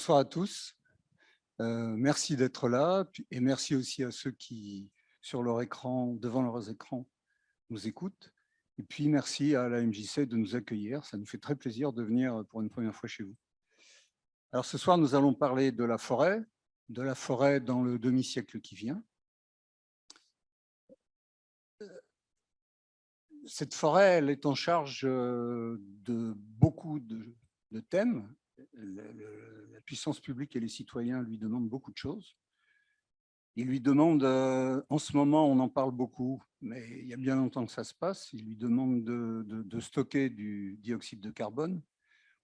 Bonsoir à tous. Merci d'être là et merci aussi à ceux qui, sur leur écran, devant leurs écrans, nous écoutent. Et puis, merci à la MJC de nous accueillir. Ça nous fait très plaisir de venir pour une première fois chez vous. Alors, ce soir, nous allons parler de la forêt dans le demi-siècle qui vient. Cette forêt, elle est en charge de beaucoup de thèmes. La puissance publique et les citoyens lui demandent beaucoup de choses. Ils lui demandent, en ce moment, on en parle beaucoup, mais il y a bien longtemps que ça se passe, ils lui demandent de stocker du dioxyde de carbone,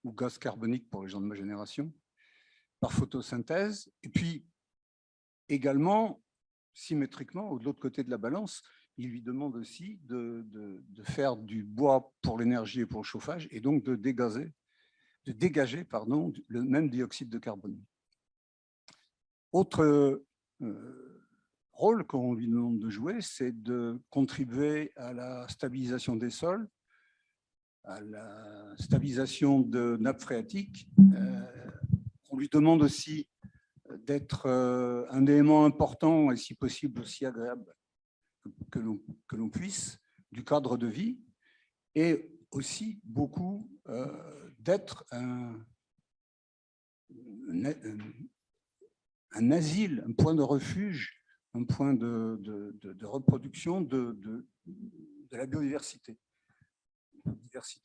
ou gaz carbonique pour les gens de ma génération, par photosynthèse. Et puis, également, symétriquement, de l'autre côté de la balance, il lui demande aussi de faire du bois pour l'énergie et pour le chauffage, et donc de dégager le même dioxyde de carbone. Autre rôle qu'on lui demande de jouer, c'est de contribuer à la stabilisation des sols, à la stabilisation de nappes phréatiques. On lui demande aussi d'être un élément important et si possible aussi agréable que l'on puisse du cadre de vie, et aussi beaucoup d'être un asile, un point de refuge, un point de reproduction de la biodiversité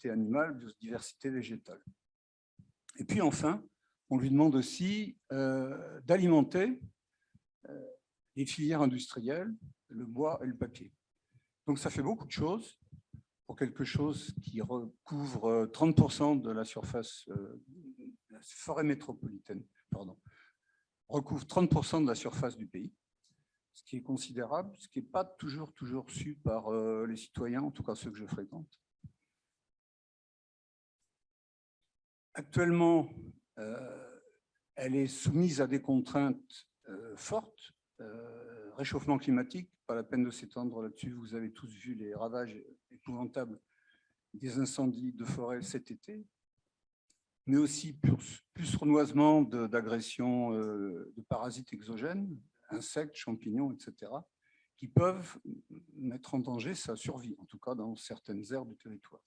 animale, biodiversité végétale. Et puis enfin, on lui demande aussi d'alimenter les filières industrielles, le bois et le papier. Donc ça fait beaucoup de choses pour quelque chose qui recouvre 30% de la surface de la forêt métropolitaine, recouvre 30% de la surface du pays, ce qui est considérable, ce qui n'est pas toujours su par les citoyens, en tout cas ceux que je fréquente. Actuellement, elle est soumise à des contraintes fortes, réchauffement climatique, pas la peine de s'étendre là-dessus, vous avez tous vu les ravages épouvantables des incendies de forêt cet été, mais aussi plus renoisement d'agressions de parasites exogènes, insectes, champignons, etc., qui peuvent mettre en danger sa survie, en tout cas dans certaines aires du territoire.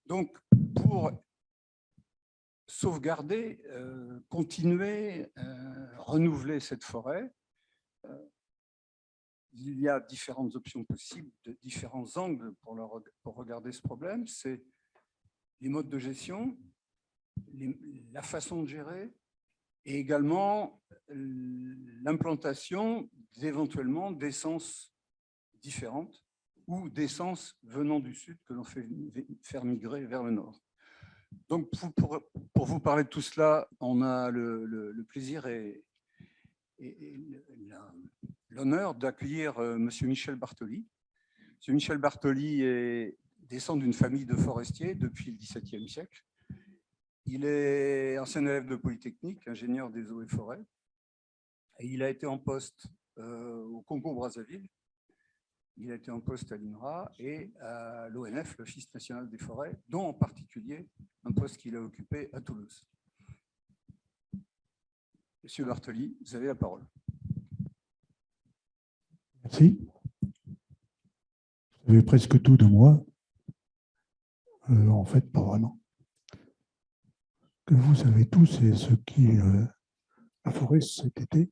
Donc, pour sauvegarder, continuer, renouveler cette forêt, il y a différentes options possibles, de différents angles pour regarder ce problème. C'est les modes de gestion, la façon de gérer, et également l'implantation éventuellement d'essences différentes ou d'essences venant du sud que l'on fait faire migrer vers le nord. Donc, pour vous parler de tout cela, on a le plaisir et l'honneur d'accueillir M. Michel Bartoli. M. Michel Bartoli descend d'une famille de forestiers depuis le XVIIe siècle. Il est ancien élève de Polytechnique, ingénieur des eaux et forêts. Et il a été en poste au Congo-Brazzaville. Il a été en poste à l'INRA et à l'ONF, l'Office national des forêts, dont en particulier un poste qu'il a occupé à Toulouse. Monsieur Bartoli, vous avez la parole. Merci. Vous savez presque tout de moi. En fait, pas vraiment. Ce que vous savez tout, c'est ce qui la forêt cet été,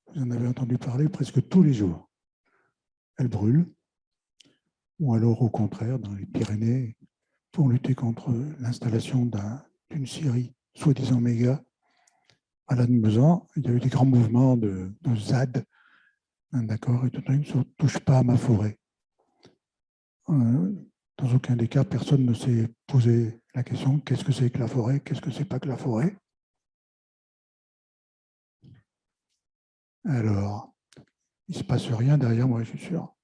vous en avez entendu parler presque tous les jours. Elle brûle, ou alors au contraire, dans les Pyrénées, pour lutter contre l'installation d'une scierie soi-disant méga à Lannemezan, il y a eu des grands mouvements de ZAD, d'accord, et tout à l'heure, ne touche pas à ma forêt. Dans aucun des cas, personne ne s'est posé la question qu'est-ce que c'est que la forêt, qu'est-ce que c'est pas que la forêt. Alors, il ne se passe rien derrière moi, je suis sûr.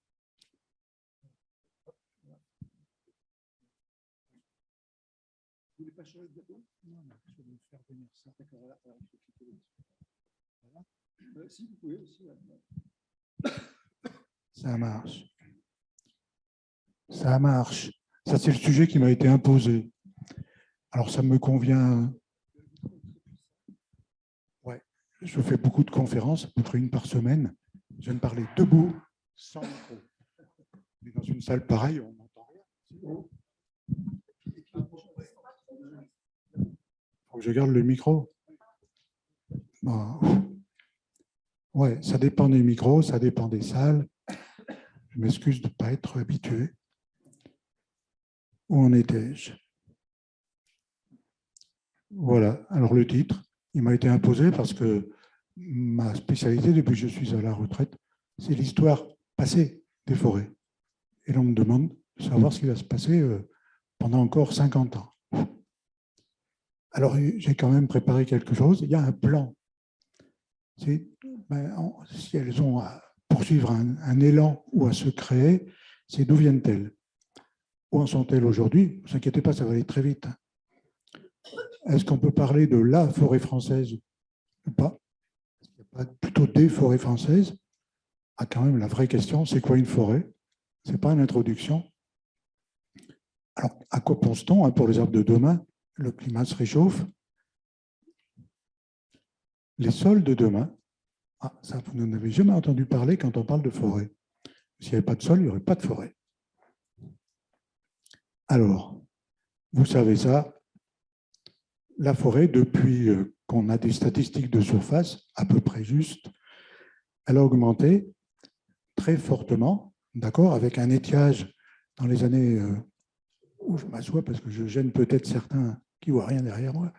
Ça marche. Ça marche. Ça, c'est le sujet qui m'a été imposé. Alors, ça me convient je fais beaucoup de conférences, à peu près une par semaine. Je viens de parler debout, sans micro. Mais dans une salle pareille, on n'entend rien. Faut que je garde le micro. Bon. Ouais, ça dépend des micros, ça dépend des salles. Je m'excuse de ne pas être habitué. Où en étais-je? Voilà, alors le titre, il m'a été imposé parce que ma spécialité, depuis que je suis à la retraite, c'est l'histoire passée des forêts. Et l'on me demande de savoir ce qui va se passer pendant encore 50 ans. Alors, j'ai quand même préparé quelque chose. Il y a un plan. Si elles ont à poursuivre un élan ou à se créer, c'est d'où viennent-elles? Où en sont-elles aujourd'hui? Ne vous inquiétez pas, ça va aller très vite. Est-ce qu'on peut parler de la forêt française ou pas? Plutôt des forêts françaises? Ah, quand même, la vraie question, c'est quoi une forêt? Ce n'est pas une introduction. Alors, à quoi pense-t-on pour les arbres de demain? Le climat se réchauffe. Les sols de demain, ça, vous n'en avez jamais entendu parler quand on parle de forêt. S'il n'y avait pas de sol, il n'y aurait pas de forêt. Alors, vous savez ça, la forêt, depuis qu'on a des statistiques de surface à peu près justes, elle a augmenté très fortement, d'accord, avec un étiage dans les années où je m'assois parce que je gêne peut-être certains qui ne voient rien derrière moi,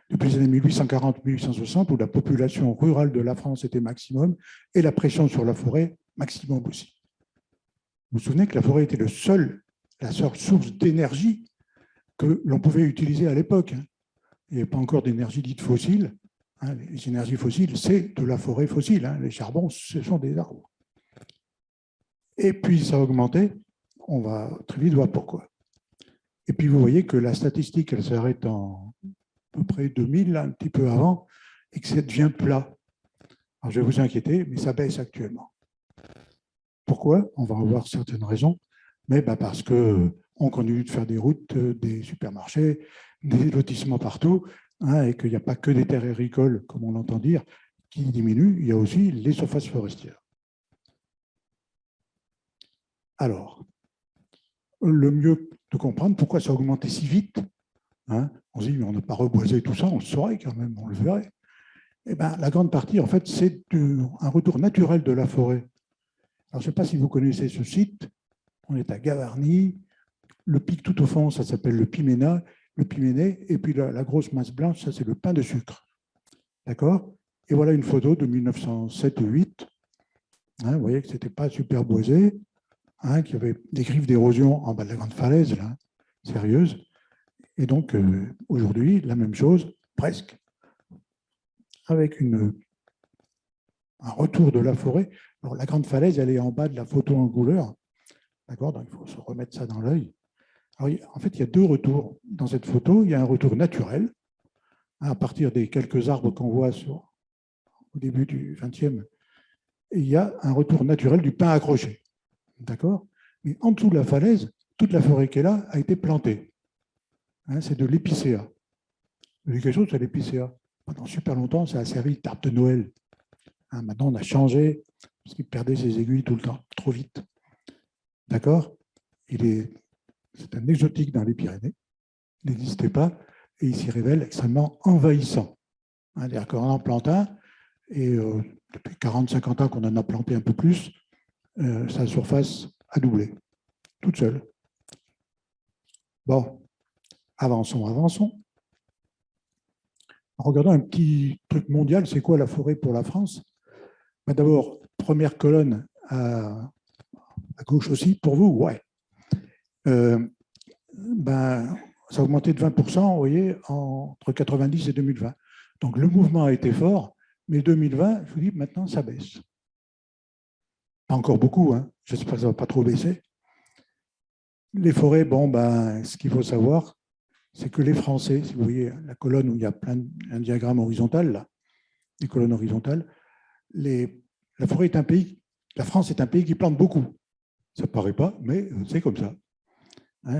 depuis les années 1840-1860, où la population rurale de la France était maximum et la pression sur la forêt maximum aussi. Vous vous souvenez que la forêt était la seule source d'énergie que l'on pouvait utiliser à l'époque. Il n'y avait pas encore d'énergie dite fossile. Les énergies fossiles, c'est de la forêt fossile. Les charbons, ce sont des arbres. Et puis, ça a augmenté. On va très vite voir pourquoi. Et puis, vous voyez que la statistique, elle s'arrête en à peu près 2000, un petit peu avant, et que ça devient plat. Alors, je vais vous inquiéter, mais ça baisse actuellement. Pourquoi? On va avoir certaines raisons, mais parce qu'on continue de faire des routes, des supermarchés, des lotissements partout, et qu'il n'y a pas que des terres agricoles, comme on l'entend dire, qui diminuent, il y a aussi les surfaces forestières. Alors, le mieux de comprendre pourquoi ça a augmenté si vite, on se dit, mais on n'a pas reboisé tout ça, on le saurait quand même, on le verrait. Eh bien, la grande partie, en fait, c'est un retour naturel de la forêt. Alors, je ne sais pas si vous connaissez ce site, on est à Gavarnie, le pic tout au fond, ça s'appelle le Piménée, et puis la grosse masse blanche, ça c'est le pain de sucre. D'accord? Et voilà une photo de 1907 ou 8. Vous voyez que ce n'était pas super boisé, qu'il y avait des griffes d'érosion en bas de la grande falaise, là, sérieuse. Et donc, aujourd'hui, la même chose, presque, avec un retour de la forêt. Alors, la grande falaise, elle est en bas de la photo en couleur. D'accord? Donc, il faut se remettre ça dans l'œil. Alors, en fait, il y a deux retours dans cette photo. Il y a un retour naturel, à partir des quelques arbres qu'on voit au début du XXe. Et il y a un retour naturel du pin accroché. D'accord? Mais en dessous de la falaise, toute la forêt qui est là a été plantée. C'est de l'épicéa. Vous avez quelque chose sur l'épicéa? Pendant super longtemps, ça a servi d'arbre de Noël. Maintenant, on a changé parce qu'il perdait ses aiguilles tout le temps, trop vite. D'accord? C'est un exotique dans les Pyrénées. Il n'existait pas et il s'y révèle extrêmement envahissant. C'est-à-dire qu'on en plante un et depuis 40-50 ans qu'on en a planté un peu plus, sa surface a doublé, toute seule. Bon, avançons. Regardons un petit truc mondial, c'est quoi la forêt pour la France? D'abord, première colonne à gauche aussi, pour vous, ouais. Ça a augmenté de 20%, vous voyez, entre 90 et 2020. Donc le mouvement a été fort, mais 2020, je vous dis, maintenant, ça baisse. Pas encore beaucoup, j'espère que ça ne va pas trop baisser. Les forêts, ce qu'il faut savoir, c'est que les Français, si vous voyez la colonne où il y a un diagramme horizontal, là, des colonnes horizontales, la forêt est un pays, la France est un pays qui plante beaucoup. Ça ne paraît pas, mais c'est comme ça.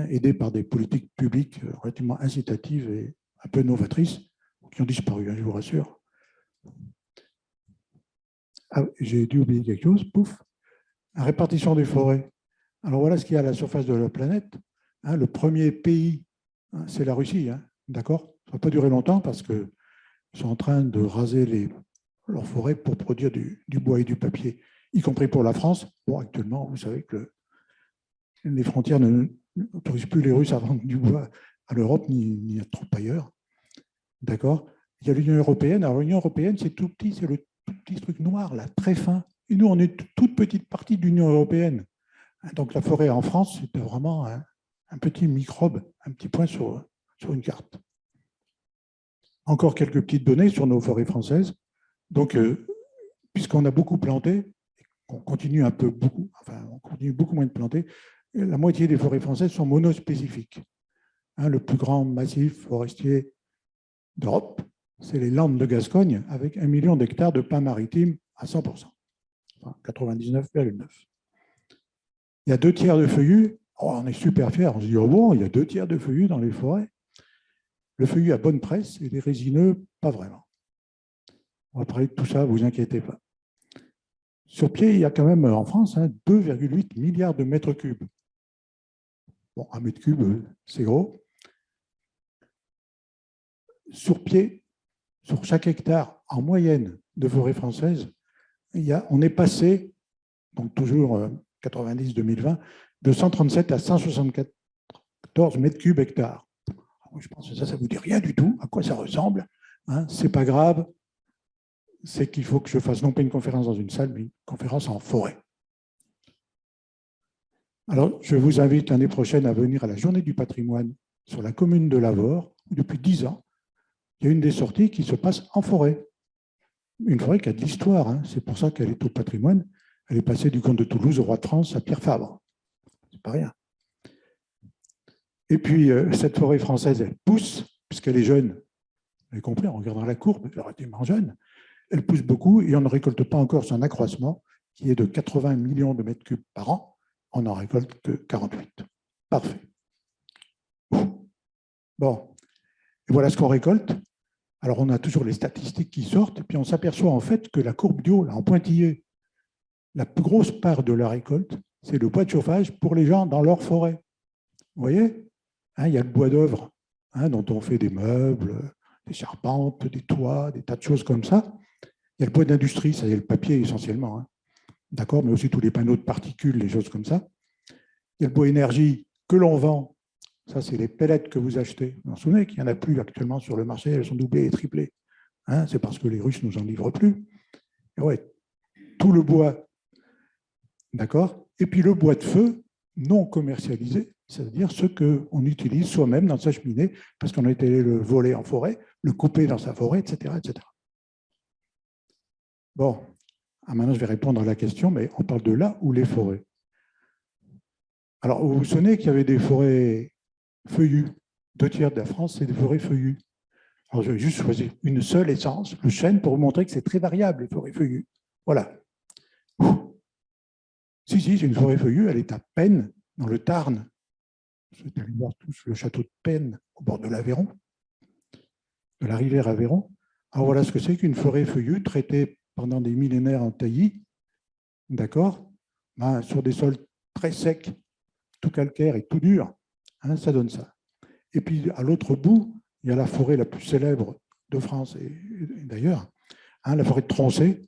Aidé par des politiques publiques relativement incitatives et un peu novatrices, qui ont disparu, je vous rassure. Ah, j'ai dû oublier quelque chose, pouf. La répartition des forêts. Alors voilà ce qu'il y a à la surface de la planète. Le premier pays, c'est la Russie, d'accord? Ça ne va pas durer longtemps parce qu'ils sont en train de raser leurs forêts pour produire du bois et du papier, y compris pour la France. Bon, actuellement, vous savez que les frontières n'autorisent plus les Russes à vendre du bois à l'Europe ni à trop ailleurs. D'accord? Il y a l'Union européenne. Alors l'Union européenne, c'est tout petit, c'est le tout petit truc noir, là, très fin. Et nous, on est toute petite partie de l'Union européenne. Donc la forêt en France, c'était vraiment un petit microbe, un petit point sur une carte. Encore quelques petites données sur nos forêts françaises. Donc, puisqu'on a beaucoup planté, on continue beaucoup moins de planter, la moitié des forêts françaises sont monospécifiques. Le plus grand massif forestier d'Europe, c'est les Landes de Gascogne, avec 1 million d'hectares de pins maritimes à 100%, enfin, 99,9%. Il y a 2 tiers de feuillus. Oh, on est super fiers. On se dit, oh bon, il y a 2 tiers de feuillus dans les forêts. Le feuillu a bonne presse et les résineux, pas vraiment. On va parler de tout ça, vous inquiétez pas. Sur pied, il y a quand même en France 2,8 milliards de mètres cubes. Bon, 1 mètre cube, c'est gros. Sur pied, sur chaque hectare, en moyenne de forêt française, on est passé, donc toujours 90-2020, de 137 à 174 mètres cubes hectares. Je pense que ça ne vous dit rien du tout, à quoi ça ressemble. Ce n'est pas grave, c'est qu'il faut que je fasse non pas une conférence dans une salle, mais une conférence en forêt. Alors, je vous invite l'année prochaine à venir à la Journée du patrimoine sur la commune de Lavore, où depuis 10 ans, il y a une des sorties qui se passe en forêt. Une forêt qui a de l'histoire, c'est pour ça qu'elle est au patrimoine. Elle est passée du comte de Toulouse au roi de France à Pierre Fabre. C'est pas rien. Et puis, cette forêt française, elle pousse, puisqu'elle est jeune. Vous avez compris, on regardera la courbe, elle est relativement jeune. Elle pousse beaucoup et on ne récolte pas encore son accroissement, qui est de 80 millions de mètres cubes par an. On n'en récolte que 48. Parfait. Bon, et voilà ce qu'on récolte. Alors, on a toujours les statistiques qui sortent, et puis on s'aperçoit en fait que la courbe du haut, là, en pointillé, la plus grosse part de la récolte, c'est le bois de chauffage pour les gens dans leur forêt. Vous voyez, il y a le bois d'œuvre, dont on fait des meubles, des charpentes, des toits, des tas de choses comme ça. Il y a le bois d'industrie, c'est le papier essentiellement, d'accord, mais aussi tous les panneaux de particules, les choses comme ça. Il y a le bois énergie que l'on vend. Ça, c'est les pellets que vous achetez. Vous vous souvenez qu'il n'y en a plus actuellement sur le marché, elles sont doublées et triplées. C'est parce que les Russes ne nous en livrent plus. Et ouais, tout le bois, d'accord. Et puis le bois de feu non commercialisé, c'est-à-dire ce qu'on utilise soi-même dans sa cheminée, parce qu'on a été le voler en forêt, le couper dans sa forêt, etc. etc. Bon, maintenant je vais répondre à la question, mais on parle de là ou les forêts. Alors, vous vous souvenez qu'il y avait des forêts feuillues. 2 tiers de la France, c'est des forêts feuillues. Alors, je vais juste choisir une seule essence, le chêne, pour vous montrer que c'est très variable, les forêts feuillues. Voilà. Si, c'est une forêt feuillue, elle est à Penne, dans le Tarn. Vous êtes allés voir tous le château de Penne, au bord de l'Aveyron, de la rivière Aveyron. Alors, voilà ce que c'est qu'une forêt feuillue traitée pendant des millénaires en taillis, d'accord, sur des sols très secs, tout calcaire et tout dur, ça donne ça. Et puis, à l'autre bout, il y a la forêt la plus célèbre de France et d'ailleurs, la forêt de Troncé,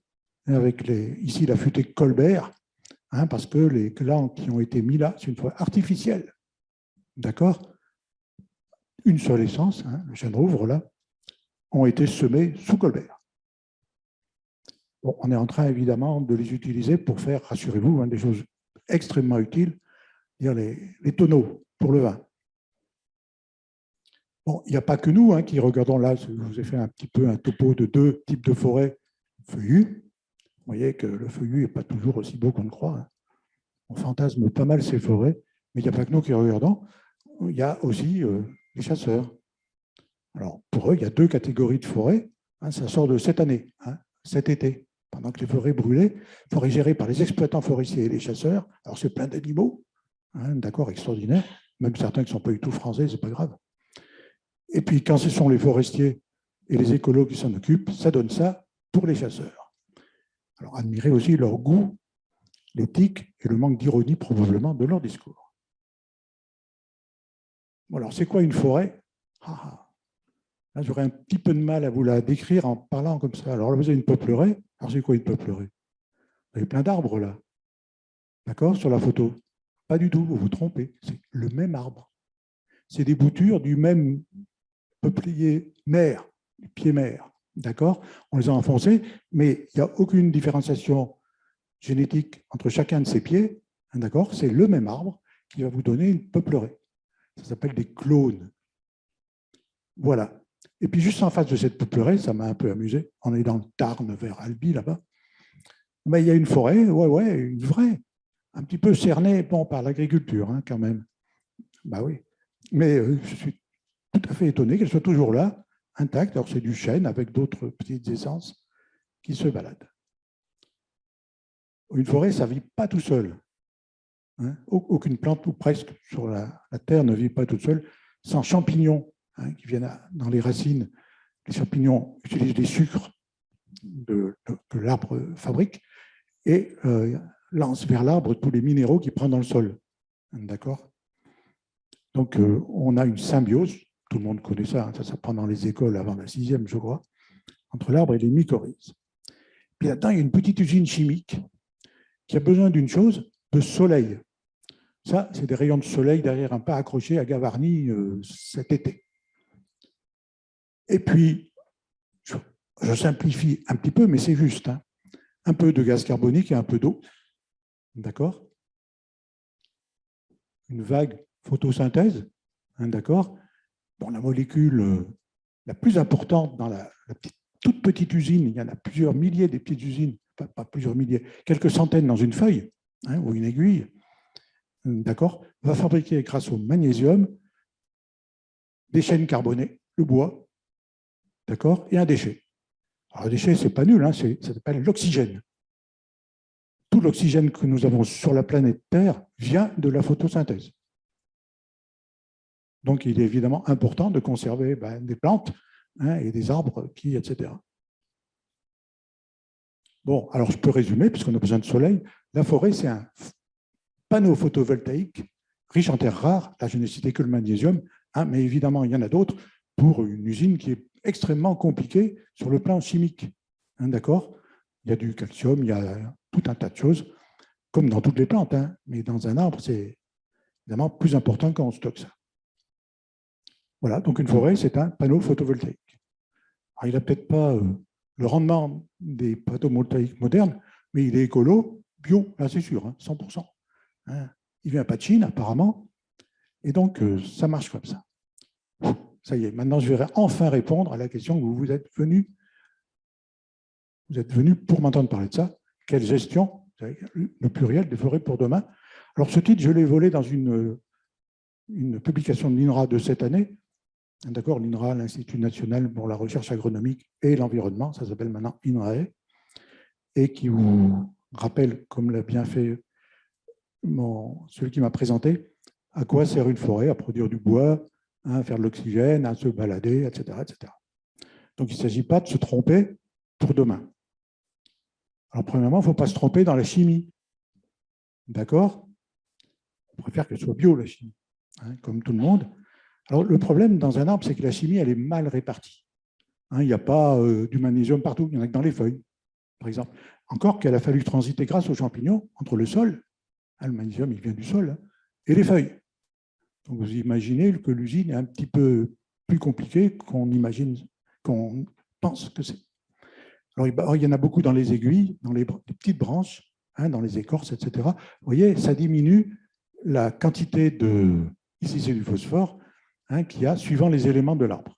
avec ici la futée de Colbert, parce que les clans qui ont été mis là, c'est une forêt artificielle. D'accord? Une seule essence, le chêne rouvre, là, ont été semés sous Colbert. Bon, on est en train, évidemment, de les utiliser pour faire, rassurez-vous, des choses extrêmement utiles, les tonneaux pour le vin. Bon, il n'y a pas que nous qui regardons là, je vous ai fait un petit peu un topo de 2 types de forêts feuillues. Vous voyez que le feuillu n'est pas toujours aussi beau qu'on le croit. On fantasme pas mal ces forêts, mais il n'y a pas que nous qui regardons. Il y a aussi les chasseurs. Alors, pour eux, il y a 2 catégories de forêts. Ça sort de cette année, cet été, pendant que les forêts brûlaient, forêts gérées par les exploitants forestiers et les chasseurs. Alors, c'est plein d'animaux, d'accord, extraordinaire. Même certains qui ne sont pas du tout français, ce n'est pas grave. Et puis, quand ce sont les forestiers et les écolos qui s'en occupent, ça donne ça pour les chasseurs. Alors, admirez aussi leur goût, l'éthique et le manque d'ironie probablement de leur discours. Bon, alors, c'est quoi une forêt? Là, j'aurais un petit peu de mal à vous la décrire en parlant comme ça. Alors là, vous avez une peuplerée. Alors, c'est quoi une peuplerée? Vous avez plein d'arbres là. D'accord? Sur la photo. Pas du tout, vous vous trompez. C'est le même arbre. C'est des boutures du même peuplier mère, du pied mère. D'accord? On les a enfoncés, mais il n'y a aucune différenciation génétique entre chacun de ces pieds. D'accord? C'est le même arbre qui va vous donner une peuplerée. Ça s'appelle des clones. Voilà. Et puis juste en face de cette peuplerée, ça m'a un peu amusé. On est dans le Tarn vers Albi là-bas. Mais il y a une forêt, ouais, une vraie, un petit peu cernée par l'agriculture hein, quand même. Bah oui. Mais je suis tout à fait étonné qu'elle soit toujours là, intacte. Alors c'est du chêne avec d'autres petites essences qui se baladent. Une forêt, ça ne vit pas tout seul. Hein. Aucune plante, ou presque, sur la terre ne vit pas toute seule, sans champignons hein, qui viennent dans les racines. Les champignons utilisent les sucres que l'arbre fabrique et lancent vers l'arbre tous les minéraux qu'il prend dans le sol. D'accord? Donc, on a une symbiose, tout le monde connaît ça, hein, ça s'apprend dans les écoles avant la 6e, je crois, entre l'arbre et les mycorhizes. Puis là-dedans, il y a une petite usine chimique qui a besoin d'une chose, de soleil. Ça, c'est des rayons de soleil derrière un pas accroché à Gavarnie cet été. Et puis, je simplifie un petit peu, mais c'est juste. Hein. Un peu de gaz carbonique et un peu d'eau. D'accord? Une vague photosynthèse. Hein, d'accord? Bon, la molécule la plus importante dans la toute petite usine, il y en a plusieurs milliers des petites usines, pas plusieurs milliers, quelques centaines dans une feuille hein, ou une aiguille, d'accord, va fabriquer grâce au magnésium des chaînes carbonées, le bois, d'accord, et un déchet. Alors, le déchet, c'est pas nul, hein, ça s'appelle l'oxygène. Tout l'oxygène que nous avons sur la planète Terre vient de la photosynthèse. Donc, il est évidemment important de conserver des plantes hein, et des arbres, etc. Bon, alors je peux résumer, puisqu'on a besoin de soleil. La forêt, c'est un panneau photovoltaïque riche en terres rares. Là, je n'ai cité que le magnésium, hein, mais évidemment, il y en a d'autres pour une usine qui est extrêmement compliquée sur le plan chimique. Hein, d'accord? Il y a du calcium, il y a tout un tas de choses, comme dans toutes les plantes, hein, mais dans un arbre, c'est évidemment plus important quand on stocke ça. Voilà, donc une forêt, c'est un panneau photovoltaïque. Alors, il n'a peut-être pas le rendement des photovoltaïques modernes, mais il est écolo, bio, là c'est sûr, hein, 100%. Hein. Il ne vient pas de Chine, apparemment, et donc ça marche comme ça. Ça y est, maintenant je vais enfin répondre à la question que vous êtes venu pour m'entendre parler de ça. Quelle gestion, le pluriel des forêts pour demain. Alors ce titre, je l'ai volé dans une publication de l'INRA de cette année. D'accord, l'INRA, l'Institut national pour la recherche agronomique et l'environnement, ça s'appelle maintenant INRAE, et qui vous rappelle, comme l'a bien fait celui qui m'a présenté, à quoi sert une forêt, à produire du bois, à faire de l'oxygène, à se balader, etc., etc. Donc, il ne s'agit pas de se tromper pour demain. Alors, premièrement, il ne faut pas se tromper dans la chimie. D'accord? On préfère qu'elle soit bio, la chimie, hein, comme tout le monde. Alors, le problème dans un arbre, c'est que la chimie, elle est mal répartie. Hein, il n'y a pas du magnésium partout, il y en a que dans les feuilles, par exemple. Encore qu'elle a fallu transiter grâce aux champignons entre le sol, hein, le magnésium, il vient du sol, hein, et les feuilles. Donc, vous imaginez que l'usine est un petit peu plus compliquée qu'on imagine, qu'on pense que c'est. Alors, il y en a beaucoup dans les aiguilles, dans les petites branches, hein, dans les écorces, etc. Vous voyez, ça diminue la quantité de, ici c'est du phosphore, hein, qu'il y a suivant les éléments de l'arbre.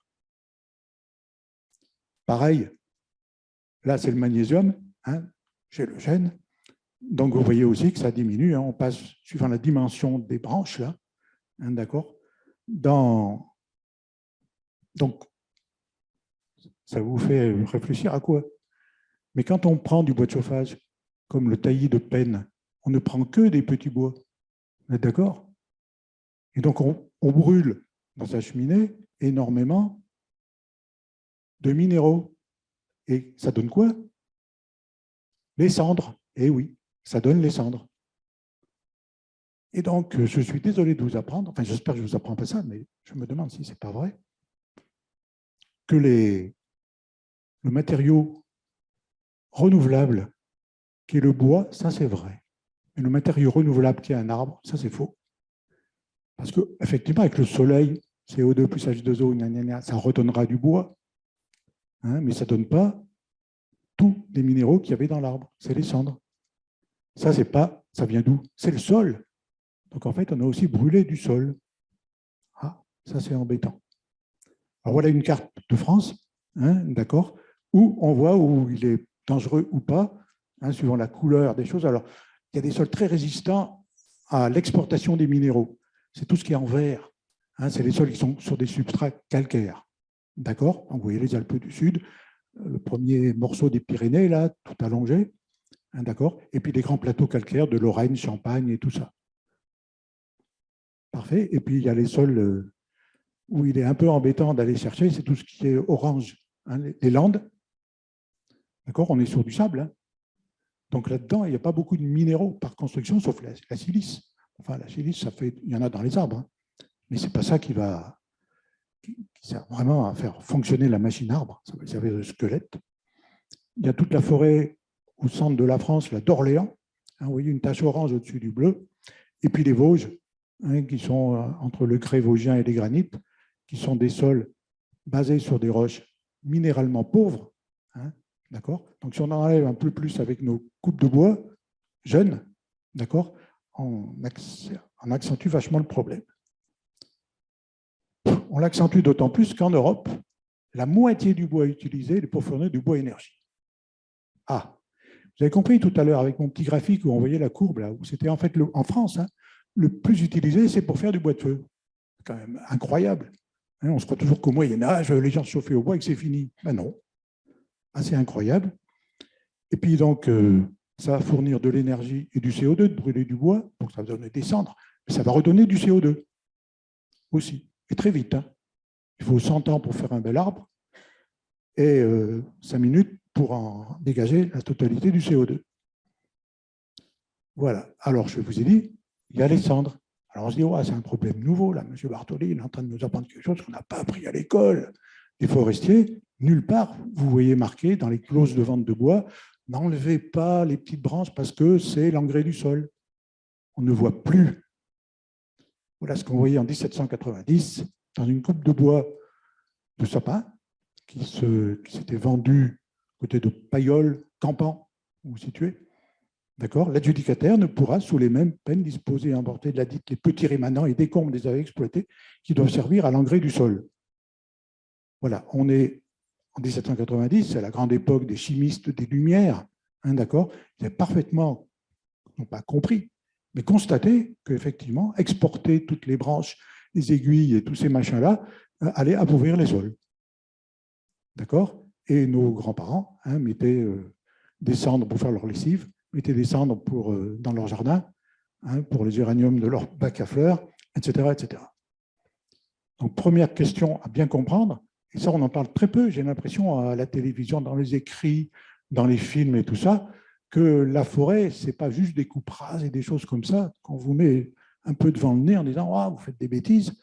Pareil, là c'est le magnésium, hein, chez le chêne. Donc vous voyez aussi que ça diminue, hein, on passe suivant la dimension des branches, là, hein, d'accord. Donc, ça vous fait réfléchir à quoi? Mais quand on prend du bois de chauffage, comme le taillis de pêne, on ne prend que des petits bois. Vous êtes d'accord? Et donc, on brûle dans sa cheminée énormément de minéraux. Et ça donne quoi? Les cendres, eh oui, ça donne les cendres. Et donc, je suis désolé de vous apprendre, enfin, j'espère que je ne vous apprends pas ça, mais je me demande si ce n'est pas vrai, que le matériau renouvelable qui est le bois, ça c'est vrai. Mais le matériau renouvelable qui est un arbre, ça c'est faux. Parce qu'effectivement, avec le soleil, CO2 plus H2O, ça redonnera du bois, hein, mais ça ne donne pas tous les minéraux qu'il y avait dans l'arbre, c'est les cendres. Ça, c'est pas, ça vient d'où? C'est le sol. Donc en fait, on a aussi brûlé du sol. Ah, ça c'est embêtant. Alors voilà une carte de France, hein, d'accord, où on voit où il est dangereux ou pas, hein, suivant la couleur des choses. Alors, il y a des sols très résistants à l'exportation des minéraux. C'est tout ce qui est en vert. Hein, c'est les sols qui sont sur des substrats calcaires. D'accord? Vous voyez les Alpes du Sud, le premier morceau des Pyrénées, là, tout allongé. Hein, d'accord? Et puis les grands plateaux calcaires de Lorraine, Champagne et tout ça. Parfait. Et puis il y a les sols où il est un peu embêtant d'aller chercher, c'est tout ce qui est orange, hein, les landes. D'accord? On est sur du sable. Hein. Donc là-dedans, il n'y a pas beaucoup de minéraux par construction, sauf la silice. Enfin, la silice, il y en a dans les arbres. Hein. Mais ce n'est pas ça qui sert vraiment à faire fonctionner la machine arbre. Ça va servir de squelette. Il y a toute la forêt au centre de la France, la d'Orléans. Hein, vous voyez une tache orange au-dessus du bleu. Et puis les Vosges, hein, qui sont entre le craie vosgien et les granites, qui sont des sols basés sur des roches minéralement pauvres. Hein, d'accord? Donc, si on en enlève un peu plus avec nos coupes de bois jeunes, d'accord, on accentue vachement le problème. On l'accentue d'autant plus qu'en Europe, la moitié du bois utilisé est pour fournir du bois énergie. Ah, vous avez compris tout à l'heure avec mon petit graphique où on voyait la courbe, là, où c'était en fait, en France, hein, le plus utilisé, c'est pour faire du bois de feu. C'est quand même incroyable. Hein, on se croit toujours qu'au Moyen-Âge, les gens se chauffaient au bois et que c'est fini. Ben non, assez incroyable. Et puis donc, ça va fournir de l'énergie et du CO2, de brûler du bois, donc ça va donner des cendres, mais ça va redonner du CO2 aussi, et très vite. Hein. Il faut 100 ans pour faire un bel arbre et 5 minutes pour en dégager la totalité du CO2. Voilà. Alors, je vous ai dit, il y a les cendres. Alors, on se dit, ouais, c'est un problème nouveau, là, M. Bartoli, il est en train de nous apprendre quelque chose qu'on n'a pas appris à l'école. Les forestiers, nulle part, vous voyez marqué dans les clauses de vente de bois, n'enlevez pas les petites branches parce que c'est l'engrais du sol. On ne voit plus. Voilà ce qu'on voyait en 1790 dans une coupe de bois de sapin qui s'était vendue côté de Payolle, Campan, où vous situez. D'accord ? L'adjudicataire ne pourra, sous les mêmes peines, disposer et emporter de la dite les petits rémanents et décombres des avis exploités qui doivent servir à l'engrais du sol. Voilà, on est en 1790, c'est la grande époque des chimistes des Lumières, hein, d'accord ? Ils avaient parfaitement, non pas compris, mais constaté qu'effectivement, exporter toutes les branches, les aiguilles et tous ces machins-là allait appauvrir les sols. D'accord ? Et nos grands-parents mettaient des cendres pour faire leur lessive, mettaient des cendres dans leur jardin, pour les géraniums de leur bac à fleurs, etc., etc. Donc, première question à bien comprendre, et ça, on en parle très peu, j'ai l'impression, à la télévision, dans les écrits, dans les films et tout ça, que la forêt, ce n'est pas juste des coupes rases et des choses comme ça, qu'on vous met un peu devant le nez en disant « Ah, vous faites des bêtises ».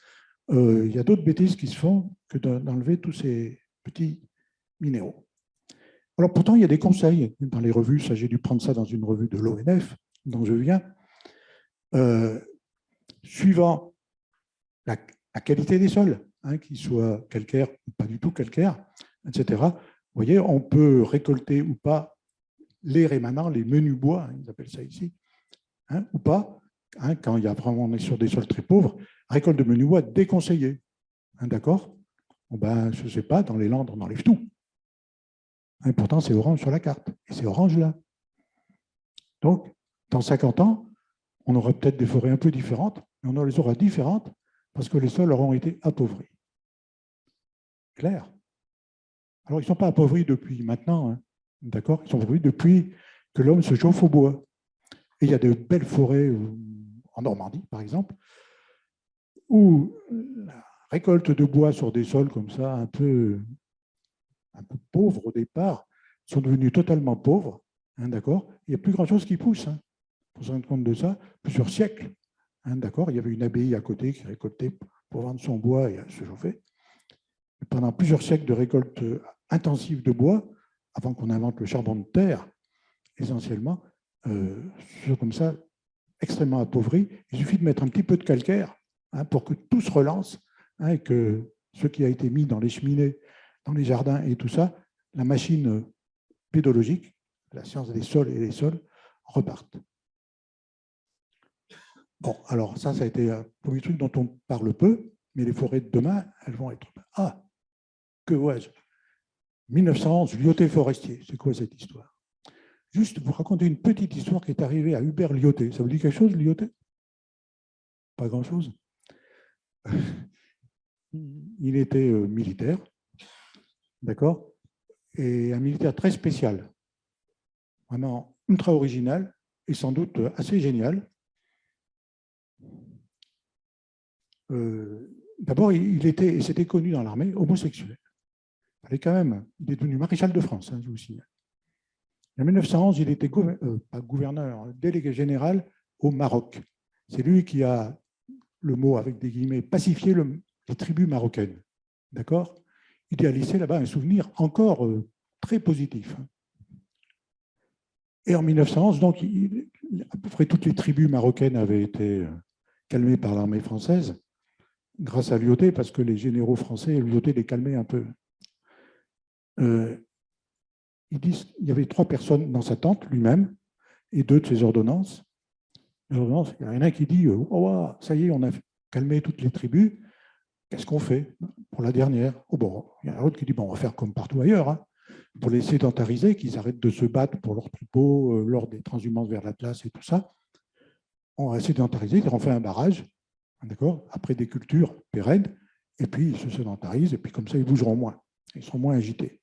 Il y a d'autres bêtises qui se font que d'enlever tous ces petits minéraux. Alors pourtant, il y a des conseils dans les revues, ça j'ai dû prendre ça dans une revue de l'ONF, dont je viens, suivant la qualité des sols, qu'ils soient calcaires ou pas du tout calcaires, etc. Vous voyez, on peut récolter ou pas les rémanents, les menus bois, ils appellent ça ici, ou pas, quand il y a vraiment, on est sur des sols très pauvres, récolte de menus bois déconseillée. D'accord? Ben, je ne sais pas, dans les Landes, on enlève tout. Pourtant, c'est orange sur la carte, et c'est orange là. Donc, dans 50 ans, on aura peut-être des forêts un peu différentes, mais on les aura différentes parce que les sols auront été appauvris. Clair? Alors, ils ne sont pas appauvris depuis maintenant, d'accord? Ils sont appauvris depuis que l'homme se chauffe au bois. Et il y a de belles forêts en Normandie, par exemple, où la récolte de bois sur des sols comme ça, un peu pauvres au départ, sont devenus totalement pauvres, Hein, d'accord. Il n'y a plus grand-chose qui pousse. Hein. Pour se rendre compte de ça, plusieurs siècles. Hein, d'accord. Il y avait une abbaye à côté qui récoltait pour vendre son bois et se chauffer. Et pendant plusieurs siècles de récolte intensive de bois, avant qu'on invente le charbon de terre, essentiellement, comme ça, extrêmement appauvri. Il suffit de mettre un petit peu de calcaire pour que tout se relance et que ce qui a été mis dans les cheminées, dans les jardins et tout ça, la machine pédologique, la science des sols et des sols, repartent. Bon, alors ça a été un premier truc dont on parle peu, mais les forêts de demain, elles vont être... Ah, que vois-je 1911, Lyautey forestier, c'est quoi cette histoire? Juste vous raconter une petite histoire qui est arrivée à Hubert Lyautey. Ça vous dit quelque chose, Lyautey? Pas grand-chose. Il était militaire, d'accord? Et un militaire très spécial, vraiment ultra original et sans doute assez génial. D'abord, il était, et c'était connu dans l'armée, homosexuel. Il est devenu maréchal de France, je vous signale. En 1911, il était pas gouverneur, délégué général au Maroc. C'est lui qui a, le mot avec des guillemets, pacifié les tribus marocaines. D'accord? Il y a laissé là-bas un souvenir encore très positif. Et en 1911, donc, à peu près toutes les tribus marocaines avaient été calmées par l'armée française, grâce à Lyautey, parce que les généraux français, Lyautey les calmait un peu. Ils disent qu'il y avait 3 personnes dans sa tente, lui-même, et 2 de ses ordonnances. Il y en a un qui dit oh, ça y est, on a calmé toutes les tribus, qu'est-ce qu'on fait pour la dernière? Oh, bon. Il y en a un autre qui dit bon, on va faire comme partout ailleurs, pour les sédentariser, qu'ils arrêtent de se battre pour leurs troupeaux lors des transhumances vers l'Atlas et tout ça. On va sédentariser, on fait un barrage, d'accord, après des cultures pérennes, et puis ils se sédentarisent, et puis comme ça, ils bougeront moins, ils seront moins agités.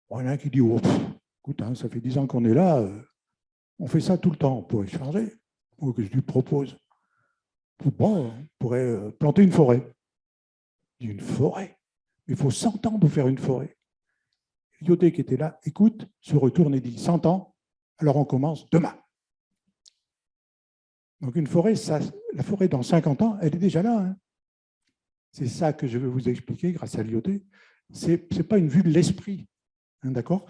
Bon, il y en a un qui dit oh, écoute, ça fait 10 ans qu'on est là, on fait ça tout le temps, on pourrait changer. Ou que je lui propose. Bon, on pourrait planter une forêt. Une forêt? Il faut 100 ans pour faire une forêt. Lyautey qui était là, écoute, se retourne et dit 100 ans, alors on commence demain. Donc une forêt, la forêt dans 50 ans, elle est déjà là. C'est ça que je veux vous expliquer grâce à Lyautey. Ce n'est pas une vue de l'esprit. D'accord?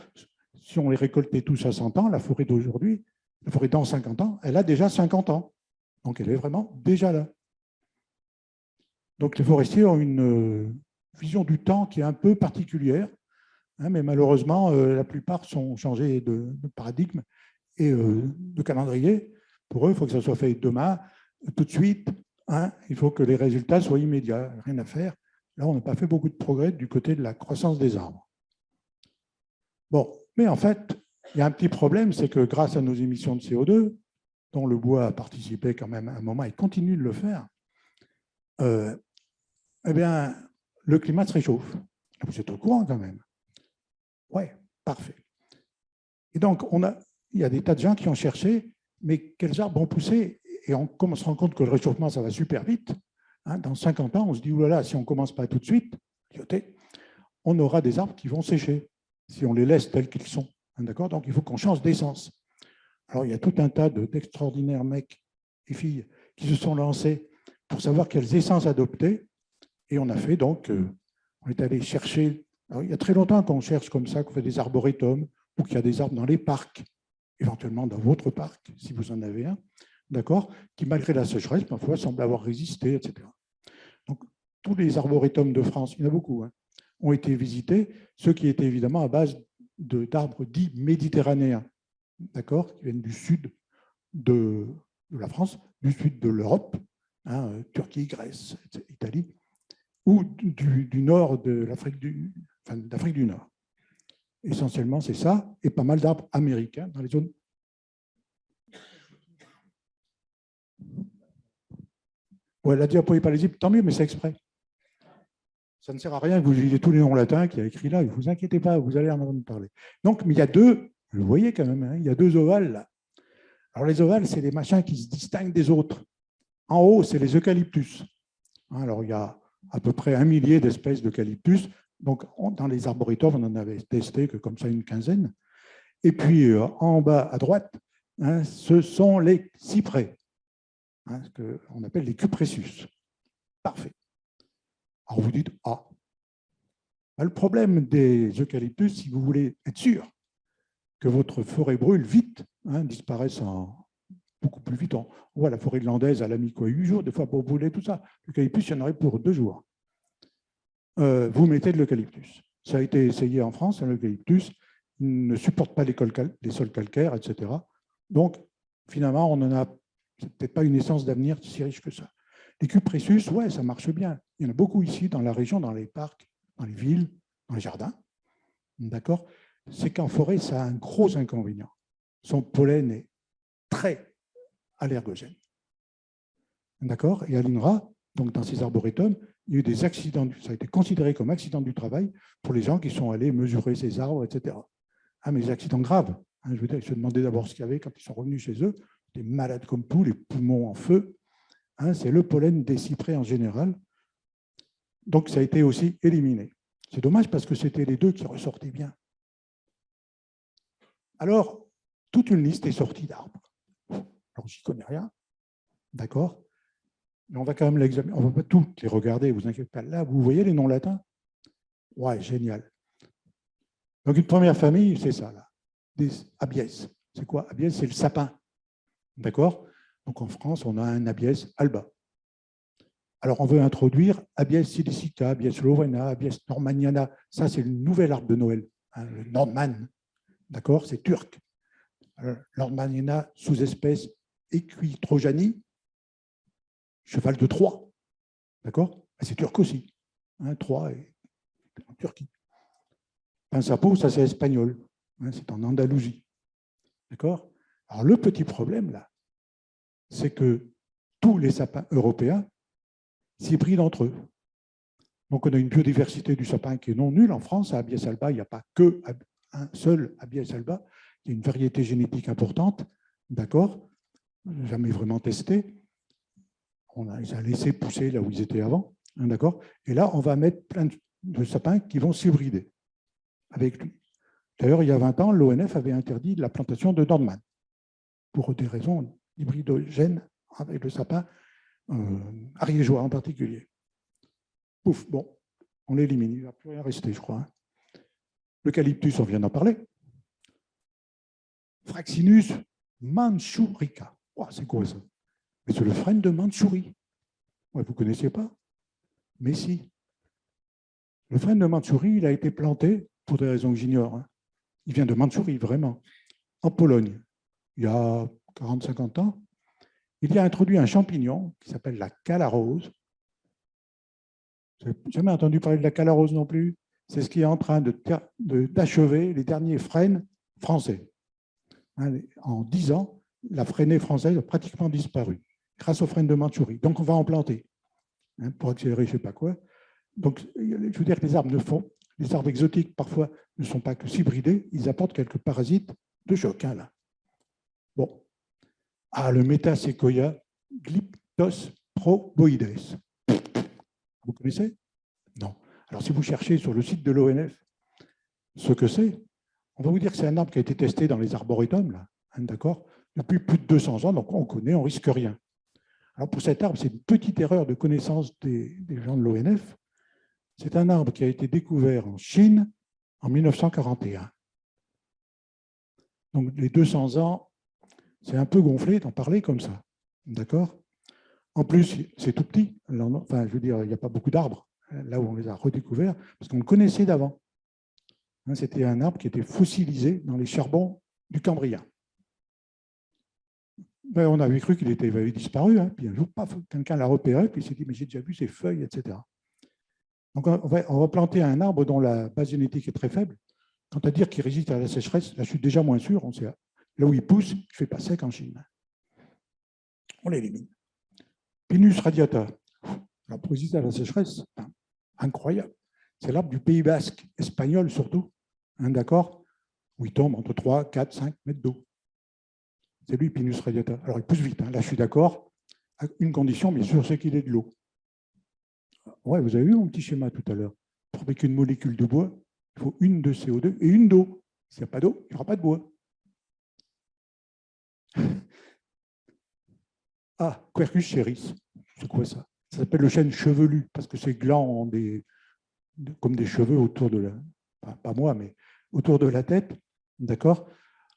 Si on les récoltait tous à 100 ans, la forêt d'aujourd'hui, la forêt dans 50 ans, elle a déjà 50 ans. Donc, elle est vraiment déjà là. Donc, les forestiers ont une vision du temps qui est un peu particulière, mais malheureusement, la plupart sont changés de paradigme et de calendrier. Pour eux, il faut que ça soit fait demain, tout de suite. Il faut que les résultats soient immédiats, rien à faire. Là, on n'a pas fait beaucoup de progrès du côté de la croissance des arbres. Bon, mais en fait, il y a un petit problème, c'est que grâce à nos émissions de CO2, dont le bois a participé quand même à un moment et continue de le faire, eh bien, le climat se réchauffe. Vous êtes au courant quand même. Oui, parfait. Et donc, il y a des tas de gens qui ont cherché, mais quels arbres vont pousser? Et on se rend compte que le réchauffement, ça va super vite. Dans 50 ans, on se dit, oulala, si on ne commence pas tout de suite, on aura des arbres qui vont sécher, si on les laisse tels qu'ils sont. D'accord? Donc, il faut qu'on change d'essence. Alors, il y a tout un tas d'extraordinaires mecs et filles qui se sont lancés pour savoir quelles essences adopter. Et on a fait donc, on est allé chercher. Alors, il y a très longtemps qu'on cherche comme ça, qu'on fait des arboretums, ou qu'il y a des arbres dans les parcs, éventuellement dans votre parc, si vous en avez un, d'accord, qui, malgré la sécheresse, parfois semblent avoir résisté, etc. Donc, tous les arboretums de France, il y en a beaucoup, ont été visités, ceux qui étaient évidemment à base d'arbres dits méditerranéens, d'accord, qui viennent du sud de la France, du sud de l'Europe, Turquie, Grèce, Italie, ou du nord de l'Afrique d'Afrique du Nord. Essentiellement, c'est ça, et pas mal d'arbres américains dans les zones. Ouais, la diapo n'est pas lisible, tant mieux, mais c'est exprès. Ça ne sert à rien que vous lisiez tous les noms latins qu'il y a écrits là, ne vous inquiétez pas, vous allez en entendre parler. Donc, mais il y a 2, vous voyez quand même, il y a 2 ovales là. Alors, les ovales, c'est des machins qui se distinguent des autres. En haut, c'est les eucalyptus. Alors, il y a à peu près 1 millier d'espèces d'eucalyptus. Donc, dans les arboretums, on en avait testé que comme ça une quinzaine. Et puis, en bas à droite, hein, ce sont les cyprès, hein, ce qu'on appelle les cupressus. Parfait. Alors, vous dites, ah, le problème des eucalyptus, si vous voulez être sûr que votre forêt brûle vite, hein, disparaisse beaucoup plus vite. On voit la forêt landaise, elle a mis quoi, 8 jours, des fois pour brûler tout ça. L'eucalyptus, il y en aurait pour 2 jours. Vous mettez de l'eucalyptus. Ça a été essayé en France, l'eucalyptus ne supporte pas les sols calcaires, etc. Donc, finalement, on n'en a peut-être pas une essence d'avenir si riche que ça. Les cupressus, ouais, ça marche bien. Il y en a beaucoup ici, dans la région, dans les parcs, dans les villes, dans les jardins. D'accord? C'est qu'en forêt, ça a un gros inconvénient. Son pollen est très allergène. D'accord? Et à l'INRA, donc dans ces arboretums, il y a eu des accidents, ça a été considéré comme accident du travail pour les gens qui sont allés mesurer ces arbres, etc. Ah, mais des accidents graves. Hein, je veux dire, ils se demandaient d'abord ce qu'il y avait quand ils sont revenus chez eux. Des malades comme tout, les poumons en feu. Hein, c'est le pollen des cyprès en général. Donc, ça a été aussi éliminé. C'est dommage parce que c'était les deux qui ressortaient bien. Alors, toute une liste est sortie d'arbres. Alors, j'y connais rien. D'accord? Mais on va quand même l'examiner. On ne va pas toutes les regarder, vous inquiétez pas. Là, vous voyez les noms latins? Ouais, génial. Donc, une première famille, c'est ça, là. Des Abies. C'est quoi? Abies, c'est le sapin. D'accord? Donc, en France, on a un Abies alba. Alors, on veut introduire Abies silicica, Abies lowena, Abies normaniana. Ça, c'est le nouvel arbre de Noël, hein, le Nordman. D'accord? C'est turc. Normaniana, sous-espèce Equitrojani, cheval de Troie. D'accord? C'est turc aussi. Hein, Troie est en Turquie. Pinsapo, ça c'est espagnol. Hein, c'est en Andalousie. D'accord? Alors, le petit problème, là, c'est que tous les sapins européens s'hybrident entre eux. Donc, on a une biodiversité du sapin qui est non nulle. En France, à Abies alba, il n'y a pas qu'un seul Abies alba. Il y a une variété génétique importante. D'accord? Jamais vraiment testé. On les a laissés pousser là où ils étaient avant. Hein, d'accord? Et là, on va mettre plein de sapins qui vont s'hybrider avec lui. D'ailleurs, il y a 20 ans, l'ONF avait interdit la plantation de Nordman pour des raisons hybridogènes avec le sapin ariégeois en particulier. Pouf, bon, on l'élimine, il ne va plus rien rester, je crois. Hein. L'eucalyptus, on vient d'en parler. Fraxinus manchurica. Oh, c'est quoi ça? Mais c'est le frêne de Mandchourie. Ouais, vous ne connaissiez pas? Mais si. Le frêne de Mandchourie, il a été planté, pour des raisons que j'ignore, hein. Il vient de Mandchourie, vraiment, en Pologne, il y a 40-50 ans. Il y a introduit un champignon qui s'appelle la calarose. Vous n'avez jamais entendu parler de la calarose non plus? C'est ce qui est en train d'achever les derniers frênes français. En 10 ans, la frênée française a pratiquement disparu grâce aux frênes de Mandchourie. Donc, on va en planter pour accélérer je ne sais pas quoi. Donc, je veux dire que les arbres exotiques, parfois, ne sont pas que s'hybrider, ils apportent quelques parasites de choc. Hein, là. Bon. Ah, le Metasequoia Glyptos proboides. Vous connaissez? Non. Alors, si vous cherchez sur le site de l'ONF ce que c'est, on va vous dire que c'est un arbre qui a été testé dans les arboretums, là, hein, d'accord, depuis plus de 200 ans, donc on connaît, on risque rien. Alors, pour cet arbre, c'est une petite erreur de connaissance des gens de l'ONF. C'est un arbre qui a été découvert en Chine en 1941. Donc, les 200 ans, c'est un peu gonflé d'en parler comme ça. D'accord? En plus, c'est tout petit. Enfin, je veux dire, il n'y a pas beaucoup d'arbres là où on les a redécouverts, parce qu'on le connaissait d'avant. C'était un arbre qui était fossilisé dans les charbons du Cambrien. Ben, on avait cru qu'il avait disparu, hein. Puis un jour, paf, quelqu'un l'a repéré, puis il s'est dit, mais j'ai déjà vu ses feuilles, etc. Donc, on va planter un arbre dont la base génétique est très faible. Quant à dire qu'il résiste à la sécheresse, là, je suis déjà moins sûr. On sait, là où il pousse, il ne fait pas sec en Chine. On l'élimine. Pinus radiata. Alors, pour résister à la sécheresse, incroyable. C'est l'arbre du Pays basque, espagnol surtout, hein, d'accord, où il tombe entre 3, 4, 5 mètres d'eau. C'est lui, Pinus radiata. Alors, il pousse vite. Hein. Là, je suis d'accord. Une condition, bien sûr, c'est qu'il ait de l'eau. Ouais, vous avez vu mon petit schéma tout à l'heure. Pour fabriquer une molécule de bois, il faut une de CO2 et une d'eau. S'il n'y a pas d'eau, il n'y aura pas de bois. Ah, Quercus cheris, c'est quoi ça? Ça s'appelle le chêne chevelu, parce que ces glands ont comme des cheveux autour de la... Pas moi, mais autour de la tête, d'accord?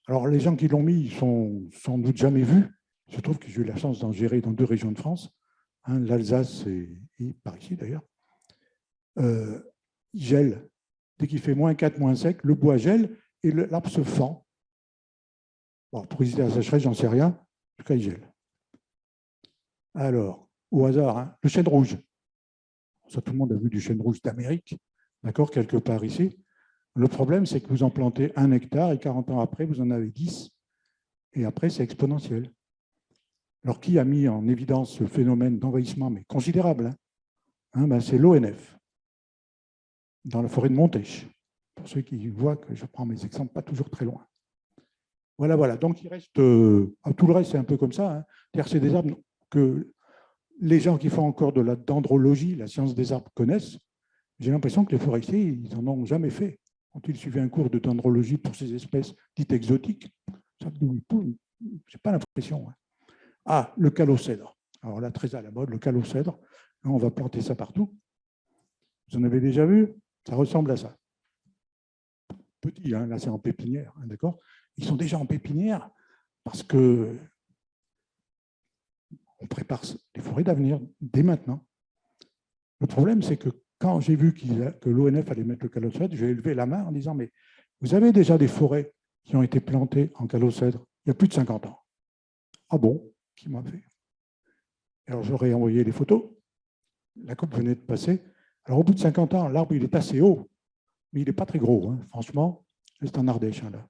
Alors, les gens qui l'ont mis, ils sont sans doute jamais vus. Je trouve que j'ai eu la chance d'en gérer dans 2 régions de France, hein, l'Alsace et par ici d'ailleurs. Il gèle. Dès qu'il fait -4, moins sec, le bois gèle et l'arbre se fend. Bon, pour résister à la sécheresse, j'en sais rien. En tout cas, il gèle. Alors, au hasard, hein, le chêne rouge. Ça, tout le monde a vu du chêne rouge d'Amérique, d'accord, quelque part ici. Le problème, c'est que vous en plantez 1 hectare et 40 ans après, vous en avez 10. Et après, c'est exponentiel. Alors, qui a mis en évidence ce phénomène d'envahissement, mais considérable, hein, ben, c'est l'ONF, dans la forêt de Montèche. Pour ceux qui voient que je prends mes exemples pas toujours très loin. Voilà, voilà. Donc, il reste... tout le reste, c'est un peu comme ça. Hein. C'est-à-dire, c'est des arbres que les gens qui font encore de la dendrologie, la science des arbres, connaissent. J'ai l'impression que les forestiers, ils n'en ont jamais fait. Quand ils suivaient un cours de dendrologie pour ces espèces dites exotiques, je n'ai pas l'impression. Hein. Ah, le calocèdre. Alors là, très à la mode, le calocèdre. Là, on va planter ça partout. Vous en avez déjà vu? Ça ressemble à ça. Petit, hein, là, c'est en pépinière, hein, d'accord? Ils sont déjà en pépinière parce que on prépare les forêts d'avenir dès maintenant. Le problème, c'est que quand j'ai vu que l'ONF allait mettre le calocèdre, j'ai levé la main en disant « Mais vous avez déjà des forêts qui ont été plantées en calocèdre il y a plus de 50 ans. » Ah bon? Qui m'a fait? Alors, j'aurais envoyé les photos. La coupe venait de passer. Alors, au bout de 50 ans, l'arbre, il est assez haut, mais il n'est pas très gros. Hein. Franchement, c'est en Ardèche, hein, là.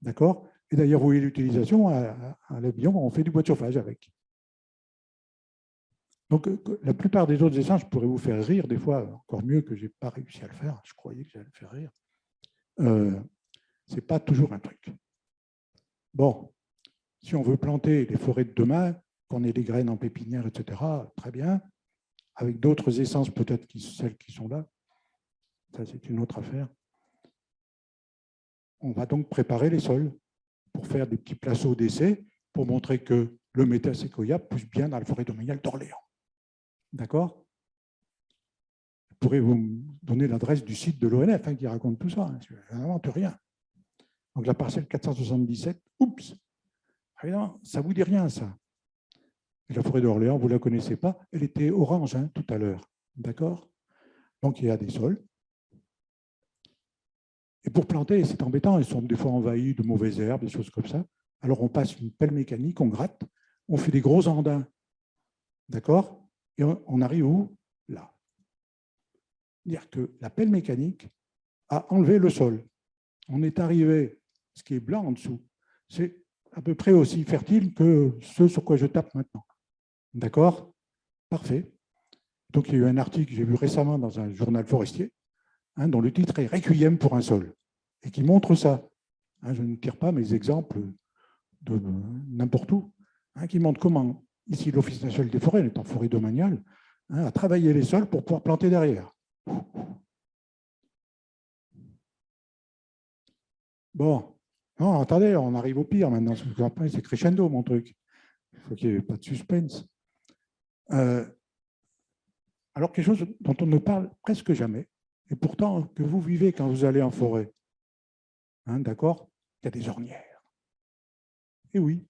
D'accord? Et d'ailleurs, vous voyez l'utilisation à l'avion, on fait du bois de chauffage avec. Donc, la plupart des autres essences, je pourrais vous faire rire, des fois, encore mieux que je n'ai pas réussi à le faire. Je croyais que j'allais le faire rire. Ce n'est pas toujours un truc. Bon, si on veut planter les forêts de demain, qu'on ait des graines en pépinière, etc., très bien. Avec d'autres essences, peut-être celles qui sont là. Ça, c'est une autre affaire. On va donc préparer les sols pour faire des petits placeaux d'essai pour montrer que le métaséquoia pousse bien dans la forêt domaniale d'Orléans. D'accord? Je pourrais vous donner l'adresse du site de l'ONF qui raconte tout ça. Hein, je n'invente rien. Donc la parcelle 477, oups, évidemment, ça ne vous dit rien, ça. Et la forêt d'Orléans, vous ne la connaissez pas, elle était orange hein, tout à l'heure. D'accord? Donc il y a des sols. Et pour planter, c'est embêtant, ils sont des fois envahis de mauvaises herbes, des choses comme ça. Alors on passe une pelle mécanique, on gratte, on fait des gros andins. D'accord? Et on arrive où? Là. C'est-à-dire que la pelle mécanique a enlevé le sol. On est arrivé, ce qui est blanc en dessous, c'est à peu près aussi fertile que ce sur quoi je tape maintenant. D'accord? Parfait. Donc, il y a eu un article que j'ai vu récemment dans un journal forestier, hein, dont le titre est « Requiem pour un sol » et qui montre ça. Hein, je ne tire pas mes exemples de n'importe où, hein, qui montre comment, ici, l'Office national des forêts, est en forêt domaniale, hein, a travaillé les sols pour pouvoir planter derrière. Bon, non, attendez, on arrive au pire maintenant, parce que après, c'est crescendo, mon truc. Il faut qu'il n'y ait pas de suspense. Alors, quelque chose dont on ne parle presque jamais, et pourtant que vous vivez quand vous allez en forêt, hein, d'accord? Il y a des ornières. Et oui.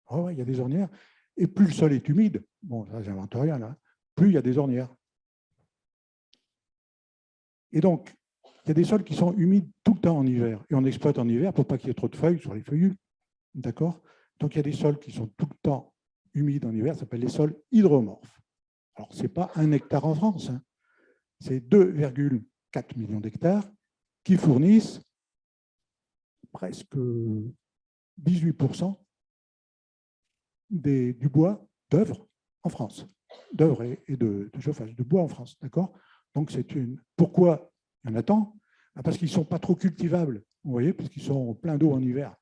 Oh, ouais, il y a des ornières. Et plus le sol est humide, bon, ça, j'invente rien là, plus il y a des ornières. Et donc, il y a des sols qui sont humides tout le temps en hiver, et on exploite en hiver pour pas qu'il y ait trop de feuilles sur les feuillus. D'accord? Donc, il y a des sols qui sont tout le temps humides en hiver, ça s'appelle les sols hydromorphes. Alors, ce n'est pas 1 hectare en France, hein. C'est 2,4 millions d'hectares qui fournissent presque 18% du bois d'œuvre en France, d'œuvre et de chauffage, de bois en France. D'accord? Donc, c'est une. Pourquoi il y en a tant? Parce qu'ils ne sont pas trop cultivables, vous voyez, parce qu'ils sont pleins d'eau en hiver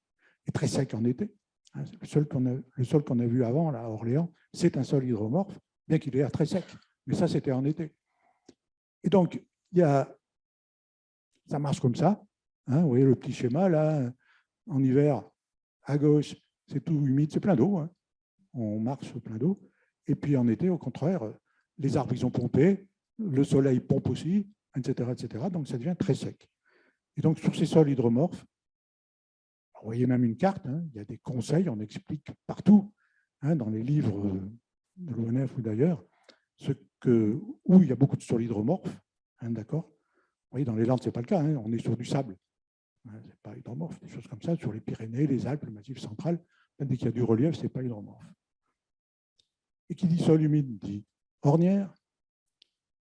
et très secs en été. Le sol qu'on a vu avant, là, à Orléans, c'est un sol hydromorphe, bien qu'il est très sec. Mais ça, c'était en été. Et donc, ça marche comme ça. Hein, vous voyez le petit schéma, là, en hiver, À gauche, c'est tout humide, c'est plein d'eau. Hein. On marche plein d'eau. Et puis en été, au contraire, les arbres, ils ont pompé, le soleil pompe aussi, etc., etc. Donc ça devient très sec. Et donc sur ces sols hydromorphes, vous voyez même une carte, hein, il y a des conseils, on explique partout, hein, dans les livres de l'ONF ou d'ailleurs, où il y a beaucoup de sols hydromorphes, hein, d'accord. Vous voyez, dans les Landes, ce n'est pas le cas, hein, on est sur du sable. Hein, ce n'est pas hydromorphe, des choses comme ça, sur les Pyrénées, les Alpes, le Massif central, dès qu'il y a du relief, ce n'est pas hydromorphe. Et qui dit sol humide dit ornières,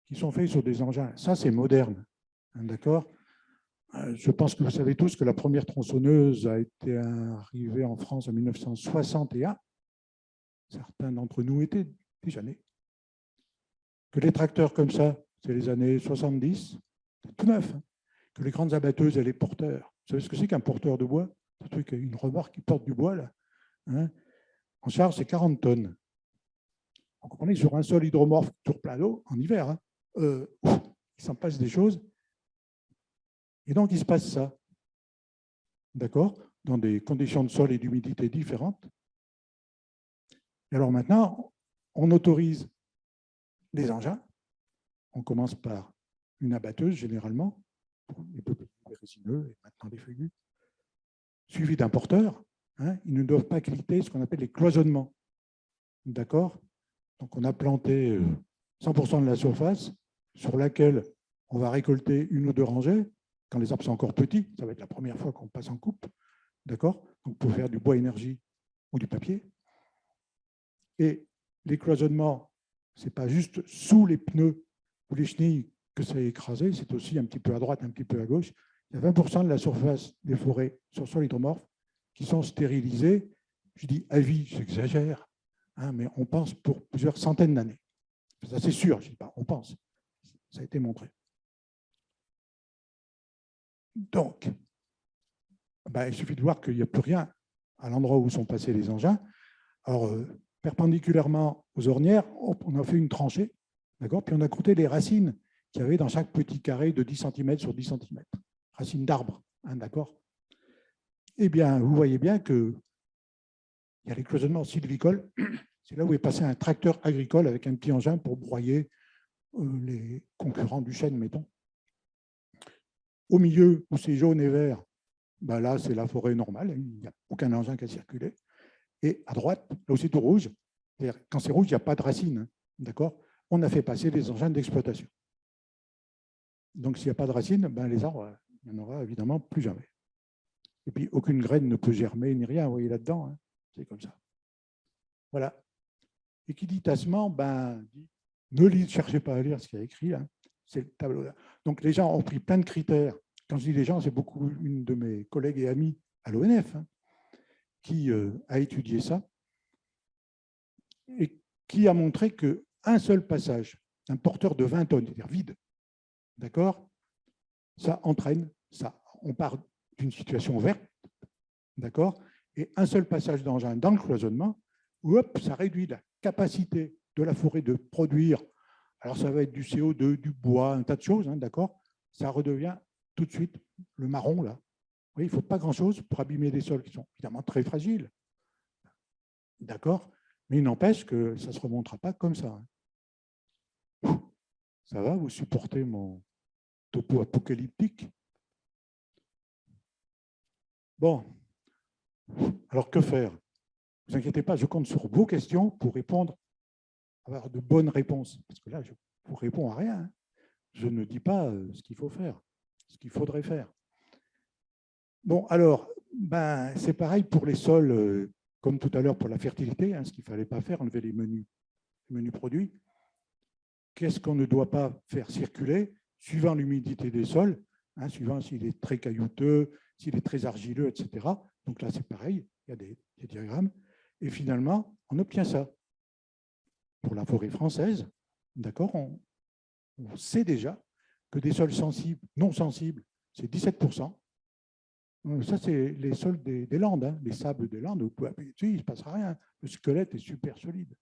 qui sont faits sur des engins. Ça, c'est moderne, hein, d'accord. Je pense que vous savez tous que la première tronçonneuse a été arrivée en France en 1961. Certains d'entre nous étaient déjà nés. Que les tracteurs comme ça, c'est les années 70, c'est tout neuf. Hein. Que les grandes abatteuses et les porteurs. Vous savez ce que c'est qu'un porteur de bois? C'est un truc, une remorque qui porte du bois, là. Hein, en charge, c'est 40 tonnes. Donc, on est sur un sol hydromorphe sur plein d'eau en hiver. Hein. Il s'en passe des choses. Et donc, il se passe ça. D'accord? Dans des conditions de sol et d'humidité différentes. Et alors maintenant, on autorise les engins. On commence par une abatteuse, généralement, pour les peu petits, les résineux et maintenant les feuillus, suivi d'un porteur. Hein, ils ne doivent pas quitter ce qu'on appelle les cloisonnements. D'accord? Donc, on a planté 100% de la surface sur laquelle on va récolter une ou deux rangées. Quand les arbres sont encore petits, ça va être la première fois qu'on passe en coupe. D'accord? Donc, pour faire du bois énergie ou du papier. Et les cloisonnements, ce n'est pas juste sous les pneus ou les chenilles que ça est écrasé, c'est aussi un petit peu à droite, un petit peu à gauche. Il y a 20% de la surface des forêts sur sol hydromorphe qui sont stérilisées. Je dis à vie, j'exagère, hein, mais on pense pour plusieurs centaines d'années. Ça, c'est sûr, je ne dis pas, on pense. Ça a été montré. Donc, il suffit de voir qu'il n'y a plus rien à l'endroit où sont passés les engins. Alors, perpendiculairement aux ornières, on a fait une tranchée, d'accord, puis on a compté les racines qu'il y avait dans chaque petit carré de 10 cm sur 10 cm. Racines d'arbres, hein, d'accord. Eh bien, vous voyez bien qu'il y a les cloisonnements sylvicoles. C'est là où est passé un tracteur agricole avec un petit engin pour broyer les concurrents du chêne, mettons. Au milieu, où c'est jaune et vert, là, c'est la forêt normale, il n'y a aucun engin qui a circulé. Et à droite, là où c'est tout rouge, quand c'est rouge, il n'y a pas de racines, d'accord. On a fait passer les engins d'exploitation. Donc, s'il n'y a pas de racines, les arbres, il n'y en aura évidemment plus jamais. Et puis, aucune graine ne peut germer ni rien, vous voyez là-dedans, hein, c'est comme ça. Voilà. Et qui dit tassement, ne cherchez pas à lire ce qu'il y a écrit, hein, c'est le tableau là. Donc, les gens ont pris plein de critères. Quand je dis les gens, c'est beaucoup une de mes collègues et amis à l'ONF, hein, qui a étudié ça et qui a montré qu'un seul passage, un porteur de 20 tonnes, c'est-à-dire vide, d'accord, ça entraîne ça. On part d'une situation verte, d'accord, et un seul passage d'engin dans le cloisonnement, hop, ça réduit la capacité de la forêt de produire. Alors, ça va être du CO2, du bois, un tas de choses, hein, d'accord. Ça redevient tout de suite le marron, là. Oui, il ne faut pas grand-chose pour abîmer des sols qui sont évidemment très fragiles. D'accord? Mais il n'empêche que ça ne se remontera pas comme ça. Ça va, vous supportez mon topo apocalyptique? Bon. Alors, que faire? Ne vous inquiétez pas, je compte sur vos questions pour répondre, avoir de bonnes réponses. Parce que là, je ne vous réponds à rien. Hein. Je ne dis pas ce qu'il faut faire, ce qu'il faudrait faire. Bon, alors, c'est pareil pour les sols, comme tout à l'heure pour la fertilité, hein, ce qu'il ne fallait pas faire, enlever les menus produits. Qu'est-ce qu'on ne doit pas faire circuler, suivant l'humidité des sols, hein, suivant s'il est très caillouteux, s'il est très argileux, etc. Donc là, c'est pareil, il y a des diagrammes. Et finalement, on obtient ça. Pour la forêt française, d'accord, on sait déjà que des sols sensibles, non sensibles, c'est 17%. Ça, c'est les sols des Landes, hein, les sables des Landes. Vous pouvez appuyer dessus, il ne se passera rien. Le squelette est super solide.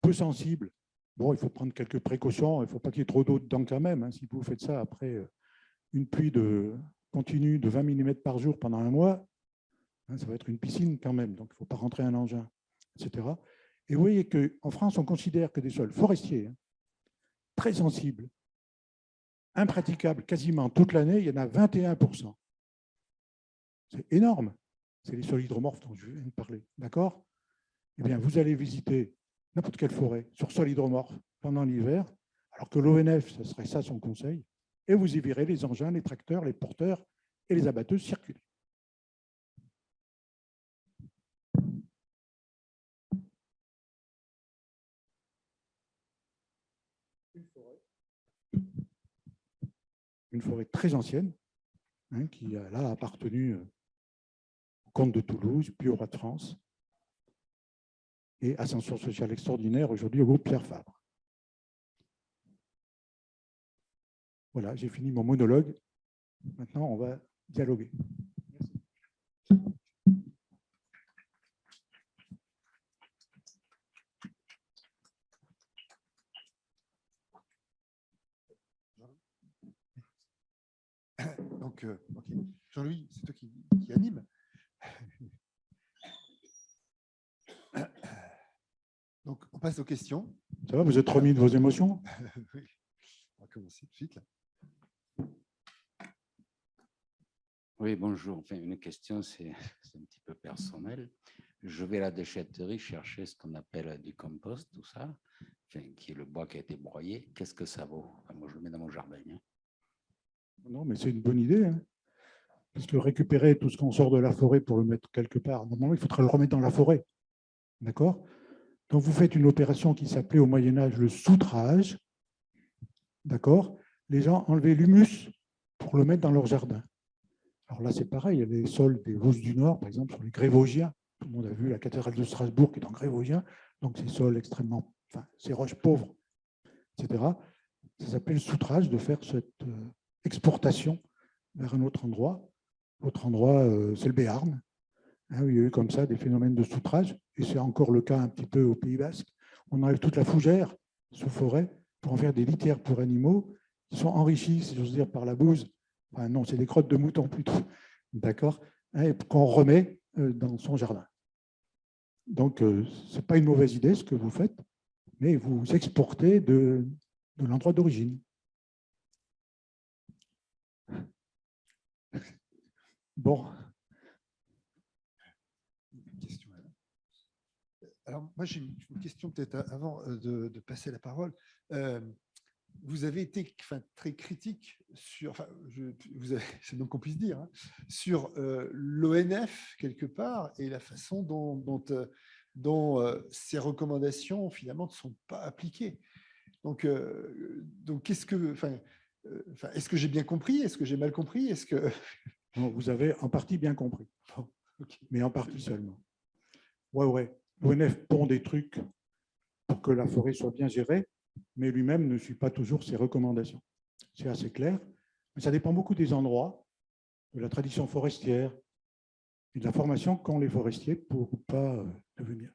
Peu sensible. Bon, il faut prendre quelques précautions. Il ne faut pas qu'il y ait trop d'eau dedans quand même. Hein. Si vous faites ça après une pluie continue de 20 mm par jour pendant un mois, Ça va être une piscine quand même, donc il ne faut pas rentrer un engin, etc. Et vous voyez qu'en France, on considère que des sols forestiers, très sensibles, impraticables quasiment toute l'année, il y en a 21%. C'est énorme. C'est les sols hydromorphes dont je viens de parler. D'accord? Eh bien, vous allez visiter n'importe quelle forêt sur sol hydromorphe pendant l'hiver, alors que l'ONF, ce serait ça son conseil, et vous y verrez les engins, les tracteurs, les porteurs et les abatteuses circuler. Une forêt très ancienne, qui a là appartenu au comte de Toulouse, puis au roi de France, et ascension sociale extraordinaire aujourd'hui au groupe Pierre Fabre. Voilà, j'ai fini mon monologue. Maintenant, on va dialoguer. Donc, okay. Jean-Louis, c'est toi qui anime. Donc, on passe aux questions. Ça va, vous êtes remis de vos émotions? Oui. On va commencer tout de suite. Là. Oui, bonjour. Enfin, une question, c'est un petit peu personnel. Je vais à la déchetterie chercher ce qu'on appelle du compost, tout ça, enfin, qui est le bois qui a été broyé. Qu'est-ce que ça vaut? Enfin, moi, je le mets dans mon jardin. Hein. Non, mais c'est une bonne idée. Hein. Parce que récupérer tout ce qu'on sort de la forêt pour le mettre quelque part, normalement, il faudrait le remettre dans la forêt. D'accord? Donc, vous faites une opération qui s'appelait au Moyen-Âge le soutrage. D'accord? Les gens enlevaient l'humus pour le mettre dans leur jardin. Alors là, c'est pareil. Il y a les sols des Vosges du Nord, par exemple, sur les Grévosiens. Tout le monde a vu la cathédrale de Strasbourg qui est en Grévosien. Donc, ces sols extrêmement, enfin, ces roches pauvres, etc. Ça s'appelle le soutrage, de faire cette exportation vers un autre endroit. L'autre endroit, c'est le Béarn. Où il y a eu comme ça des phénomènes de soutrage. Et c'est encore le cas un petit peu au Pays Basque. On enlève toute la fougère sous forêt pour en faire des litières pour animaux qui sont enrichis, si j'ose dire, par la bouse. Enfin, non, c'est des crottes de mouton plutôt. D'accord? Et qu'on remet dans son jardin. Donc, ce n'est pas une mauvaise idée ce que vous faites, mais vous exportez de l'endroit d'origine. Bon. Question. Alors, moi, j'ai une question peut-être avant de passer la parole. Vous avez été très critique sur, c'est donc qu'on puisse dire, hein, sur l'ONF quelque part et la façon dont ces recommandations finalement ne sont pas appliquées. Donc qu'est-ce que, est-ce que j'ai bien compris? Est-ce que j'ai mal compris? Est-ce que non, vous avez en partie bien compris, bon, okay. Mais en partie seulement. Ouais. L'ONF pond des trucs pour que la forêt soit bien gérée, mais lui-même ne suit pas toujours ses recommandations. C'est assez clair, mais ça dépend beaucoup des endroits, de la tradition forestière et de la formation qu'ont les forestiers pour ne pas devenir.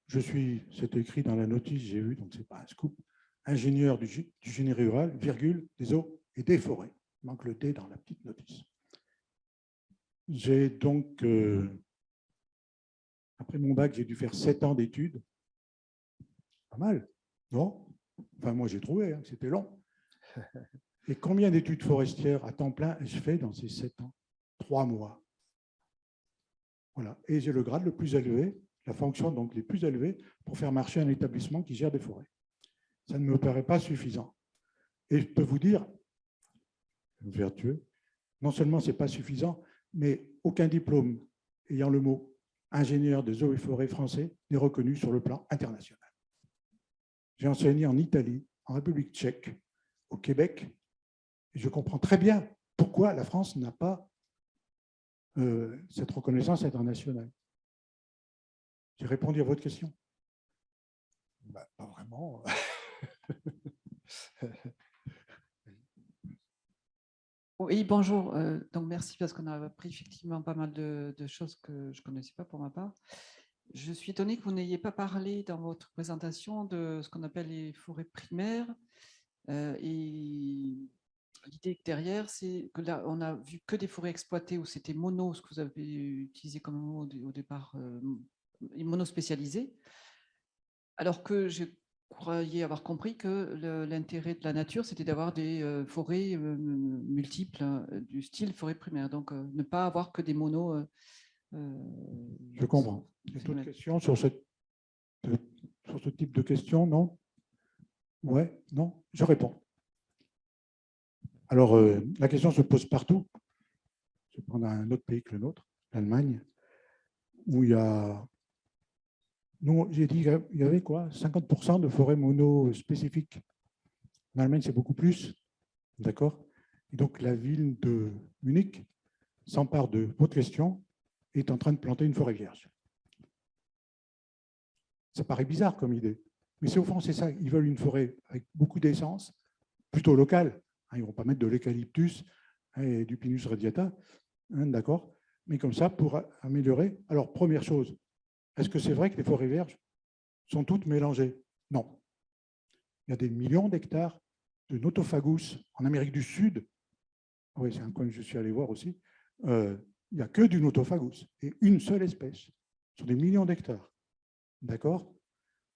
C'est écrit dans la notice, j'ai vu, donc ce n'est pas un scoop, ingénieur du génie rural, virgule, des eaux et des forêts. Il manque le D dans la petite notice. J'ai donc, après mon bac, j'ai dû faire 7 ans d'études. Pas mal, non? Enfin, moi, j'ai trouvé, hein, c'était long. Et combien d'études forestières à temps plein ai-je fait dans ces 7 ans? 3 mois. Voilà. Et j'ai le grade le plus élevé, la fonction donc les plus élevées pour faire marcher un établissement qui gère des forêts. Ça ne me paraît pas suffisant. Et je peux vous dire, vertueux, non seulement ce n'est pas suffisant, mais aucun diplôme ayant le mot ingénieur des eaux et forêts français n'est reconnu sur le plan international. J'ai enseigné en Italie, en République tchèque, au Québec, et je comprends très bien pourquoi la France n'a pas cette reconnaissance internationale. J'ai répondu à votre question. Bah, pas vraiment. Oui, bonjour. Donc, merci parce qu'on a appris effectivement pas mal de choses que je ne connaissais pas pour ma part. Je suis étonnée que vous n'ayez pas parlé dans votre présentation de ce qu'on appelle les forêts primaires et l'idée derrière, c'est que là, on a vu que des forêts exploitées où c'était mono, ce que vous avez utilisé comme mot au départ, monospécialisé, alors que je croyais avoir compris que l'intérêt de la nature, c'était d'avoir des forêts multiples, du style forêt primaire. Donc, ne pas avoir que des monos. Je comprends. Il y a d'autres questions sur ce type de questions, non? Ouais, non, je réponds. Alors, la question se pose partout. Je vais prendre un autre pays que le nôtre, l'Allemagne, où il y a... Nous, j'ai dit qu'il y avait quoi, 50% de forêts monospécifiques. En Allemagne, c'est beaucoup plus. D'accord? Et donc, la ville de Munich s'empare de votre question et est en train de planter une forêt vierge. Ça paraît bizarre comme idée. Mais c'est au fond, c'est ça. Ils veulent une forêt avec beaucoup d'essence, plutôt locale. Ils ne vont pas mettre de l'eucalyptus et du Pinus radiata. D'accord? Mais comme ça, pour améliorer. Alors, première chose, est-ce que c'est vrai que les forêts vierges sont toutes mélangées? Non. Il y a des millions d'hectares de Nothofagus en Amérique du Sud. Oui, c'est un coin que je suis allé voir aussi. Il n'y a que du Nothofagus et une seule espèce sur des millions d'hectares. D'accord?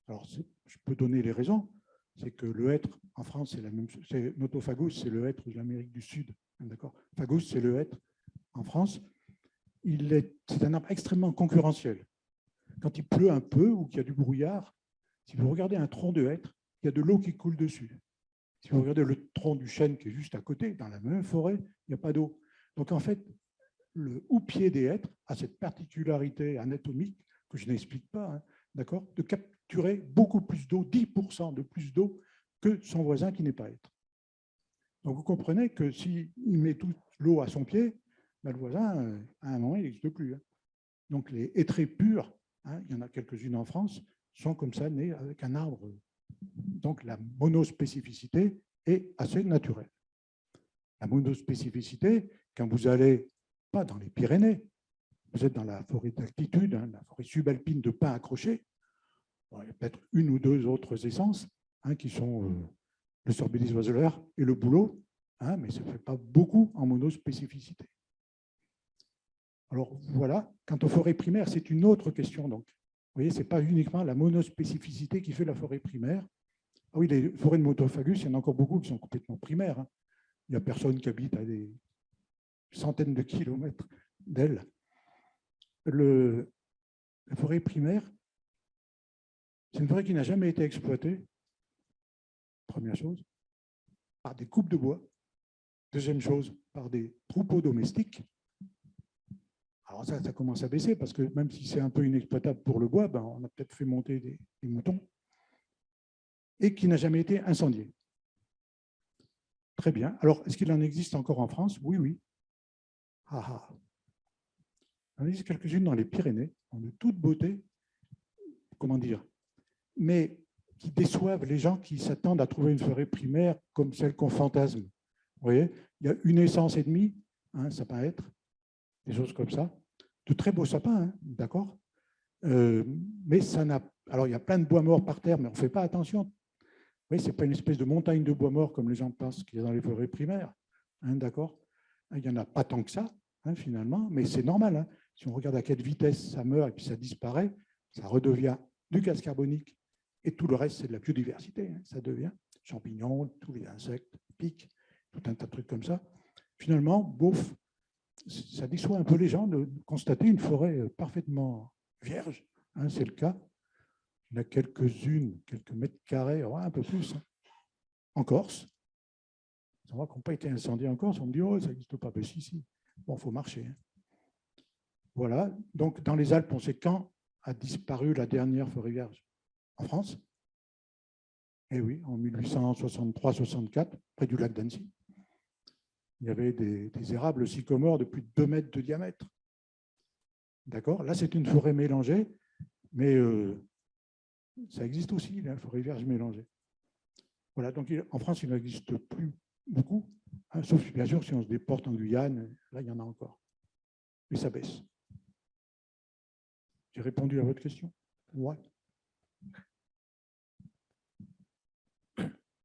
Alors, je peux donner les raisons. C'est que le hêtre, en France, c'est la même chose. Nothofagus, c'est le hêtre de l'Amérique du Sud. D'accord? Fagus, c'est le hêtre en France. C'est un arbre extrêmement concurrentiel. Quand il pleut un peu ou qu'il y a du brouillard, si vous regardez un tronc de hêtre, il y a de l'eau qui coule dessus. Si vous regardez le tronc du chêne qui est juste à côté, dans la même forêt, il n'y a pas d'eau. Donc, en fait, le houppier des hêtres a cette particularité anatomique que je n'explique pas, hein, d'accord, de capturer beaucoup plus d'eau, 10% de plus d'eau que son voisin qui n'est pas hêtre. Donc, vous comprenez que s'il met toute l'eau à son pied, ben, le voisin, à un moment, il n'existe plus. Hein. Donc, les hêtrés purs, hein, il y en a quelques-unes en France, sont comme ça nés avec un arbre. Donc, la monospécificité est assez naturelle. La monospécificité, quand vous allez, pas dans les Pyrénées, vous êtes dans la forêt d'altitude, hein, la forêt subalpine de pins accrochés, bon, il y a peut-être une ou deux autres essences hein, qui sont le Sorbelis vaseler et le bouleau, hein, mais ça ne fait pas beaucoup en monospécificité. Alors voilà, quant aux forêts primaires, c'est une autre question. Donc, vous voyez, ce n'est pas uniquement la monospécificité qui fait la forêt primaire. Ah oui, les forêts de Nothofagus, il y en a encore beaucoup qui sont complètement primaires. Hein. Il n'y a personne qui habite à des centaines de kilomètres d'elles. La forêt primaire, c'est une forêt qui n'a jamais été exploitée, première chose, par des coupes de bois. Deuxième chose, par des troupeaux domestiques. Alors ça commence à baisser parce que même si c'est un peu inexploitable pour le bois, ben, on a peut-être fait monter des moutons. Et qui n'a jamais été incendié. Très bien. Alors, est-ce qu'il en existe encore en France? Oui, oui. Ah, ah. Il en existe quelques-unes dans les Pyrénées, de toute beauté, comment dire, mais qui déçoivent les gens qui s'attendent à trouver une forêt primaire comme celle qu'on fantasme. Vous voyez, il y a une essence et demie, hein, ça peut être, des choses comme ça. De très beaux sapins, hein, d'accord, mais ça n'a... Alors, il y a plein de bois morts par terre, mais on ne fait pas attention. Oui, ce n'est pas une espèce de montagne de bois mort comme les gens pensent qu'il y a dans les forêts primaires. Hein, d'accord? Il n'y en a pas tant que ça, hein, finalement, mais c'est normal. Hein. Si on regarde à quelle vitesse ça meurt et puis ça disparaît, ça redevient du gaz carbonique et tout le reste, c'est de la biodiversité. Hein. Ça devient champignons, tous les insectes, pics, tout un tas de trucs comme ça. Finalement, bouf, ça déçoit un peu les gens de constater une forêt parfaitement vierge. Hein, c'est le cas. Il y en a quelques-unes, quelques mètres carrés, ouais, un peu plus, hein, en Corse. Ça voit qu'on n'a pas été incendié en Corse, on me dit, oh, ça n'existe pas. Ben, si. Bon, il faut marcher. Hein. Voilà. Donc, dans les Alpes, on sait quand a disparu la dernière forêt vierge en France. Eh oui, en 1863-64, près du lac d'Annecy. Il y avait des érables sycomores de plus de 2 mètres de diamètre. D'accord? Là, c'est une forêt mélangée, mais ça existe aussi, la forêt vierge mélangée. Voilà, donc en France, il n'existe plus beaucoup, hein, sauf bien sûr si on se déporte en Guyane, là, il y en a encore. Mais ça baisse. J'ai répondu à votre question? Ouais.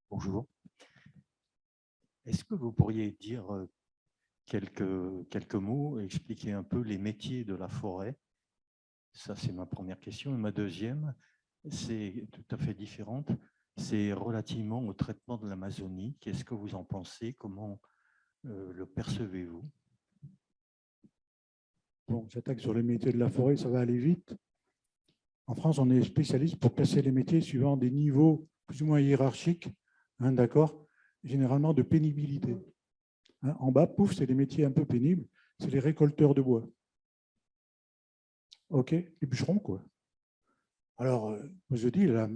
Bonjour. Est-ce que vous pourriez dire quelques mots, expliquer un peu les métiers de la forêt? Ça, c'est ma première question. Et ma deuxième, c'est tout à fait différente. C'est relativement au traitement de l'Amazonie. Qu'est-ce que vous en pensez? Comment le percevez-vous? Bon, j'attaque sur les métiers de la forêt, ça va aller vite. En France, on est spécialiste pour classer les métiers suivant des niveaux plus ou moins hiérarchiques, hein, d'accord, généralement de pénibilité. Hein, en bas, pouf, c'est les métiers un peu pénibles, c'est les récolteurs de bois. OK, les bûcherons, quoi. Alors, je dis, la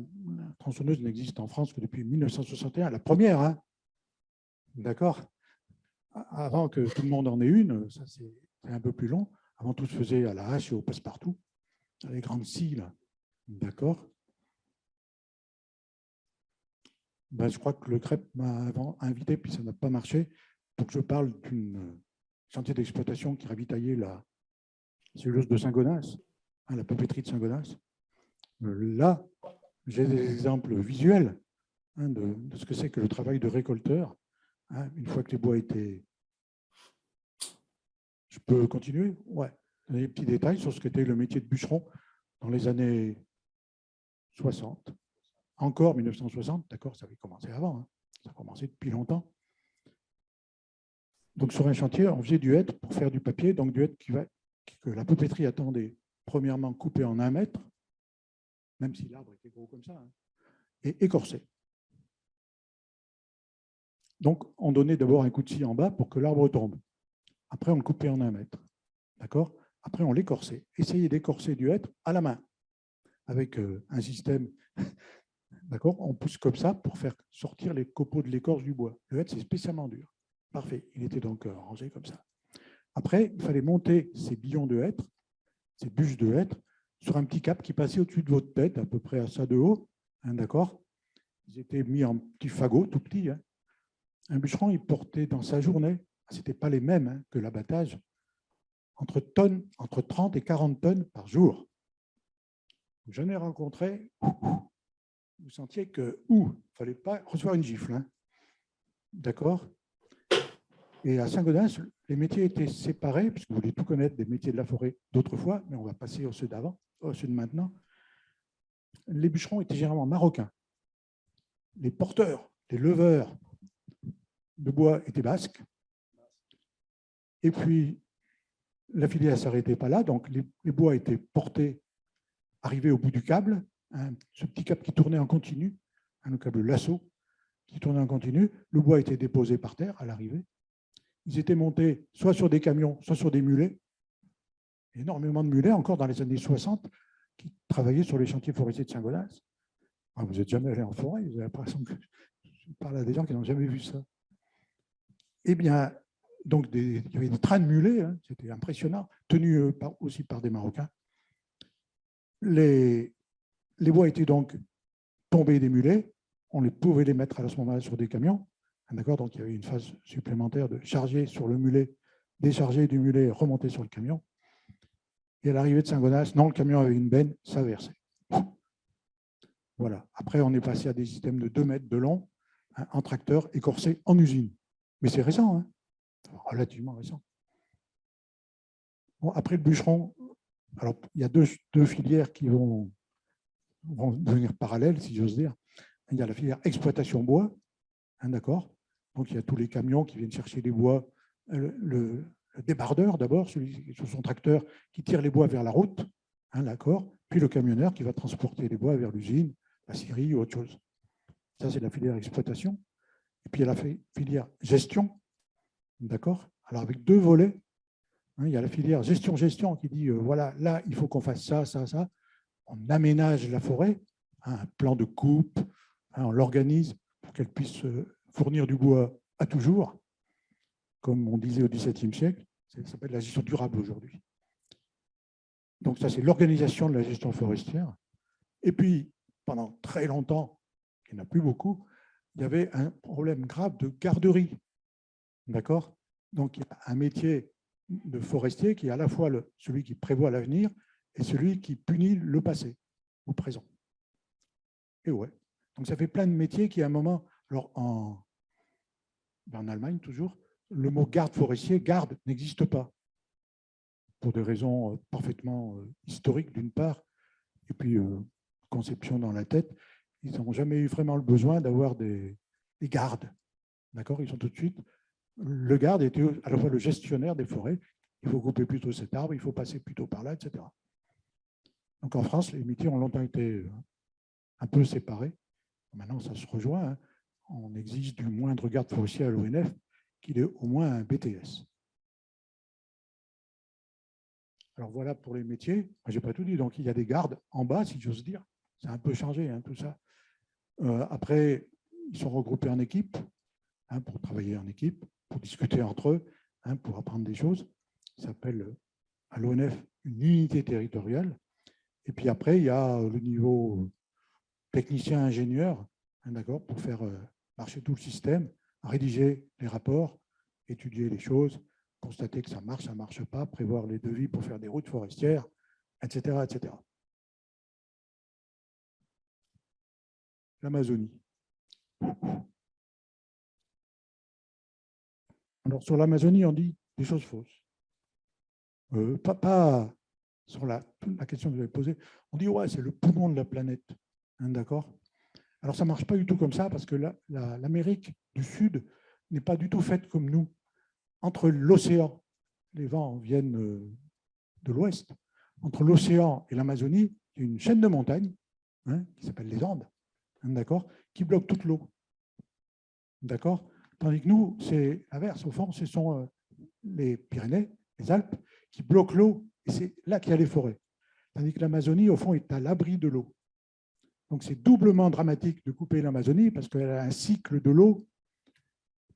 tronçonneuse n'existe en France que depuis 1961, la première, hein, d'accord. Avant que tout le monde en ait une, ça c'est un peu plus long. Avant, tout se faisait à la hache et au passe-partout, les grandes scies, là. D'accord. Ben, je crois que le CREP m'a invité, puis ça n'a pas marché, pour que je parle d'un chantier d'exploitation qui ravitaillait la cellulose de Saint-Gonas, hein, la papeterie de Saint-Gonas. Là, j'ai des exemples visuels, hein, de ce que c'est que le travail de récolteur. Hein, une fois que les bois étaient... Je peux continuer? Ouais. Des petits détails sur ce qu'était le métier de bûcheron dans les années 60. Encore 1960, d'accord, ça avait commencé avant, hein, ça a commencé depuis longtemps. Donc sur un chantier, on faisait du hêtre pour faire du papier, donc du hêtre que la papeterie attendait premièrement coupé en 1 mètre, même si l'arbre était gros comme ça, hein, et écorcé. Donc on donnait d'abord un coup de scie en bas pour que l'arbre tombe. Après on le coupait en 1 mètre, d'accord. Après on l'écorçait. Essayez d'écorcer du hêtre à la main, avec un système... D'accord, on pousse comme ça pour faire sortir les copeaux de l'écorce du bois. Le hêtre, c'est spécialement dur. Parfait. Il était donc rangé comme ça. Après, il fallait monter ces billons de hêtre, ces bûches de hêtre, sur un petit cap qui passait au-dessus de votre tête, à peu près à ça de haut. Hein, d'accord. Ils étaient mis en petits fagots, tout petits. Hein. Un bûcheron, il portait dans sa journée, ce n'était pas les mêmes, hein, que l'abattage, entre 30 et 40 tonnes par jour. J'en ai rencontré... Vous sentiez que, il ne fallait pas recevoir une gifle. Hein. D'accord. Et à Saint-Gaudens, les métiers étaient séparés, puisque vous voulez tout connaître des métiers de la forêt d'autrefois, mais on va passer aux ceux d'avant, aux ceux de maintenant. Les bûcherons étaient généralement marocains. Les porteurs, les leveurs de bois étaient basques. Et puis, la filière ne s'arrêtait pas là, donc les bois étaient portés, arrivés au bout du câble, hein, ce petit câble qui tournait en continu, hein, le câble lasso, qui tournait en continu. Le bois était déposé par terre à l'arrivée. Ils étaient montés soit sur des camions, soit sur des mulets. Énormément de mulets, encore dans les années 60, qui travaillaient sur les chantiers forestiers de Saint-Gaudens. Vous n'êtes jamais allé en forêt, vous avez l'impression que je parle à des gens qui n'ont jamais vu ça. Eh bien, donc il y avait des trains de mulets, hein, c'était impressionnant, tenus aussi par des Marocains. Les bois étaient donc tombés des mulets, on pouvait les mettre à ce moment-là sur des camions. D'accord, donc il y avait une phase supplémentaire de charger sur le mulet, décharger du mulet, remonter sur le camion. Et à l'arrivée de Saint-Gaudens, non, le camion avait une benne, ça versait. Voilà. Après, on est passé à des systèmes de 2 mètres de long, hein, en tracteur, écorcé en usine. Mais c'est récent, hein, relativement récent. Bon, après le bûcheron, alors il y a deux filières qui vont devenir parallèles, si j'ose dire. Il y a la filière exploitation bois, hein, d'accord. Donc, il y a tous les camions qui viennent chercher les bois. Le débardeur, d'abord, celui sur son tracteur qui tire les bois vers la route, hein, d'accord. Puis le camionneur qui va transporter les bois vers l'usine, la scierie ou autre chose. Ça, c'est la filière exploitation. Et puis, il y a la filière gestion, d'accord. Alors, avec 2 volets. Hein, il y a la filière gestion qui dit, voilà, là, il faut qu'on fasse ça, ça, ça. On aménage la forêt, hein, un plan de coupe, hein, on l'organise pour qu'elle puisse fournir du bois à toujours, comme on disait au XVIIe siècle, ça s'appelle la gestion durable aujourd'hui. Donc ça, c'est l'organisation de la gestion forestière. Et puis, pendant très longtemps, il n'y en a plus beaucoup, il y avait un problème grave de garderie. D'accord? Donc, il y a un métier de forestier qui est à la fois celui qui prévoit l'avenir et celui qui punit le passé ou présent. Et ouais. Donc, ça fait plein de métiers qui, à un moment, alors en Allemagne toujours, le mot garde forestier, garde, n'existe pas. Pour des raisons parfaitement historiques d'une part, et puis conception dans la tête, ils n'ont jamais eu vraiment le besoin d'avoir des gardes. D'accord? Ils sont tout de suite. Le garde était à la fois le gestionnaire des forêts. Il faut couper plutôt cet arbre, il faut passer plutôt par là, etc. Donc en France, les métiers ont longtemps été un peu séparés. Maintenant, ça se rejoint. Hein. On exige du moindre garde forestier à l'ONF qu'il ait au moins un BTS. Alors voilà pour les métiers. Je n'ai pas tout dit. Donc il y a des gardes en bas, si j'ose dire. C'est un peu changé, hein, tout ça. Après, ils sont regroupés en équipe, hein, pour travailler en équipe, pour discuter entre eux, hein, pour apprendre des choses. Ça s'appelle à l'ONF une unité territoriale. Et puis après, il y a le niveau technicien-ingénieur, hein, d'accord, pour faire marcher tout le système, rédiger les rapports, étudier les choses, constater que ça ne marche pas, prévoir les devis pour faire des routes forestières, etc. etc. L'Amazonie. Alors, sur l'Amazonie, on dit des choses fausses. Pas sur la question que vous avez posée. On dit, ouais, c'est le poumon de la planète. Hein, d'accord? Alors, ça ne marche pas du tout comme ça, parce que l'Amérique du Sud n'est pas du tout faite comme nous. Entre l'océan, les vents viennent de l'ouest, entre l'océan et l'Amazonie, il y a une chaîne de montagnes, hein, qui s'appelle les Andes, hein, d'accord, qui bloque toute l'eau. D'accord? Tandis que nous, c'est l'inverse. Au fond, ce sont les Pyrénées, les Alpes, qui bloquent l'eau, et c'est là qu'il y a les forêts. Tandis que l'Amazonie, au fond, est à l'abri de l'eau. Donc, c'est doublement dramatique de couper l'Amazonie, parce qu'elle a un cycle de l'eau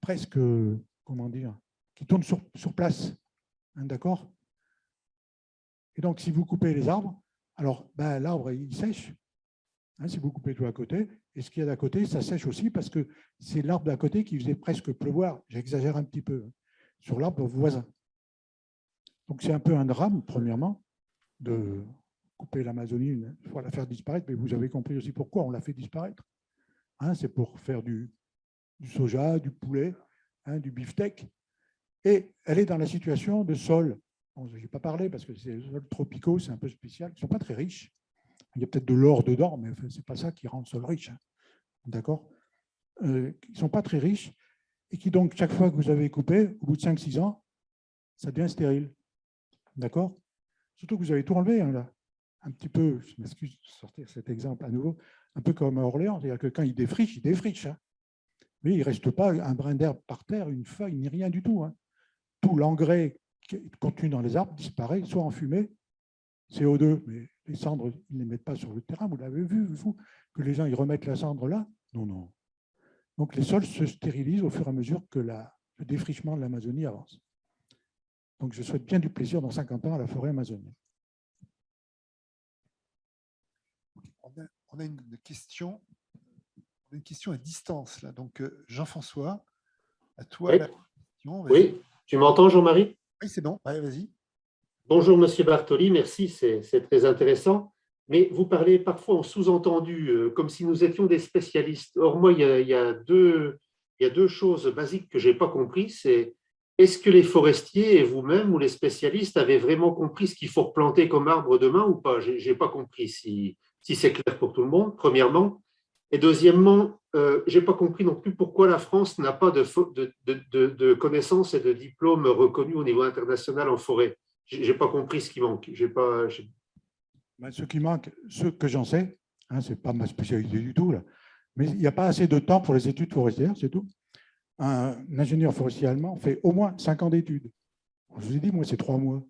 presque, comment dire, qui tourne sur place. Hein, d'accord? Et donc, si vous coupez les arbres, alors l'arbre, il sèche. Hein, si vous coupez tout à côté, et ce qu'il y a d'à côté, ça sèche aussi parce que c'est l'arbre d'à côté qui faisait presque pleuvoir, j'exagère un petit peu, hein, sur l'arbre voisin. Donc c'est un peu un drame, premièrement, de couper l'Amazonie, il faut la faire disparaître, mais vous avez compris aussi pourquoi on l'a fait disparaître. Hein, c'est pour faire du soja, du poulet, hein, du beefsteak, et elle est dans la situation de sols. Bon, je n'ai pas parlé parce que c'est des sols tropicaux, c'est un peu spécial, ils ne sont pas très riches. Il y a peut-être de l'or dedans, mais ce n'est pas ça qui rend le sol riche. Hein. D'accord? Ils ne sont pas très riches et qui, donc, chaque fois que vous avez coupé, au bout de 5-6 ans, ça devient stérile. D'accord? Surtout que vous avez tout enlevé, hein, là. Un petit peu, je m'excuse de sortir cet exemple à nouveau, un peu comme à Orléans, c'est-à-dire que quand il défriche. Hein. Mais il ne reste pas un brin d'herbe par terre, une feuille, ni rien du tout. Hein. Tout l'engrais contenu dans les arbres disparaît, soit en fumée, CO2, mais les cendres, ils ne les mettent pas sur le terrain. Vous l'avez vu, vous, que les gens ils remettent la cendre là? Non, non. Donc les sols se stérilisent au fur et à mesure que le défrichement de l'Amazonie avance. Donc je souhaite bien du plaisir dans 50 ans à la forêt amazonienne. On a une question à distance là. Donc Jean-François, à toi oui. la question. Oui, tu m'entends, Jean-Marie? Oui, c'est bon. Allez, vas-y. Bonjour, Monsieur Bartoli, merci, c'est très intéressant. Mais vous parlez parfois en sous-entendu, comme si nous étions des spécialistes. Or, moi, il y a deux choses basiques que je n'ai pas compris. C'est est-ce que les forestiers et vous-même ou les spécialistes avez vraiment compris ce qu'il faut replanter comme arbre demain ou pas? Je n'ai pas compris si c'est clair pour tout le monde, premièrement. Et deuxièmement, je n'ai pas compris non plus pourquoi la France n'a pas de connaissances et de diplômes reconnus au niveau international en forêt. Je n'ai pas compris ce qui manque. Ce qui manque, ce que j'en sais, hein, ce n'est pas ma spécialité du tout, là, mais il n'y a pas assez de temps pour les études forestières, c'est tout. Un ingénieur forestier allemand fait au moins 5 ans d'études. Je vous ai dit, moi, c'est 3 mois.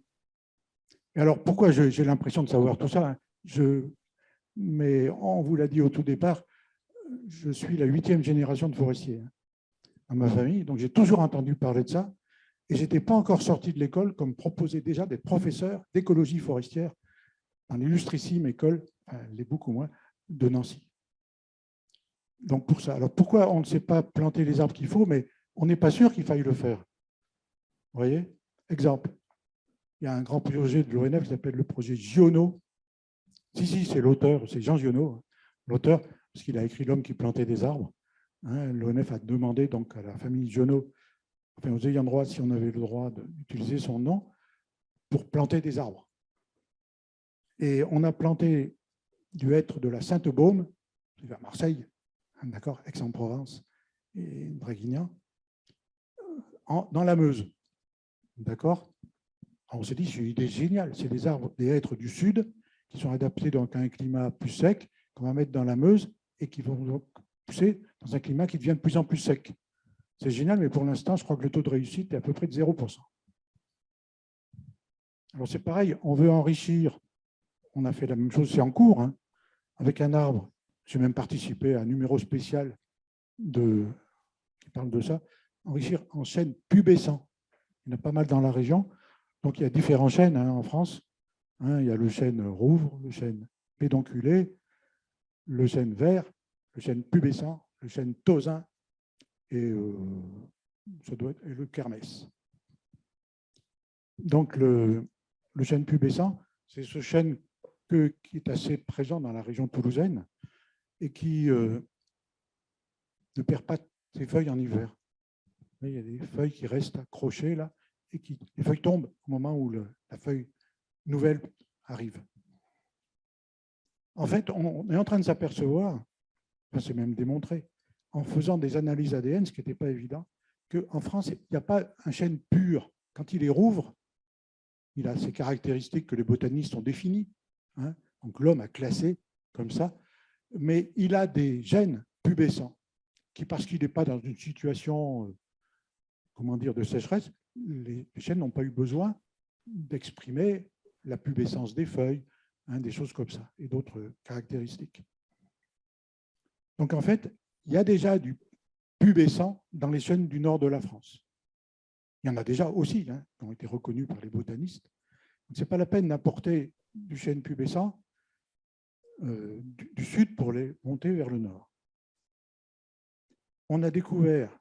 Et alors, pourquoi j'ai l'impression de savoir tout ça? Mais on vous l'a dit au tout départ, je suis la 8e génération de forestiers dans ma famille, donc j'ai toujours entendu parler de ça. Et je n'étais pas encore sorti de l'école comme proposé déjà d'être professeur d'écologie forestière dans l'illustrissime école, elle est beaucoup moins, de Nancy. Donc pour ça. Alors pourquoi on ne sait pas planter les arbres qu'il faut, mais on n'est pas sûr qu'il faille le faire. Vous voyez? Exemple, il y a un grand projet de l'ONF qui s'appelle le projet Giono. Si, c'est l'auteur, c'est Jean Giono, l'auteur, parce qu'il a écrit L'homme qui plantait des arbres. L'ONF a demandé donc à la famille Genot, enfin aux ayants droit, si on avait le droit d'utiliser son nom, pour planter des arbres. Et on a planté du hêtre de la Sainte-Baume, c'est vers Marseille, d'accord, Aix-en-Provence et Draguignan, dans la Meuse. D'accord. On s'est dit, c'est une idée géniale, c'est des arbres, des hêtres du sud qui sont adaptés donc à un climat plus sec, qu'on va mettre dans la Meuse et qui vont donc pousser dans un climat qui devient de plus en plus sec. C'est génial, mais pour l'instant, je crois que le taux de réussite est à peu près de 0%. Alors c'est pareil, on veut enrichir, on a fait la même chose, c'est en cours, hein, avec un arbre. J'ai même participé à un numéro spécial qui parle de ça, enrichir en chêne pubescent. Il y en a pas mal dans la région. Donc, il y a différents chênes en France. Il y a le chêne rouvre, le chêne pédonculé, le chêne vert, le chêne pubescent, le chêne tausin et, et le kermès. Donc, le chêne pubescent, c'est ce chêne qui est assez présent dans la région toulousaine et qui ne perd pas ses feuilles en hiver. Il y a des feuilles qui restent accrochées là et les feuilles tombent au moment où la feuille nouvelle arrive. En fait, on est en train de s'apercevoir, c'est même démontré, en faisant des analyses ADN, ce qui n'était pas évident, qu'en France, il n'y a pas un chêne pur. Quand il est rouvre, il a ces caractéristiques que les botanistes ont définies. Donc l'homme a classé comme ça, mais il a des gènes pubescents qui, parce qu'il n'est pas dans une situation de sécheresse, les chênes n'ont pas eu besoin d'exprimer la pubescence des feuilles, des choses comme ça, et d'autres caractéristiques. Donc en fait, il y a déjà du pubescent dans les chênes du nord de la France. Il y en a déjà aussi, qui ont été reconnus par les botanistes. Ce n'est pas la peine d'importer du chêne pubescent du sud pour les monter vers le nord. On a découvert,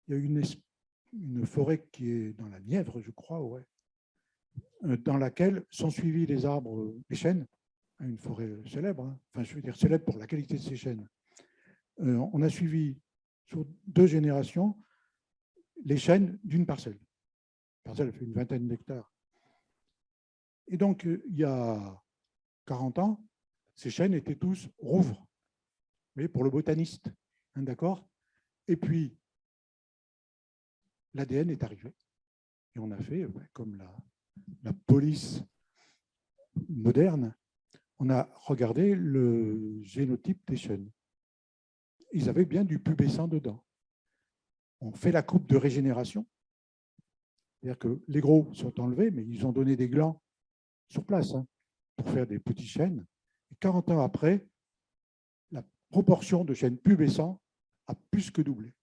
il y a une forêt qui est dans la Nièvre, je crois, ouais, dans laquelle sont suivis les arbres, les chênes, une forêt célèbre, enfin je veux dire célèbre pour la qualité de ces chênes. On a suivi sur 2 générations les chênes d'une parcelle. La parcelle fait une vingtaine d'hectares. Et donc, il y a 40 ans, ces chênes étaient tous rouvres, mais pour le botaniste, d'accord. Et puis, l'ADN est arrivé. Et on a fait, comme la police moderne, on a regardé le génotype des chênes. Ils avaient bien du pubescent dedans. On fait la coupe de régénération, c'est-à-dire que les gros sont enlevés, mais ils ont donné des glands sur place pour faire des petits chênes. Et 40 ans après, la proportion de chênes pubescents a plus que doublé.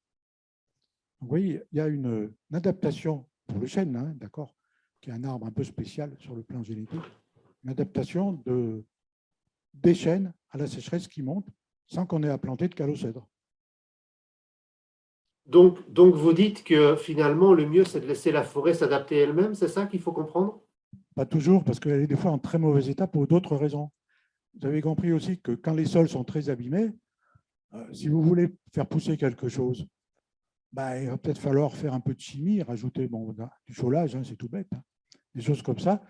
Vous voyez, il y a une adaptation pour le chêne, d'accord, qui est un arbre un peu spécial sur le plan génétique, une adaptation des chênes à la sécheresse qui monte sans qu'on ait à planter de calocèdre. Donc, vous dites que finalement, le mieux, c'est de laisser la forêt s'adapter elle-même, c'est ça qu'il faut comprendre? Pas toujours, parce qu'elle est des fois en très mauvais état pour d'autres raisons. Vous avez compris aussi que quand les sols sont très abîmés, si vous voulez faire pousser quelque chose, il va peut-être falloir faire un peu de chimie, rajouter du cholage, c'est tout bête, des choses comme ça,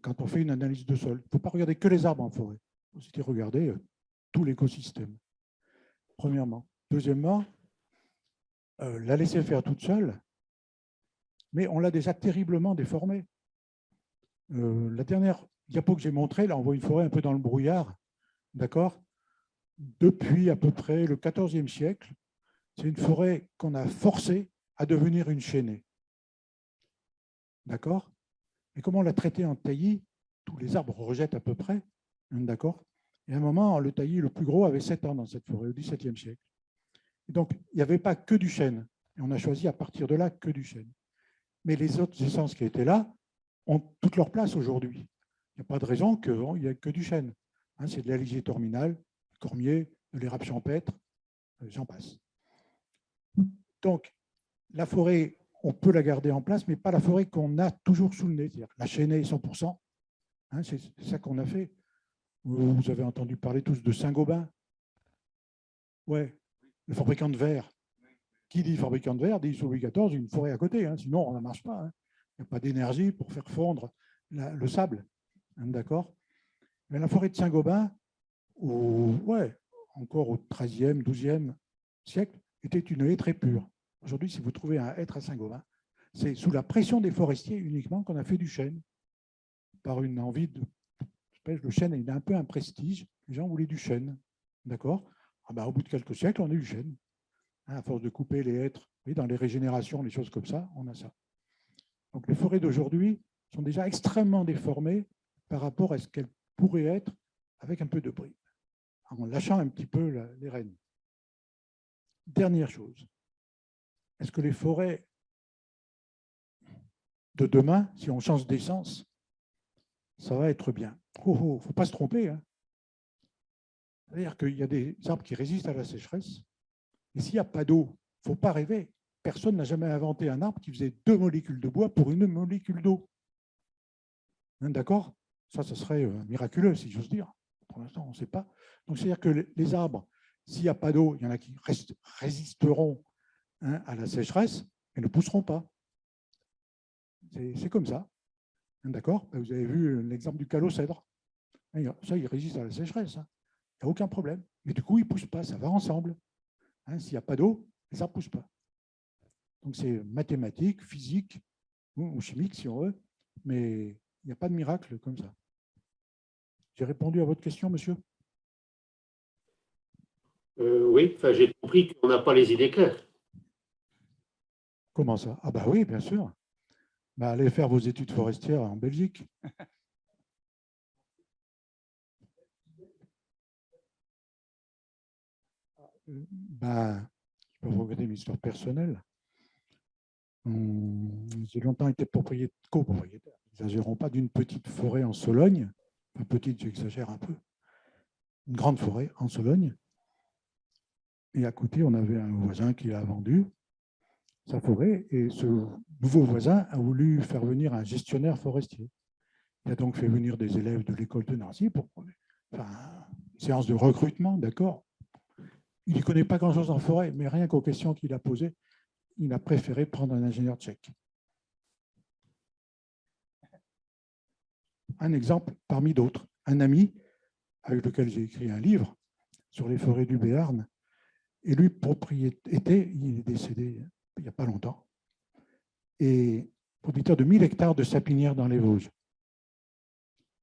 quand on fait une analyse de sol. Il ne faut pas regarder que les arbres en forêt, il faut aussi regarder tout l'écosystème, premièrement. Deuxièmement, la laisser faire toute seule, mais on l'a déjà terriblement déformée. La dernière diapo que j'ai montrée, là, on voit une forêt un peu dans le brouillard, d'accord? Depuis à peu près le XIVe siècle, c'est une forêt qu'on a forcée à devenir une chênaie. D'accord? Et comme on l'a traité en taillis, tous les arbres rejettent à peu près, d'accord? Et à un moment, le taillis le plus gros avait 7 ans dans cette forêt, au XVIIe siècle. Et donc, il n'y avait pas que du chêne. Et on a choisi à partir de là que du chêne. Mais les autres essences qui étaient là ont toute leur place aujourd'hui. Il n'y a pas de raison qu'il n'y ait que du chêne. C'est de l'Alysia terminale, du cormier, de l'érable champêtre, j'en passe. Donc, la forêt, on peut la garder en place, mais pas la forêt qu'on a toujours sous le nez, c'est-à-dire la chênaie 100%. C'est ça qu'on a fait. Vous avez entendu parler tous de Saint-Gobain. Ouais. le fabricant de verre. Qui dit fabricant de verre dit sous Louis XIV une forêt à côté, hein, sinon on ne marche pas. Hein. Il n'y a pas d'énergie pour faire fondre le sable. Hein, d'accord? Mais la forêt de Saint-Gobain, encore au XIIIe, XIIe siècle, était une haie très pure. Aujourd'hui, si vous trouvez un hêtre à Saint-Gobain, c'est sous la pression des forestiers uniquement qu'on a fait du chêne, par une envie de... Le chêne, il a un peu un prestige. Les gens voulaient du chêne. D'accord? Au bout de quelques siècles, on a eu du chêne. À force de couper les hêtres, dans les régénérations, les choses comme ça, on a ça. Donc les forêts d'aujourd'hui sont déjà extrêmement déformées par rapport à ce qu'elles pourraient être avec un peu de bride, en lâchant un petit peu les rênes. Dernière chose, est-ce que les forêts de demain, si on change d'essence, ça va être bien? Il ne faut pas se tromper. Hein. C'est-à-dire qu'il y a des arbres qui résistent à la sécheresse. Et s'il n'y a pas d'eau, il ne faut pas rêver. Personne n'a jamais inventé un arbre qui faisait 2 molécules de bois pour 1 molécule d'eau. Hein, d'accord? Ça serait miraculeux, si j'ose dire. Pour l'instant, on ne sait pas. Donc, c'est-à-dire que les arbres, s'il n'y a pas d'eau, il y en a qui résisteront à la sécheresse et ne pousseront pas. C'est comme ça. Hein, d'accord? Vous avez vu l'exemple du calocèdre. Ça, il résiste à la sécheresse. Hein. Il n'y a aucun problème. Mais du coup, il ne pousse pas. Ça va ensemble. Hein, s'il n'y a pas d'eau, les arbres ne poussent pas. Donc, c'est mathématique, physique ou chimique, si on veut, mais il n'y a pas de miracle comme ça. J'ai répondu à votre question, monsieur? Oui, j'ai compris qu'on n'a pas les idées claires. Comment ça? Ah oui, bien sûr. Allez faire vos études forestières en Belgique. Je peux vous raconter une histoire personnelle. J'ai longtemps été copropriétaire, n'exagérons pas, d'une petite forêt en Sologne. Enfin, petite, j'exagère un peu. Une grande forêt en Sologne. Et à côté, on avait un voisin qui a vendu sa forêt. Et ce nouveau voisin a voulu faire venir un gestionnaire forestier. Il a donc fait venir des élèves de l'école de Nancy pour une séance de recrutement, d'accord. Il n'y connaît pas grand-chose en forêt, mais rien qu'aux questions qu'il a posées, il a préféré prendre un ingénieur tchèque. Un exemple parmi d'autres. Un ami avec lequel j'ai écrit un livre sur les forêts du Béarn, et lui, il est décédé il n'y a pas longtemps, et propriétaire de 1000 hectares de sapinières dans les Vosges.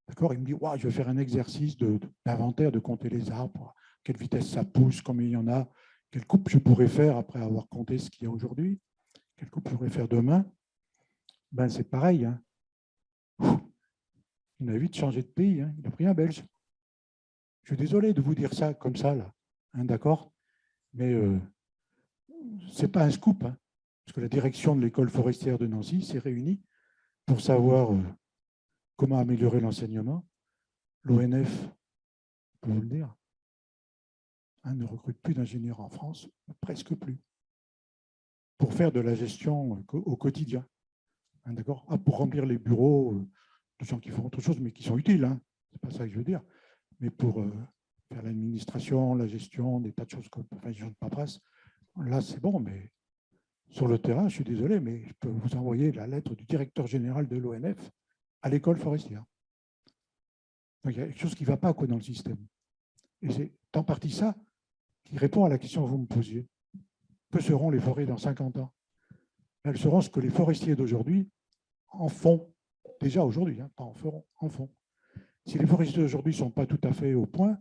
D'accord, il me dit, je vais faire un exercice d'inventaire, de compter les arbres, à quelle vitesse ça pousse, combien il y en a, quelle coupe je pourrais faire après avoir compté ce qu'il y a aujourd'hui, quelle coupe je pourrais faire demain. C'est pareil. Hein. Il a vite changé de pays, hein. Il a pris un Belge. Je suis désolé de vous dire ça comme ça, là. Hein, d'accord? Mais ce n'est pas un scoop, hein, parce que la direction de l'école forestière de Nancy s'est réunie pour savoir comment améliorer l'enseignement. L'ONF, je peux vous le dire, hein, ne recrute plus d'ingénieurs en France, presque plus, pour faire de la gestion au quotidien. Hein, d'accord? Pour remplir les bureaux de gens qui font autre chose, mais qui sont utiles, hein, c'est pas ça que je veux dire, mais pour faire l'administration, la gestion, des tas de choses comme gestion de paperasse, là c'est bon, mais sur le terrain, je suis désolé, mais je peux vous envoyer la lettre du directeur général de l'ONF à l'école forestière. Donc il y a quelque chose qui ne va pas dans le système. Et c'est en partie ça qui répond à la question que vous me posiez. Que seront les forêts dans 50 ans? Elles seront ce que les forestiers d'aujourd'hui en font. Déjà aujourd'hui, hein, pas en feront, en font. Si les forestiers d'aujourd'hui ne sont pas tout à fait au point,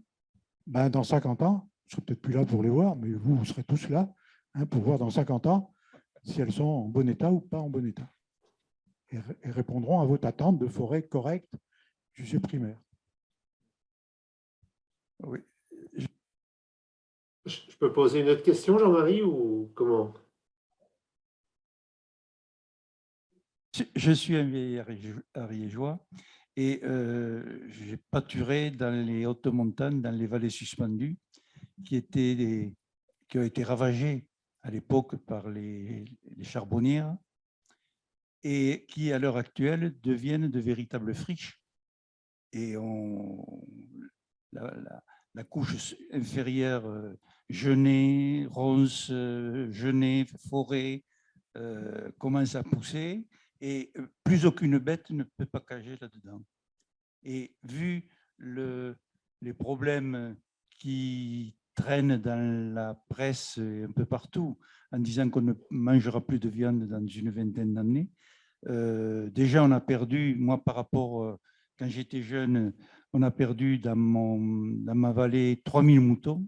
dans 50 ans, je ne serai peut-être plus là pour les voir, mais vous serez tous là, hein, pour voir dans 50 ans si elles sont en bon état ou pas en bon état. Et répondront à votre attente de forêt correcte, jugée primaire. Oui. Je peux poser une autre question, Jean-Marie, ou comment? Je suis un vieil ariégeois et j'ai pâturé dans les hautes montagnes, dans les vallées suspendues, qui ont été ravagées à l'époque par les charbonnières et qui, à l'heure actuelle, deviennent de véritables friches. Et la couche inférieure, genêt, ronces, genêt, forêt, commence à pousser et plus aucune bête ne peut pas cager là-dedans. Et vu les problèmes qui traînent dans la presse et un peu partout en disant qu'on ne mangera plus de viande dans une vingtaine d'années, déjà on a perdu, moi par rapport, quand j'étais jeune, on a perdu dans ma vallée 3000 moutons.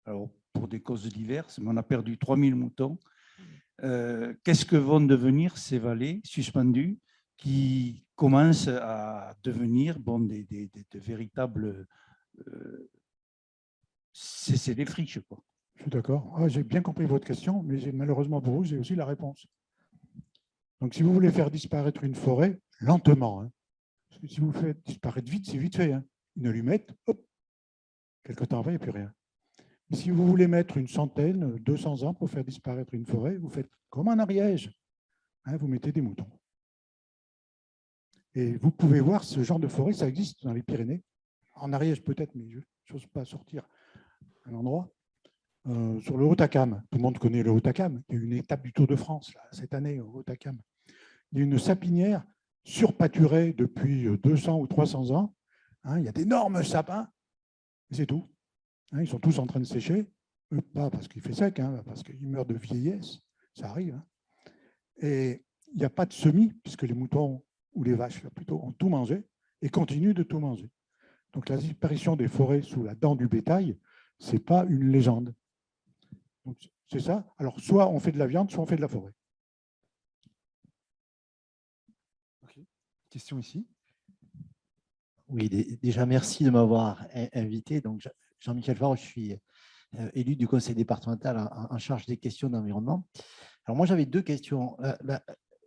Alors, pour des causes diverses, mais on a perdu 3000 moutons. Qu'est-ce que vont devenir ces vallées suspendues qui commencent à devenir de véritables... c'est des friches, quoi. Je suis d'accord. Ah, j'ai bien compris votre question, mais malheureusement pour vous, j'ai aussi la réponse. Donc, si vous voulez faire disparaître une forêt, lentement, hein, parce que si vous faites disparaître vite, c'est vite fait. Hein. Une allumette, hop, quelque temps après, il n'y a plus rien. Mais si vous voulez mettre une centaine, 200 ans pour faire disparaître une forêt, vous faites comme en Ariège. Hein, vous mettez des moutons. Et vous pouvez voir ce genre de forêt, ça existe dans les Pyrénées. En Ariège peut-être, mais je n'ose pas sortir un endroit. Sur le Haut-Acam, tout le monde connaît le Haut-Acam. Il y a une étape du Tour de France là, cette année au Haut-Acam. Il y a une sapinière surpâturée depuis 200 ou 300 ans. Hein, il y a d'énormes sapins, et c'est tout. Hein, ils sont tous en train de sécher, pas parce qu'il fait sec, hein, parce qu'ils meurent de vieillesse, ça arrive. Hein. Et il n'y a pas de semis, puisque les moutons ou les vaches là, plutôt ont tout mangé et continuent de tout manger. Donc la disparition des forêts sous la dent du bétail, ce n'est pas une légende. C'est ça. Alors, soit on fait de la viande, soit on fait de la forêt. Okay. Question ici. Oui, déjà, merci de m'avoir invité. Donc, Jean-Michel Favre, je suis élu du conseil départemental en charge des questions d'environnement. Alors, moi, j'avais deux questions.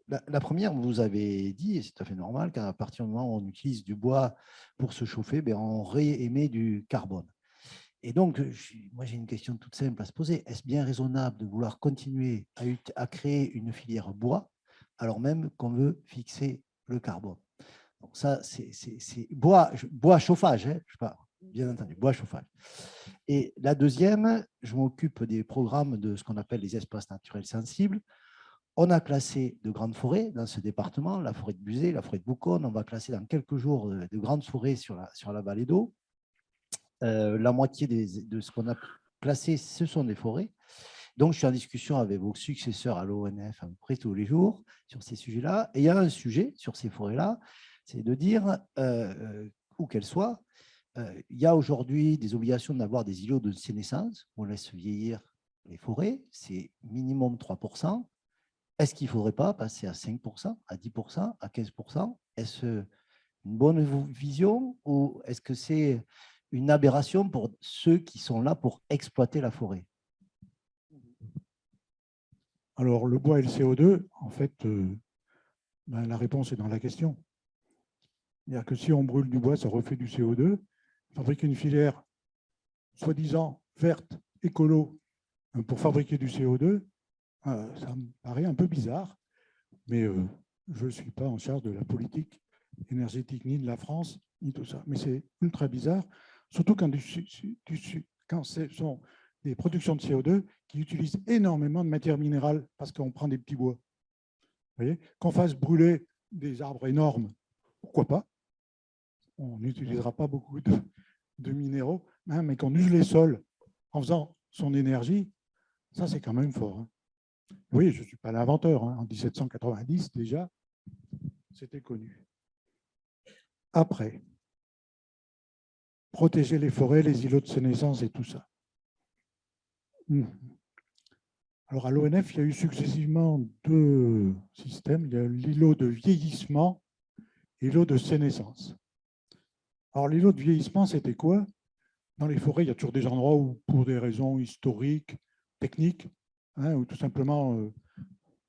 La première, vous avez dit, et c'est tout à fait normal, qu'à partir du moment où on utilise du bois pour se chauffer, ben, on réémet du carbone. Et donc, moi, j'ai une question toute simple à se poser. Est-ce bien raisonnable de vouloir continuer à créer une filière bois alors même qu'on veut fixer le carbone? Donc ça, c'est bois chauffage, hein, je sais pas, bien entendu, bois chauffage. Et la deuxième, je m'occupe des programmes de ce qu'on appelle les espaces naturels sensibles. On a classé de grandes forêts dans ce département, la forêt de Buzet, la forêt de Bouconne. On va classer dans quelques jours de grandes forêts sur la vallée d'Eau. La moitié de ce qu'on a classé, ce sont des forêts. Donc, je suis en discussion avec vos successeurs à l'ONF à peu près tous les jours sur ces sujets-là. Et il y a un sujet sur ces forêts-là, c'est de dire, où qu'elles soient, il y a aujourd'hui des obligations d'avoir des îlots de sénescence. On laisse vieillir les forêts, c'est minimum 3%. Est-ce qu'il ne faudrait pas passer à 5%, à 10%, à 15%? Est-ce une bonne vision ou est-ce que c'est une aberration pour ceux qui sont là pour exploiter la forêt? Alors, le bois et le CO2, en fait, ben, la réponse est dans la question. C'est-à-dire que si on brûle du bois, ça refait du CO2. Fabriquer une filière soi-disant verte, écolo, pour fabriquer du CO2, ça me paraît un peu bizarre, mais je ne suis pas en charge de la politique énergétique ni de la France, ni tout ça. Mais c'est ultra bizarre, surtout quand ce sont des productions de CO2 qui utilisent énormément de matières minérales parce qu'on prend des petits bois. Vous voyez, qu'on fasse brûler des arbres énormes, pourquoi pas? On n'utilisera pas beaucoup de minéraux, hein, mais qu'on use les sols en faisant son énergie, ça c'est quand même fort. Hein. Oui, je ne suis pas l'inventeur. Hein. En 1790, déjà, c'était connu. Après, protéger les forêts, les îlots de sénescence et tout ça. Alors, à l'ONF, il y a eu successivement deux systèmes. Il y a l'îlot de vieillissement et l'îlot de sénescence. Alors, l'îlot de vieillissement, c'était quoi? Dans les forêts, il y a toujours des endroits où, pour des raisons historiques, techniques, hein, où tout simplement,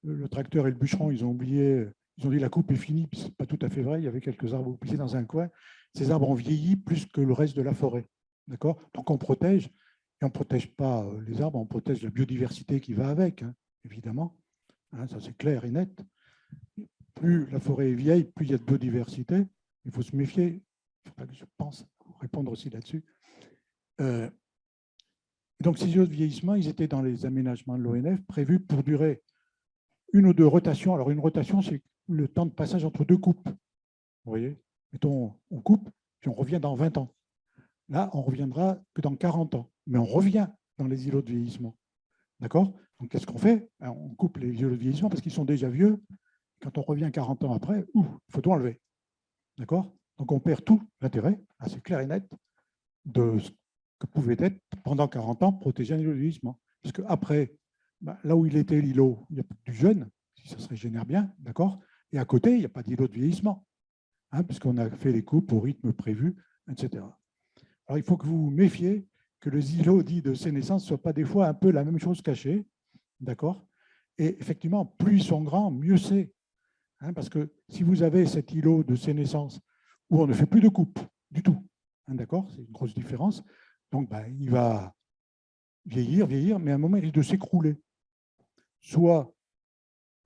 le tracteur et le bûcheron, ils ont oublié, ils ont dit la coupe est finie, puis ce n'est pas tout à fait vrai. Il y avait quelques arbres oubliés dans un coin. Ces arbres ont vieilli plus que le reste de la forêt. D'accord? Donc, on protège. Et on ne protège pas les arbres, on protège la biodiversité qui va avec, hein, évidemment. Hein, ça, c'est clair et net. Plus la forêt est vieille, plus il y a de biodiversité. Il faut se méfier. Il ne faut pas que je pense répondre aussi là-dessus. Donc, ces îlots de vieillissement, ils étaient dans les aménagements de l'ONF prévus pour durer 1 ou 2 rotations. Alors, une rotation, c'est le temps de passage entre 2 coupes. Vous voyez, mettons, on coupe, puis on revient dans 20 ans. Là, on reviendra que dans 40 ans. Mais on revient dans les îlots de vieillissement. D'accord? Donc, qu'est-ce qu'on fait? On coupe les îlots de vieillissement parce qu'ils sont déjà vieux. Quand on revient 40 ans après, il faut tout enlever. D'accord? Donc, on perd tout l'intérêt, assez clair et net, de ce que pouvait être, pendant 40 ans, protéger un îlot de vieillissement. Parce qu'après, là où il était l'îlot, il n'y a pas du jeune, si ça se régénère bien, d'accord? Et à côté, il n'y a pas d'îlot de vieillissement, puisqu'on a fait les coupes au rythme prévu, etc. Alors, il faut que vous vous méfiez que les îlots dits de sénescence ne soient pas des fois un peu la même chose cachée, d'accord? Et effectivement, plus ils sont grands, mieux c'est. Parce que si vous avez cet îlot de sénescence où on ne fait plus de coupe du tout, d'accord? C'est une grosse différence. Donc, il va vieillir, mais à un moment, il risque de s'écrouler. Soit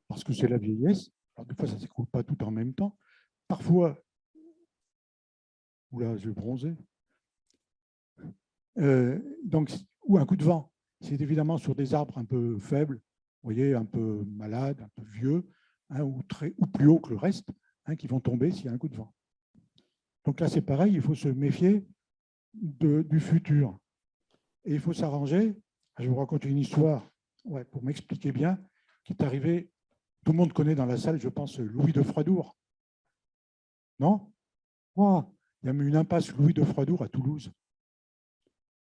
parce que c'est la vieillesse, alors des fois, ça ne s'écroule pas tout en même temps. Parfois, oula, je vais bronzer. Donc, ou un coup de vent. C'est évidemment sur des arbres un peu faibles, vous voyez, un peu malades, un peu vieux, ou plus haut que le reste, qui vont tomber s'il y a un coup de vent. Donc là, c'est pareil, il faut se méfier du futur. Et il faut s'arranger. Je vous raconte une histoire pour m'expliquer bien, qui est arrivée, tout le monde connaît dans la salle, je pense, Louis de Froidour. Non? Il y a eu une impasse Louis de Froidour à Toulouse.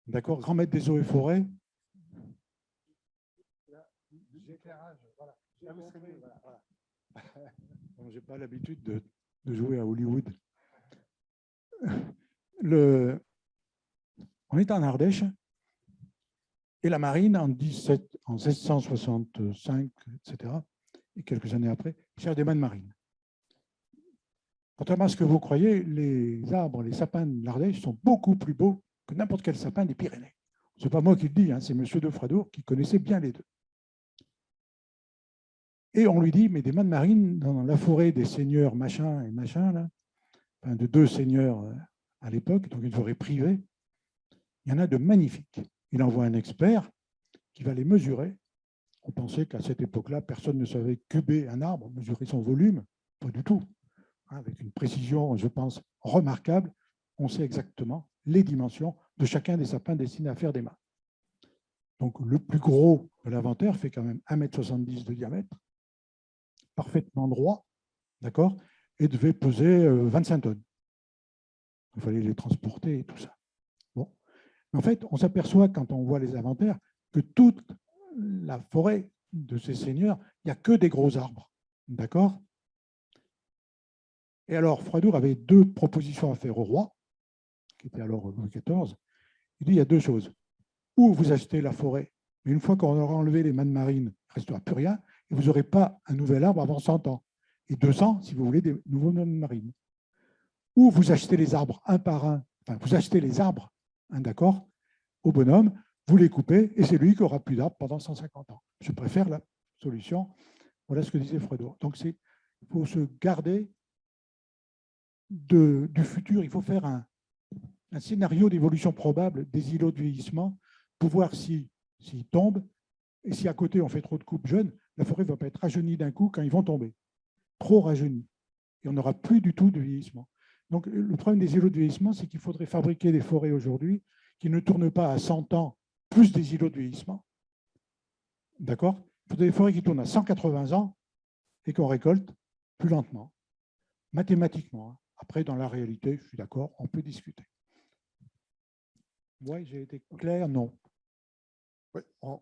D'accord? Grand maître des eaux et forêts. L'éclairage, voilà. Je n'ai pas l'habitude de jouer à Hollywood. On est en Ardèche et la marine, en 1665, etc., et quelques années après, cherche des mannes marines. Contrairement à ce que vous croyez, les arbres, les sapins de l'Ardèche sont beaucoup plus beaux que n'importe quel sapin des Pyrénées. Ce n'est pas moi qui le dis, c'est M. de Froidour qui connaissait bien les deux. Et on lui dit, mais des mannes marines dans la forêt des seigneurs machin et machin, là, de 2 seigneurs à l'époque, donc une forêt privée, il y en a de magnifiques. Il envoie un expert qui va les mesurer. On pensait qu'à cette époque-là, personne ne savait cuber un arbre, mesurer son volume, pas du tout. Avec une précision, je pense, remarquable, on sait exactement les dimensions de chacun des sapins destinés à faire des mâts. Donc, le plus gros de l'inventaire fait quand même 1,70 m de diamètre, parfaitement droit, d'accord, et devait peser 25 tonnes. Il fallait les transporter et tout ça. Bon. En fait, on s'aperçoit, quand on voit les inventaires, que toute la forêt de ces seigneurs, il n'y a que des gros arbres. D'accord? Et alors, Froidour avait 2 propositions à faire au roi, qui était alors Louis XIV. Il dit, il y a 2 choses. Ou vous achetez la forêt, mais une fois qu'on aura enlevé les mannes marines, il ne restera plus rien, et vous n'aurez pas un nouvel arbre avant 100 ans. Et 200, si vous voulez, des nouveaux mannes marines. Ou vous achetez les arbres un par un, enfin, vous achetez les arbres, d'accord, au bonhomme, vous les coupez, et c'est lui qui aura plus d'arbres pendant 150 ans. Je préfère la solution. Voilà ce que disait Froidour. Donc, il faut se garder du futur. Il faut faire un scénario d'évolution probable des îlots de vieillissement pour voir s'ils tombent, et si à côté on fait trop de coupes jeunes, la forêt ne va pas être rajeunie d'un coup quand ils vont tomber. Trop rajeunie. Et on n'aura plus du tout de vieillissement. Donc, le problème des îlots de vieillissement, c'est qu'il faudrait fabriquer des forêts aujourd'hui qui ne tournent pas à 100 ans plus des îlots de vieillissement. D'accord? Il faudrait des forêts qui tournent à 180 ans et qu'on récolte plus lentement, mathématiquement. Après, dans la réalité, je suis d'accord, on peut discuter. Oui, j'ai été clair, non. Ouais, on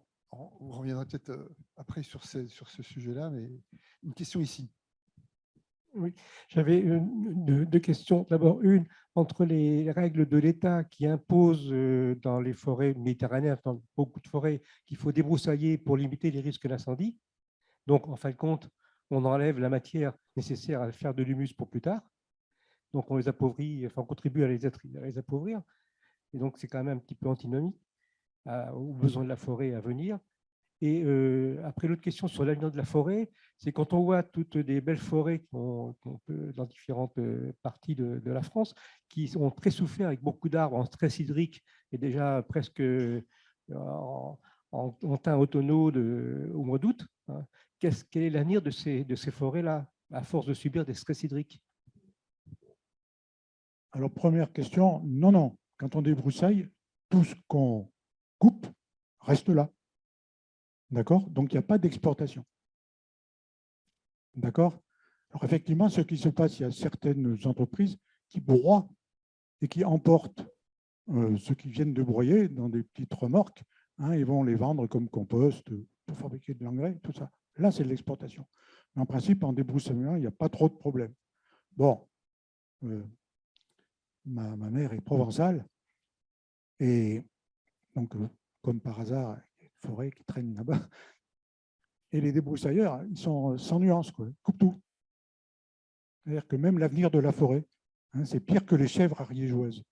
reviendra peut-être après sur ce sujet-là, mais une question ici. Oui, j'avais 2 questions. D'abord, une, entre les règles de l'État qui imposent dans les forêts méditerranéennes, dans beaucoup de forêts, qu'il faut débroussailler pour limiter les risques d'incendie. Donc, en fin de compte, on enlève la matière nécessaire à faire de l'humus pour plus tard. Donc, on les appauvrit, enfin, on contribue à les appauvrir. Et donc, c'est quand même un petit peu antinomique aux besoins de la forêt à venir. Et après, l'autre question sur l'avenir de la forêt, c'est quand on voit toutes les belles forêts qu'on peut dans différentes parties de la France, qui ont très souffert avec beaucoup d'arbres en stress hydrique et déjà presque en teint automnal au mois d'août. Hein. Quel est l'avenir de ces forêts-là, à force de subir des stress hydriques? Alors, première question, non, non. Quand on débroussaille, tout ce qu'on coupe reste là. D'accord? Donc, il n'y a pas d'exportation. D'accord? Alors, effectivement, ce qui se passe, il y a certaines entreprises qui broient et qui emportent ceux qui viennent de broyer dans des petites remorques, hein, et vont les vendre comme compost pour fabriquer de l'engrais, tout ça. Là, c'est de l'exportation. Mais en principe, en débroussaillement, il n'y a pas trop de problèmes. Bon, ma mère est provençale, et donc, comme par hasard, il y a une forêt qui traîne là-bas. Et les débroussailleurs, ils sont sans nuance, quoi. Ils coupent tout. C'est-à-dire que même l'avenir de la forêt, hein, c'est pire que les chèvres ariégeoises.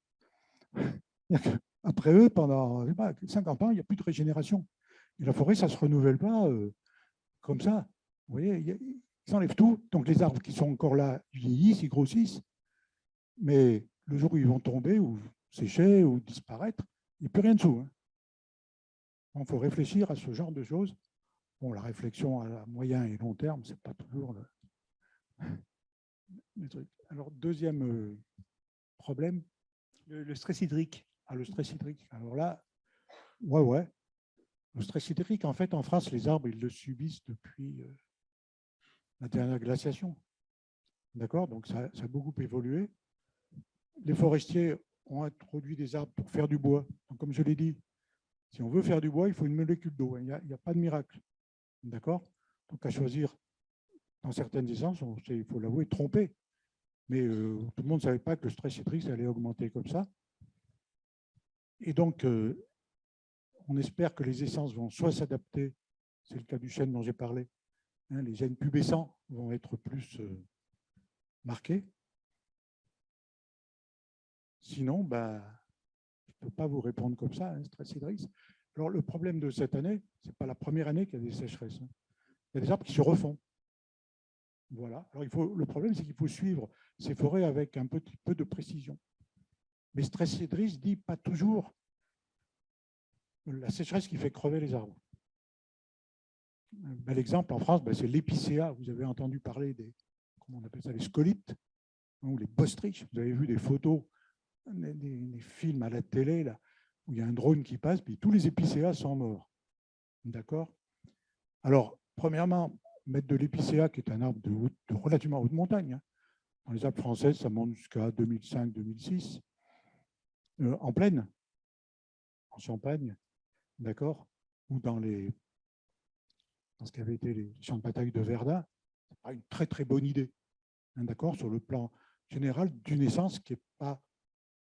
Après eux, pendant 50 ans, il n'y a plus de régénération. Et la forêt, ça ne se renouvelle pas comme ça. Vous voyez, ils enlèvent tout. Donc les arbres qui sont encore là vieillissent, ils grossissent. Mais le jour où ils vont tomber ou sécher ou disparaître, il n'y a plus rien dessous. Hein. Donc, il faut réfléchir à ce genre de choses. Bon, la réflexion à moyen et long terme, ce n'est pas toujours le truc. Alors, deuxième problème. Le stress hydrique. Ah, le stress hydrique. Alors là, ouais. Le stress hydrique, en fait, en France, les arbres, ils le subissent depuis la dernière glaciation. D'accord? Donc, ça a beaucoup évolué. Les forestiers ont introduit des arbres pour faire du bois. Donc, comme je l'ai dit, si on veut faire du bois, il faut une molécule d'eau. Il n'y a pas de miracle. D'accord? Donc, à choisir dans certaines essences, il faut l'avouer, trompé. Mais tout le monde ne savait pas que le stress hydrique allait augmenter comme ça. Et donc, on espère que les essences vont soit s'adapter, c'est le cas du chêne dont j'ai parlé, hein, les gènes pubescents vont être plus marqués. Sinon, je ne peux pas vous répondre comme ça, hein, stress hydrique. Alors, le problème de cette année, ce n'est pas la première année qu'il y a des sécheresses. Hein. Il y a des arbres qui se refont. Voilà. Alors, le problème, c'est qu'il faut suivre ces forêts avec un petit peu de précision. Mais stress hydrique dit pas toujours la sécheresse qui fait crever les arbres. Un bel exemple en France, c'est l'épicéa. Vous avez entendu parler des, comment on appelle ça, les scolites, ou les bostriches. Vous avez vu des photos, des films à la télé, là, où il y a un drone qui passe, puis tous les épicéas sont morts. D'accord? Alors, premièrement, mettre de l'épicéa, qui est un arbre de relativement haute montagne, hein. Dans les Alpes françaises, ça monte jusqu'à 2005-2006, en plaine, en Champagne, d'accord, ou dans ce qui avait été les champs de bataille de Verdun, ce n'est pas une très très bonne idée, hein, d'accord, sur le plan général d'une essence qui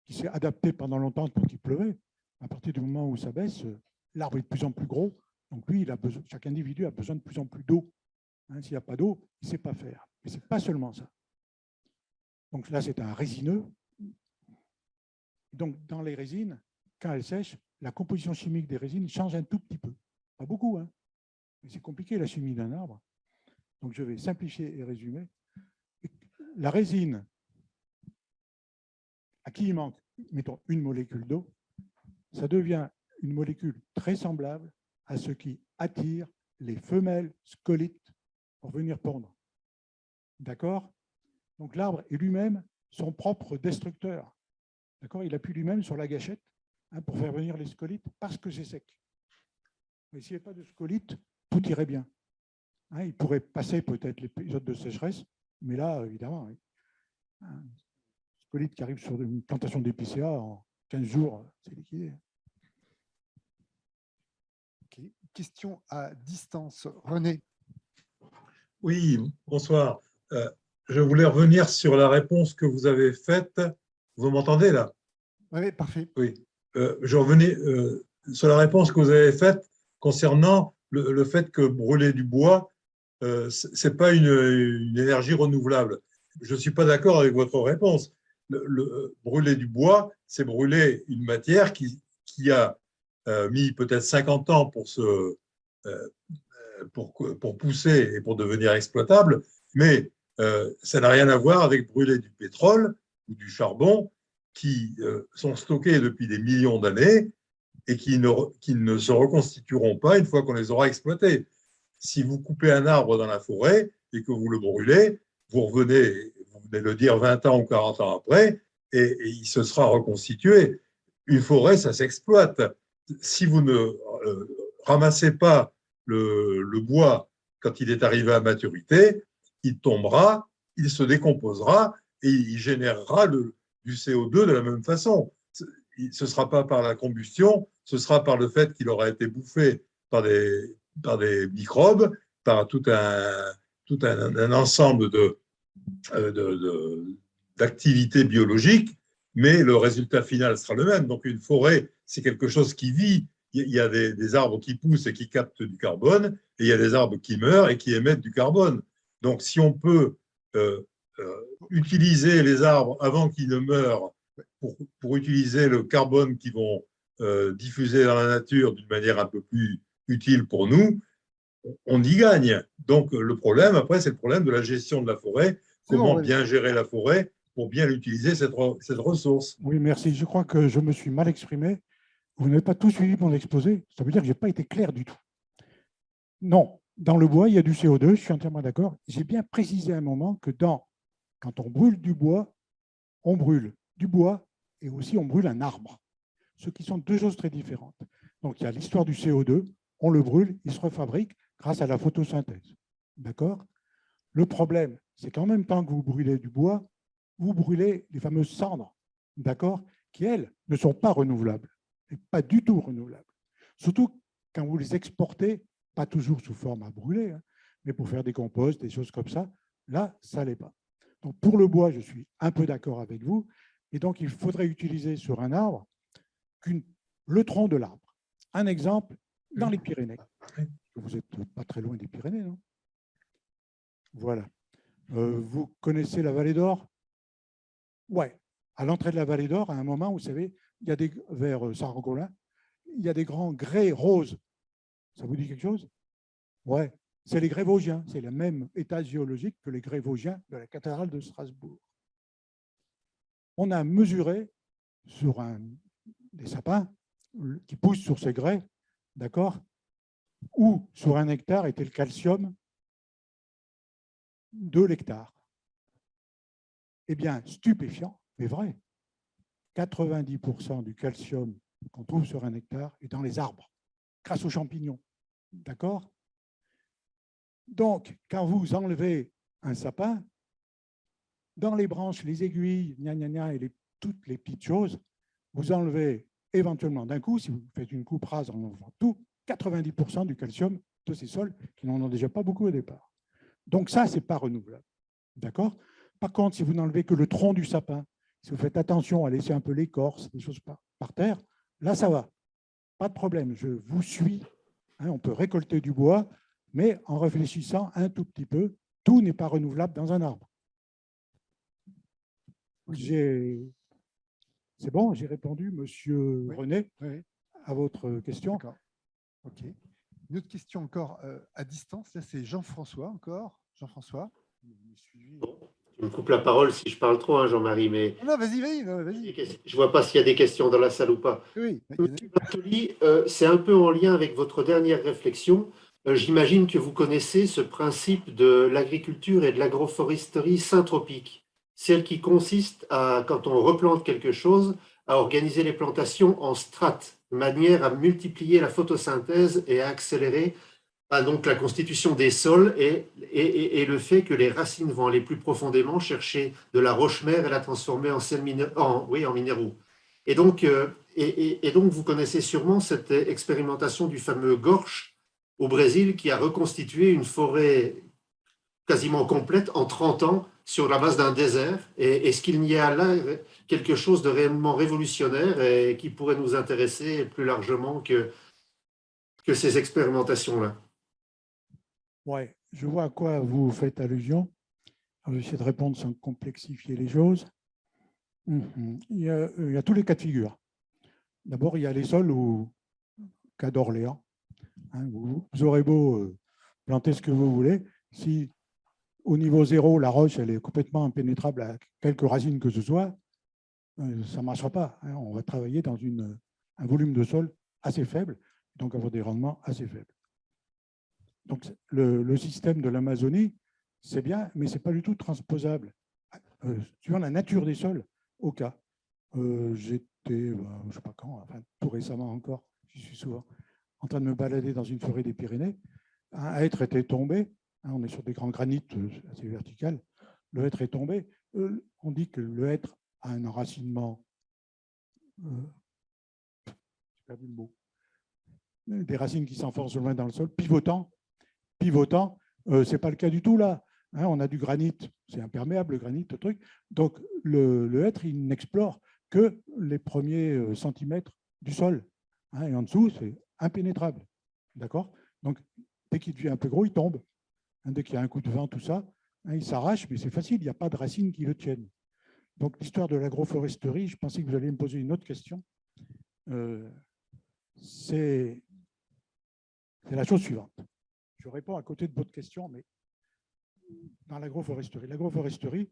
s'est adaptée pendant longtemps quand il pleuvait. À partir du moment où ça baisse, l'arbre est de plus en plus gros, donc lui, chaque individu a besoin de plus en plus d'eau. Hein, s'il n'y a pas d'eau, il ne sait pas faire. Mais ce n'est pas seulement ça. Donc là, c'est un résineux. Donc, dans les résines, quand elles sèchent, la composition chimique des résines change un tout petit peu. Pas beaucoup, hein, mais c'est compliqué la chimie d'un arbre. Donc, je vais simplifier et résumer. La résine, à qui il manque, mettons, une molécule d'eau, ça devient une molécule très semblable à ce qui attire les femelles scolites pour venir pondre. D'accord? Donc, l'arbre est lui-même son propre destructeur. D'accord? Il appuie lui-même sur la gâchette, hein, pour faire venir les scolites parce que c'est sec. Mais s'il n'y avait pas de scolites, tout irait bien. Hein, il pourrait passer peut-être l'épisode de sécheresse, mais là, évidemment, oui. Un scolite qui arrive sur une plantation d'épicéa en 15 jours, c'est liquidé. Okay. Question à distance. René. Oui, bonsoir. Je voulais revenir sur la réponse que vous avez faite. Vous m'entendez là? Oui, parfait. Oui. Je revenais sur la réponse que vous avez faite concernant le fait que brûler du bois, ce n'est pas une énergie renouvelable. Je ne suis pas d'accord avec votre réponse. Brûler du bois, c'est brûler une matière qui a mis peut-être 50 ans pour se pour pousser et pour devenir exploitable, mais ça n'a rien à voir avec brûler du pétrole ou du charbon qui sont stockés depuis des millions d'années et qui ne se reconstitueront pas une fois qu'on les aura exploités. Si vous coupez un arbre dans la forêt et que vous le brûlez, vous venez le dire 20 ans ou 40 ans après, et il se sera reconstitué. Une forêt, ça s'exploite. Si vous ne ramassez pas le bois quand il est arrivé à maturité, il tombera, il se décomposera et il générera du CO2 de la même façon. Ce ne sera pas par la combustion, ce sera par le fait qu'il aura été bouffé par des microbes, par tout un ensemble d'activités biologiques, mais le résultat final sera le même. Donc une forêt, c'est quelque chose qui vit. Il y a des arbres qui poussent et qui captent du carbone, et il y a des arbres qui meurent et qui émettent du carbone. Donc si on peut utiliser les arbres avant qu'ils ne meurent pour utiliser le carbone qu'ils vont diffuser dans la nature d'une manière un peu plus utile pour nous, on y gagne. Donc le problème, après, c'est le problème de la gestion de la forêt. Comment bien gérer la forêt pour bien l'utiliser, cette ressource. Oui, merci. Je crois que je me suis mal exprimé. Vous n'avez pas tout suivi mon exposé. Ça veut dire que je n'ai pas été clair du tout. Non, dans le bois, il y a du CO2, je suis entièrement d'accord. J'ai bien précisé à un moment que quand on brûle du bois, on brûle du bois et aussi on brûle un arbre, ce qui sont deux choses très différentes. Donc il y a l'histoire du CO2, on le brûle, il se refabrique grâce à la photosynthèse. D'accord ? Le problème, c'est qu'en même temps que vous brûlez du bois, vous brûlez les fameuses cendres, d'accord, qui, elles, ne sont pas renouvelables, et pas du tout renouvelables. Surtout quand vous les exportez, pas toujours sous forme à brûler, hein, mais pour faire des composts, des choses comme ça, là, ça ne l'est pas. Donc, pour le bois, je suis un peu d'accord avec vous, et donc il faudrait utiliser sur un arbre le tronc de l'arbre. Un exemple, dans les Pyrénées. Vous n'êtes pas très loin des Pyrénées, non ? Voilà. Vous connaissez la Vallée d'Or ? Ouais. À l'entrée de la Vallée d'Or, à un moment, vous savez, il y a vers Sargolin, il y a des grands grès roses. Ça vous dit quelque chose? Ouais. C'est les grès vosgiens. C'est le même état géologique que les grès vosgiens de la cathédrale de Strasbourg. On a mesuré sur des sapins qui poussent sur ces grès, d'accord, où sur 1 hectare était le calcium de l'hectare. Eh bien, stupéfiant, mais vrai. 90% du calcium qu'on trouve sur 1 hectare est dans les arbres, grâce aux champignons. D'accord? Donc, quand vous enlevez un sapin, dans les branches, les aiguilles, et toutes les petites choses, vous enlevez éventuellement d'un coup, si vous faites une coupe rase en enlevant tout, 90% du calcium de ces sols qui n'en ont déjà pas beaucoup au départ. Donc ça, ce n'est pas renouvelable. D'accord? Par contre, si vous n'enlevez que le tronc du sapin, si vous faites attention à laisser un peu l'écorce, des choses par terre, là, ça va. Pas de problème, je vous suis. Hein, on peut récolter du bois, mais en réfléchissant un tout petit peu, tout n'est pas renouvelable dans un arbre. C'est bon, j'ai répondu, monsieur René, à votre question. D'accord. OK. Une autre question encore à distance. Là, c'est Jean-François encore. Jean-François. Tu me coupes la parole si je parle trop, hein, Jean-Marie, mais non, vas-y. Je ne vois pas s'il y a des questions dans la salle ou pas. Oui. Monsieur Bartoli, c'est un peu en lien avec votre dernière réflexion. J'imagine que vous connaissez ce principe de l'agriculture et de l'agroforesterie syntropique, celle qui consiste à, quand on replante quelque chose, à organiser les plantations en strates, de manière à multiplier la photosynthèse et à accélérer donc la constitution des sols et le fait que les racines vont aller plus profondément chercher de la roche-mère et la transformer en minéraux. Et donc, vous connaissez sûrement cette expérimentation du fameux Gorch au Brésil qui a reconstitué une forêt quasiment complète en 30 ans sur la base d'un désert. Et est-ce qu'il y a là quelque chose de réellement révolutionnaire et qui pourrait nous intéresser plus largement que ces expérimentations-là? Oui, je vois à quoi vous faites allusion. Je vais essayer de répondre sans complexifier les choses. Il y a tous les cas de figure. D'abord, il y a les sols au cas d'Orléans, Hein, vous aurez beau planter ce que vous voulez, si au niveau 0, la roche elle est complètement impénétrable à quelques racines que ce soit, ça ne marchera pas. Hein. On va travailler dans un volume de sol assez faible, donc avoir des rendements assez faibles. Donc le système de l'Amazonie, c'est bien, mais ce n'est pas du tout transposable. Suivant la nature des sols, au cas. J'étais, je ne sais pas quand, enfin, tout récemment encore, j'y suis souvent, en train de me balader dans une forêt des Pyrénées. Un hêtre était tombé, hein, on est sur des grands granites assez verticales, le hêtre est tombé. On dit que le hêtre a un enracinement, j'ai perdu le mot, des racines qui s'enfoncent loin dans le sol, pivotant, ce n'est pas le cas du tout là. Hein, on a du granit, c'est imperméable le granit, le truc. Donc le hêtre, il n'explore que les premiers centimètres du sol. Hein, et en dessous, c'est impénétrable. D'accord? Donc dès qu'il devient un peu gros, il tombe. Hein, dès qu'il y a un coup de vent, tout ça, hein, il s'arrache, mais c'est facile, il n'y a pas de racines qui le tiennent. Donc l'histoire de l'agroforesterie, je pensais que vous alliez me poser une autre question. C'est la chose suivante. Je réponds à côté de votre question, mais dans l'agroforesterie,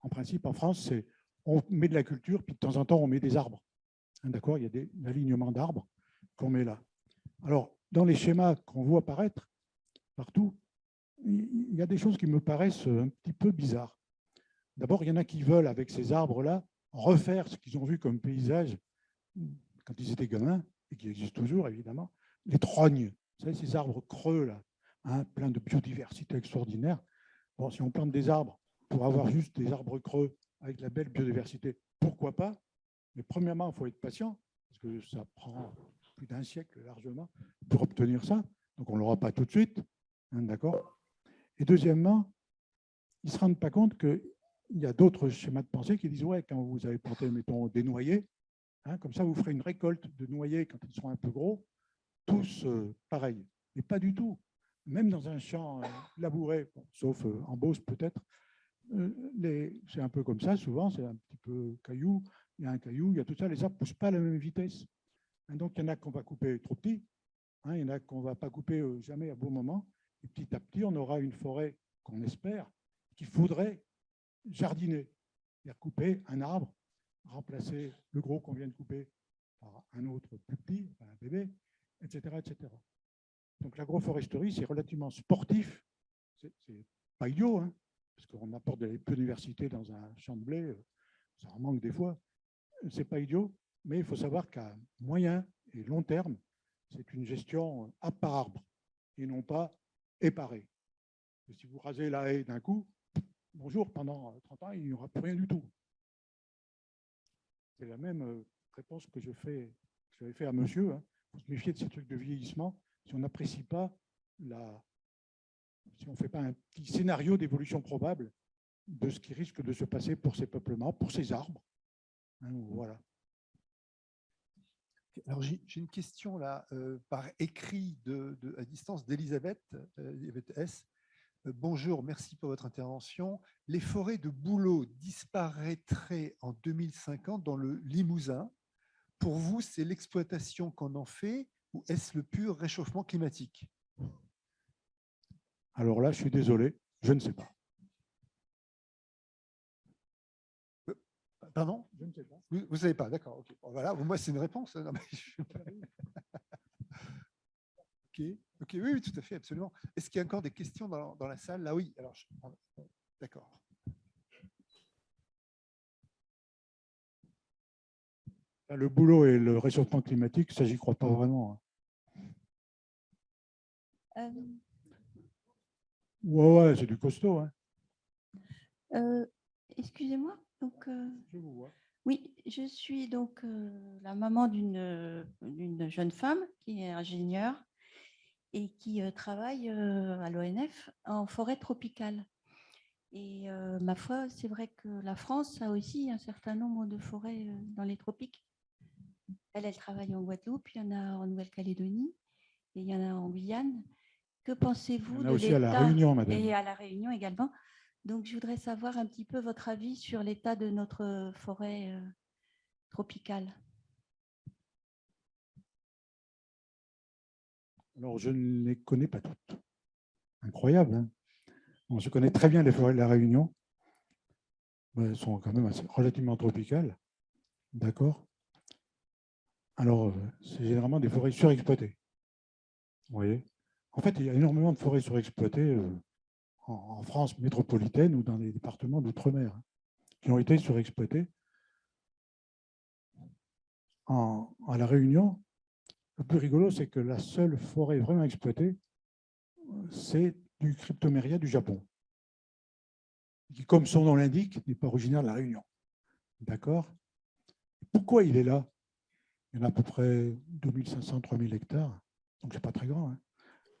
en principe, en France, c'est on met de la culture, puis de temps en temps, on met des arbres. D'accord? Il y a des alignements d'arbres qu'on met là. Alors, dans les schémas qu'on voit apparaître partout, il y a des choses qui me paraissent un petit peu bizarres. D'abord, il y en a qui veulent, avec ces arbres-là, refaire ce qu'ils ont vu comme paysage quand ils étaient gamins, et qui existe toujours, évidemment, les trognes. Vous savez, ces arbres creux, là, hein, plein de biodiversité extraordinaire. Bon, si on plante des arbres pour avoir juste des arbres creux avec la belle biodiversité, pourquoi pas? Mais premièrement, il faut être patient, parce que ça prend plus d'un siècle largement pour obtenir ça. Donc, on ne l'aura pas tout de suite. Hein, d'accord? Et deuxièmement, ils ne se rendent pas compte qu'il y a d'autres schémas de pensée qui disent, ouais, quand vous avez planté, mettons, des noyers, hein, comme ça, vous ferez une récolte de noyers quand ils seront un peu gros, tous pareils. Mais pas du tout. Même dans un champ labouré, bon, sauf en Beauce peut-être, c'est un peu comme ça, souvent, c'est un petit peu caillou, il y a un caillou, il y a tout ça, les arbres ne poussent pas à la même vitesse. Hein, donc, il y en a qu'on va couper trop petit, hein, il y en a qu'on ne va pas couper jamais à bon moment, et petit à petit, on aura une forêt qu'on espère qu'il faudrait jardiner, c'est-à-dire couper un arbre, remplacer le gros qu'on vient de couper par un autre plus petit, un bébé, etc., etc. Donc l'agroforesterie, c'est relativement sportif, c'est pas idiot, hein, parce qu'on apporte de la biodiversité dans un champ de blé, ça en manque des fois, c'est pas idiot, mais il faut savoir qu'à moyen et long terme, c'est une gestion arbre par arbre, et non pas éparée. Et si vous rasez la haie d'un coup, bonjour, pendant 30 ans, il n'y aura plus rien du tout. C'est la même réponse que j'avais fait à monsieur. Il faut se méfier de ces trucs de vieillissement. Si on n'apprécie pas si on ne fait pas un petit scénario d'évolution probable de ce qui risque de se passer pour ces peuplements, pour ces arbres. Hein, voilà. Alors, j'ai une question là, par écrit à distance d'Elisabeth S. Bonjour, merci pour votre intervention. Les forêts de bouleaux disparaîtraient en 2050 dans le Limousin. Pour vous, c'est l'exploitation qu'on en fait ou est-ce le pur réchauffement climatique? Alors là, je suis désolé, je ne sais pas. Pardon? Je ne sais pas. Vous ne savez pas, d'accord. Okay. Bon, voilà, moi, c'est une réponse. Non, mais Ok, oui, tout à fait, absolument. Est-ce qu'il y a encore des questions dans la salle? Là, oui. Alors, d'accord. Le boulot et le réchauffement climatique, ça, j'y crois pas vraiment. Ouais, c'est du costaud. Hein. Excusez-moi. Donc, je vous vois. Oui, je suis donc la maman d'une jeune femme qui est ingénieure et qui travaille à l'ONF en forêt tropicale. Et ma foi, c'est vrai que la France a aussi un certain nombre de forêts dans les tropiques. Elle travaille en Guadeloupe, il y en a en Nouvelle-Calédonie et il y en a en Guyane. Que pensez-vous de aussi l'État? à La Réunion, madame. Et à La Réunion également. Donc, je voudrais savoir un petit peu votre avis sur l'état de notre forêt tropicale. Alors, je ne les connais pas toutes. Incroyable, hein? Bon, je connais très bien les forêts de la Réunion. Elles sont quand même relativement tropicales. D'accord? Alors, c'est généralement des forêts surexploitées. Vous voyez? En fait, il y a énormément de forêts surexploitées en France métropolitaine ou dans les départements d'outre-mer qui ont été surexploitées. À La Réunion, le plus rigolo, c'est que la seule forêt vraiment exploitée, c'est du cryptoméria du Japon, qui, comme son nom l'indique, n'est pas originaire de La Réunion. D'accord? Pourquoi il est là? Il y en a à peu près 2500, 3000 hectares, donc ce n'est pas très grand, hein.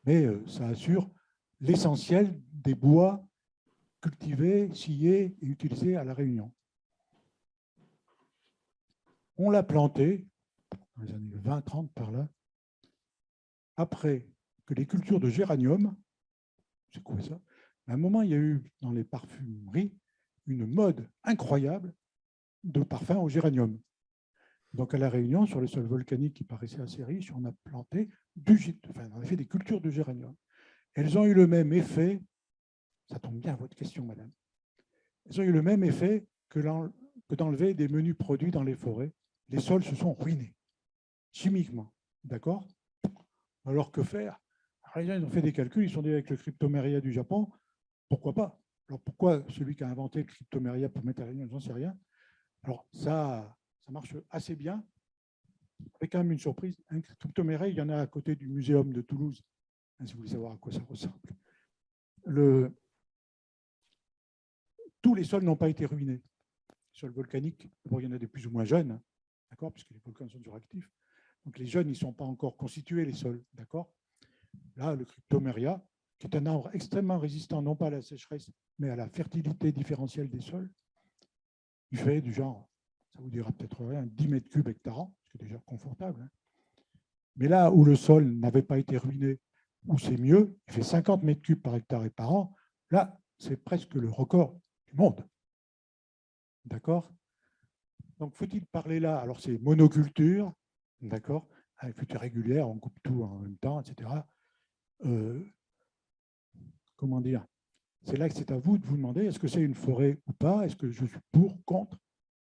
Mais ça assure l'essentiel des bois cultivés, sciés et utilisés à La Réunion. On l'a planté dans les années 20-30 par là, après que les cultures de géranium, c'est quoi ça? À un moment, il y a eu dans les parfumeries une mode incroyable de parfums au géranium. Donc à La Réunion, sur le sol volcanique qui paraissait assez riche, on a planté on a fait des cultures de géranium. Elles ont eu le même effet, ça tombe bien à votre question, madame, elles ont eu le même effet que d'enlever des menus produits dans les forêts. Les sols se sont ruinés, chimiquement. D'accord? Alors que faire? Alors, ils ont fait des calculs, ils sont dit avec le cryptoméria du Japon, pourquoi pas? Alors pourquoi celui qui a inventé le cryptoméria pour mettre à la Réunion, j'en sais rien. Alors ça marche assez bien. Avec quand même une surprise, un cryptoméria, il y en a à côté du muséum de Toulouse, si vous voulez savoir à quoi ça ressemble. Tous les sols n'ont pas été ruinés. Les sols volcaniques, bon, il y en a des plus ou moins jeunes, d'accord, puisque les volcans sont toujours actifs. Donc les jeunes, ils ne sont pas encore constitués, les sols, d'accord. Là, le cryptoméria, qui est un arbre extrêmement résistant, non pas à la sécheresse, mais à la fertilité différentielle des sols, il fait du genre, ça vous dira peut-être rien, 10 mètres cubes hectare an, ce qui est déjà confortable, hein. Mais là où le sol n'avait pas été ruiné, où c'est mieux, il fait 50 mètres cubes par hectare et par an, là, c'est presque le record du monde. D'accord? Donc, faut-il parler là? Alors, c'est monoculture, d'accord? Avec culture régulière, on coupe tout en même temps, etc. Comment dire? C'est là que c'est à vous de vous demander, est-ce que c'est une forêt ou pas? Est-ce que je suis pour, contre?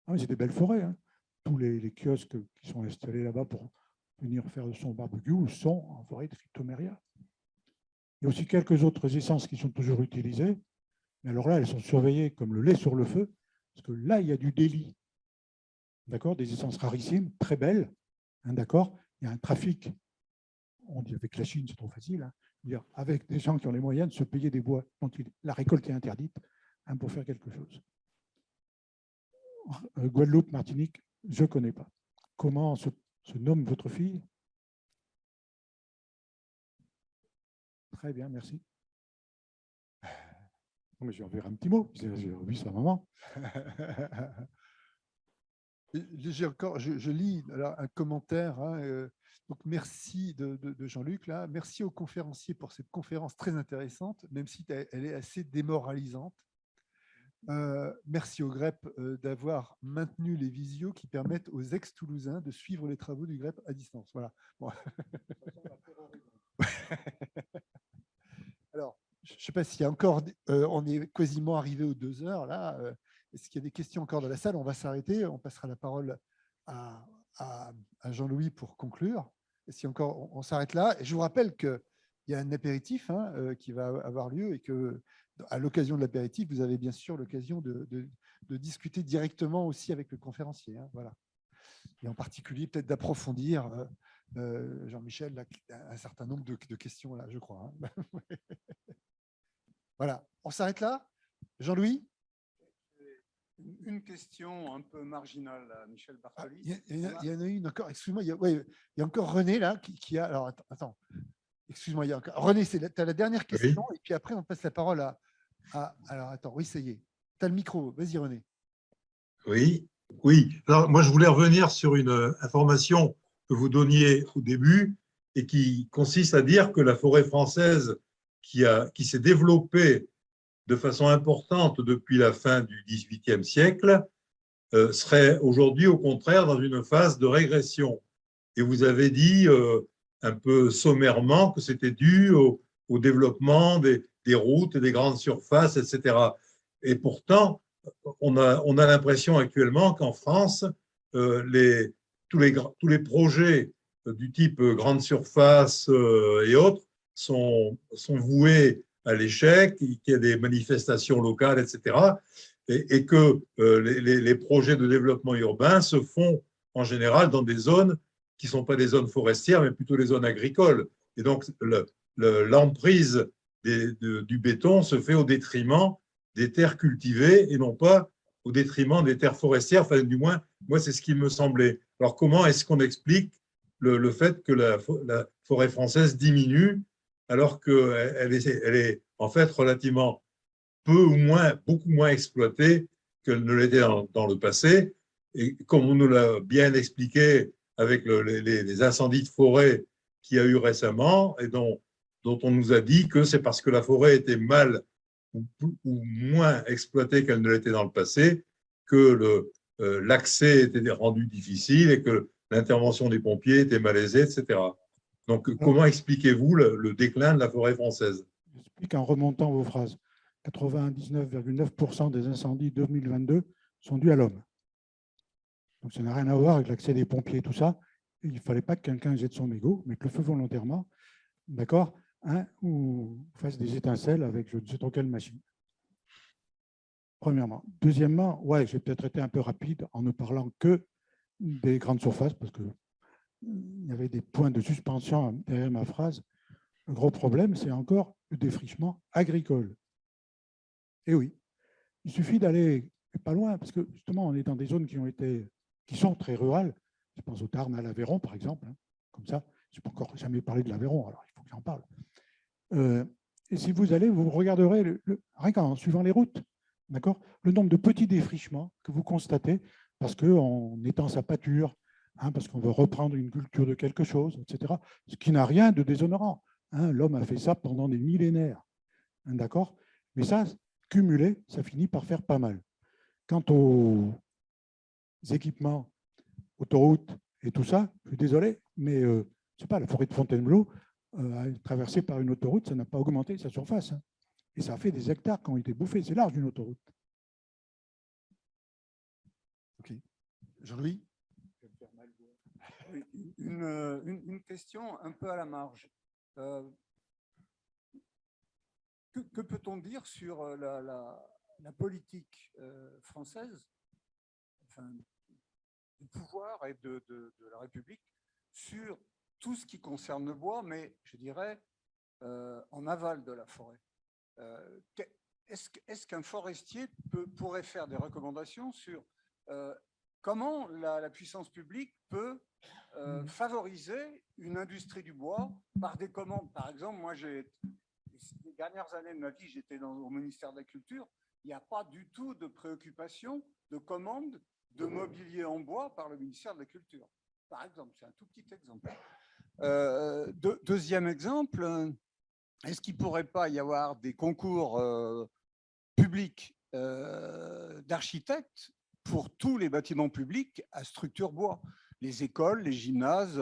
Ah, c'est des belles forêts, hein. Tous les kiosques qui sont installés là-bas pour venir faire son barbecue sont en forêt de cryptoméria. Il y a aussi quelques autres essences qui sont toujours utilisées, mais alors là, elles sont surveillées comme le lait sur le feu, parce que là, il y a du délit. D'accord? Des essences rarissimes, très belles, hein, d'accord? Il y a un trafic, on dit avec la Chine, c'est trop facile, hein, dire, avec des gens qui ont les moyens de se payer des bois dont la récolte est interdite, hein, pour faire quelque chose. Guadeloupe, Martinique, je ne connais pas. Comment se nomme votre fille? Très bien, merci. Non, mais je vais en faire un petit mot, j'ai revu sa maman. Je lis alors, un commentaire. Hein, donc merci de Jean-Luc. Merci aux conférenciers pour cette conférence très intéressante, même si elle est assez démoralisante. Merci au GREP d'avoir maintenu les visios qui permettent aux ex-toulousains de suivre les travaux du GREP à distance. Voilà. Bon. Alors, je ne sais pas s'il y a encore… on est quasiment arrivé aux 2 heures. Là, est-ce qu'il y a des questions encore dans la salle? On va s'arrêter. On passera la parole à Jean-Louis pour conclure. Et si encore, on s'arrête là. Et je vous rappelle qu'il y a un apéritif, hein, qui va avoir lieu et qu'à l'occasion de l'apéritif, vous avez bien sûr l'occasion de discuter directement aussi avec le conférencier. Hein, voilà. Et en particulier, peut-être d'approfondir, Jean-Michel, un certain nombre de questions, là, je crois. Hein. Voilà. On s'arrête là? Jean-Louis? Une question un peu marginale à Michel Bartoli. Il y en a une encore, excuse-moi, il y a encore René là qui a… Alors, attends, excuse-moi, il y a encore… René, tu as la dernière question, oui. Et puis après, on passe la parole à… Alors, attends, oui, ça y est. Tu as le micro, vas-y René. Oui. Alors, moi, je voulais revenir sur une information que vous donniez au début et qui consiste à dire que la forêt française qui s'est développée de façon importante depuis la fin du XVIIIe siècle serait aujourd'hui, au contraire, dans une phase de régression. Et vous avez dit un peu sommairement que c'était dû au développement des routes et des grandes surfaces, etc. Et pourtant, on a l'impression actuellement qu'en France, tous les projets du type grande surface et autres sont voués à l'échec, qu'il y a des manifestations locales, etc. Et que les projets de développement urbain se font en général dans des zones qui ne sont pas des zones forestières, mais plutôt des zones agricoles. Et donc, l'emprise du béton se fait au détriment des terres cultivées et non pas au détriment des terres forestières. Enfin, du moins, moi, c'est ce qui me semblait. Alors, comment est-ce qu'on explique le fait que la forêt française diminue alors qu'elle est en fait relativement peu ou moins, beaucoup moins exploitée qu'elle ne l'était dans le passé. Et comme on nous l'a bien expliqué avec les incendies de forêt qu'il y a eu récemment et dont on nous a dit que c'est parce que la forêt était mal ou moins exploitée qu'elle ne l'était dans le passé que l'accès était rendu difficile et que l'intervention des pompiers était malaisée, etc. Donc, comment expliquez-vous le déclin de la forêt française? J'explique en remontant vos phrases. 99,9% des incendies 2022 sont dus à l'homme. Donc, ça n'a rien à voir avec l'accès des pompiers et tout ça. Il ne fallait pas que quelqu'un jette son mégot, mais que le feu volontairement, d'accord, hein, ou fasse des étincelles avec je ne sais trop quelle machine. Premièrement. Deuxièmement, ouais, j'ai peut-être été un peu rapide en ne parlant que des grandes surfaces, parce qu'il y avait des points de suspension derrière ma phrase. Le gros problème, c'est encore le défrichement agricole. Et oui, il suffit d'aller pas loin, parce que justement, on est dans des zones qui sont très rurales. Je pense au Tarn, à l'Aveyron, par exemple. Hein, comme ça, je n'ai pas encore jamais parlé de l'Aveyron, alors il faut que j'en parle. Et si vous allez, vous regarderez, rien qu'en suivant les routes, d'accord, le nombre de petits défrichements que vous constatez, parce qu'on étend sa pâture, hein, parce qu'on veut reprendre une culture de quelque chose, etc., ce qui n'a rien de déshonorant. Hein, l'homme a fait ça pendant des millénaires. Hein, d'accord. Mais ça, cumulé, ça finit par faire pas mal. Quant aux équipements, autoroutes et tout ça, je suis désolé, mais je sais pas, la forêt de Fontainebleau, traversée par une autoroute, ça n'a pas augmenté sa surface. Hein. Et ça a fait des hectares qui ont été bouffés. C'est large une autoroute. OK. Jean-Louis ? Une question un peu à la marge. Que peut-on dire sur la politique française, enfin, du pouvoir et de la République sur tout ce qui concerne le bois, mais je dirais en aval de la forêt? Est-ce qu'un forestier pourrait faire des recommandations sur comment la puissance publique peut favoriser une industrie du bois par des commandes? Par exemple, moi, les dernières années de ma vie, j'étais au ministère de la Culture. Il n'y a pas du tout de préoccupation de commande de mobilier en bois par le ministère de la Culture. Par exemple, c'est un tout petit exemple. Deuxième exemple, est-ce qu'il ne pourrait pas y avoir des concours publics d'architectes pour tous les bâtiments publics à structure bois? Les écoles, les gymnases,